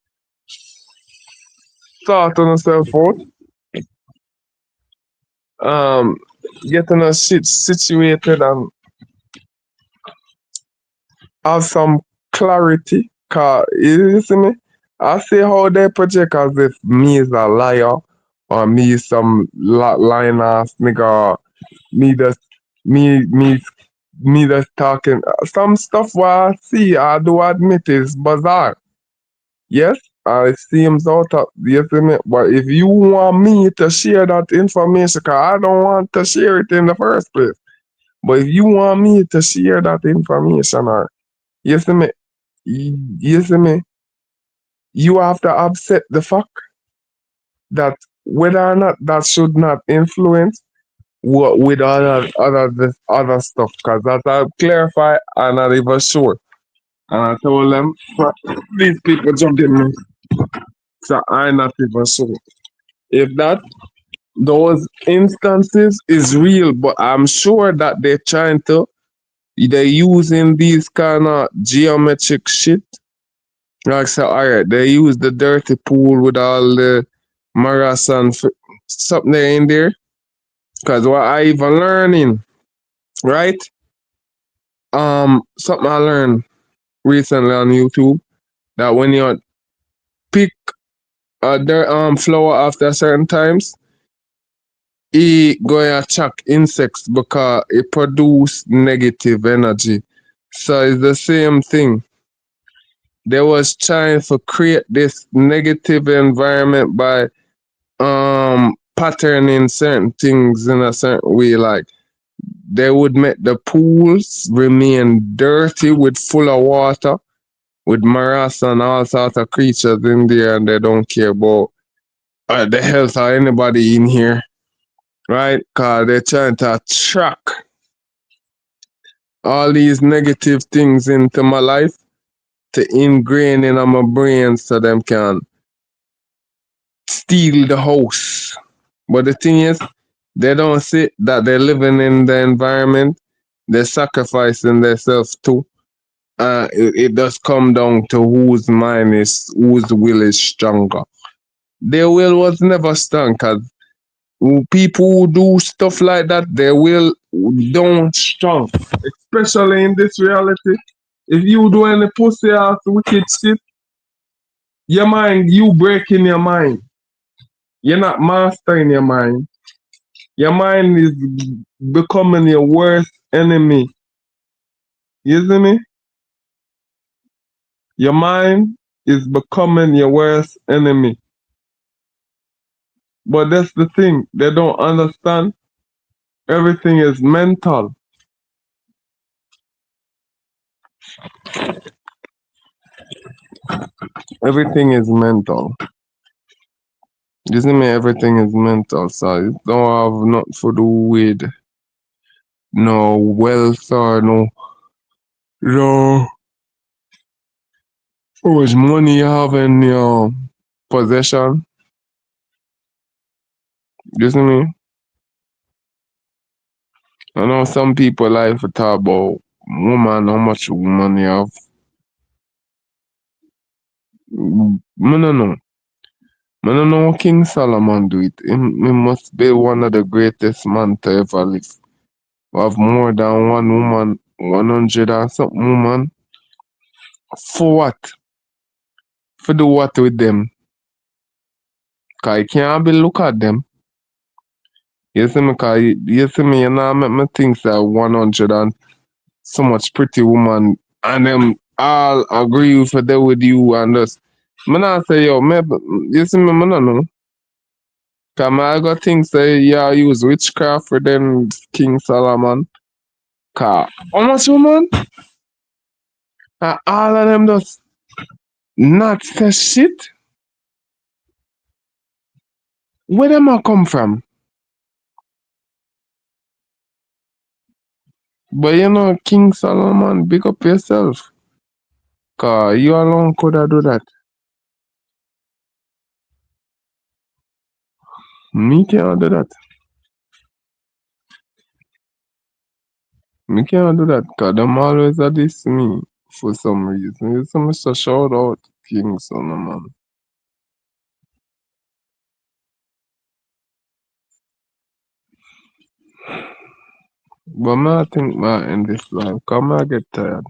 start on yourself out, um, getting a shit situated and have some clarity. Cause you see me? I see how they project as if me is a liar or me is some lying ass nigga. Or me just me me just talking some stuff what I see I do admit is bizarre. Yes, it seems out of you see me. But if you want me to share that information, cause I don't want to share it in the first place. But if you want me to share that information or you see me, you see me, you have to accept the fact that whether or not that should not influence what with other stuff. Cause that I clarify, I'm not even sure. And I told them, these people jumped in me. So I'm not even sure. If that those instances is real, but I'm sure that they're trying to they're using these kind of geometric shit. Like so, alright, they use the dirty pool with all the maras and something there in there. Cause what I even learning, right? Something I learned recently on YouTube that when you pick their flower after certain times, it going to attract insects because it produce negative energy. So it's the same thing. They was trying to create this negative environment by patterning certain things in a certain way. Like they would make the pools remain dirty with full of water, with maras and all sorts of creatures in there, and they don't care about the health of anybody in here, right? Because they're trying to attract all these negative things into my life to ingrain in my brain so them can steal the house. But the thing is, they don't see that they're living in the environment, they're sacrificing themselves too. It does come down to whose will is stronger. Their will was never strong because people who do stuff like that, their will don't strong. Especially in this reality. If you do any pussy ass wicked shit, your mind, you breaking your mind. You're not mastering your mind. Your mind is becoming your worst enemy. You see me? Your mind is becoming your worst enemy. But that's the thing, they don't understand. Everything is mental. Everything is mental. You see me, everything is mental, so it don't have nothing to do with no wealth or no how much money you have in your possession. You see me? I know some people like to talk about woman, how much woman you have. I don't know. I don't know how King Solomon do it. He must be one of the greatest man to ever live. Have more than one woman, 100 or something woman. For what? For do what with them? Cause you can't be look at them. You see me, cause you see me, you know, make me think that 100 and so much pretty woman and them all agree for that with you and us. Me not say yo, maybe you see me, me no know. Cause I got things say yeah use witchcraft for them King Solomon. Cause how much woman? And all of them just not say shit. Where them a come from? But you know, King Solomon, big up yourself. Cause you alone coulda do that. Me can't do that. Me can't do that. Cause them always a diss me for some reason. You see me so shout out King Solomon. But me I think I end this life. Cause I get tired.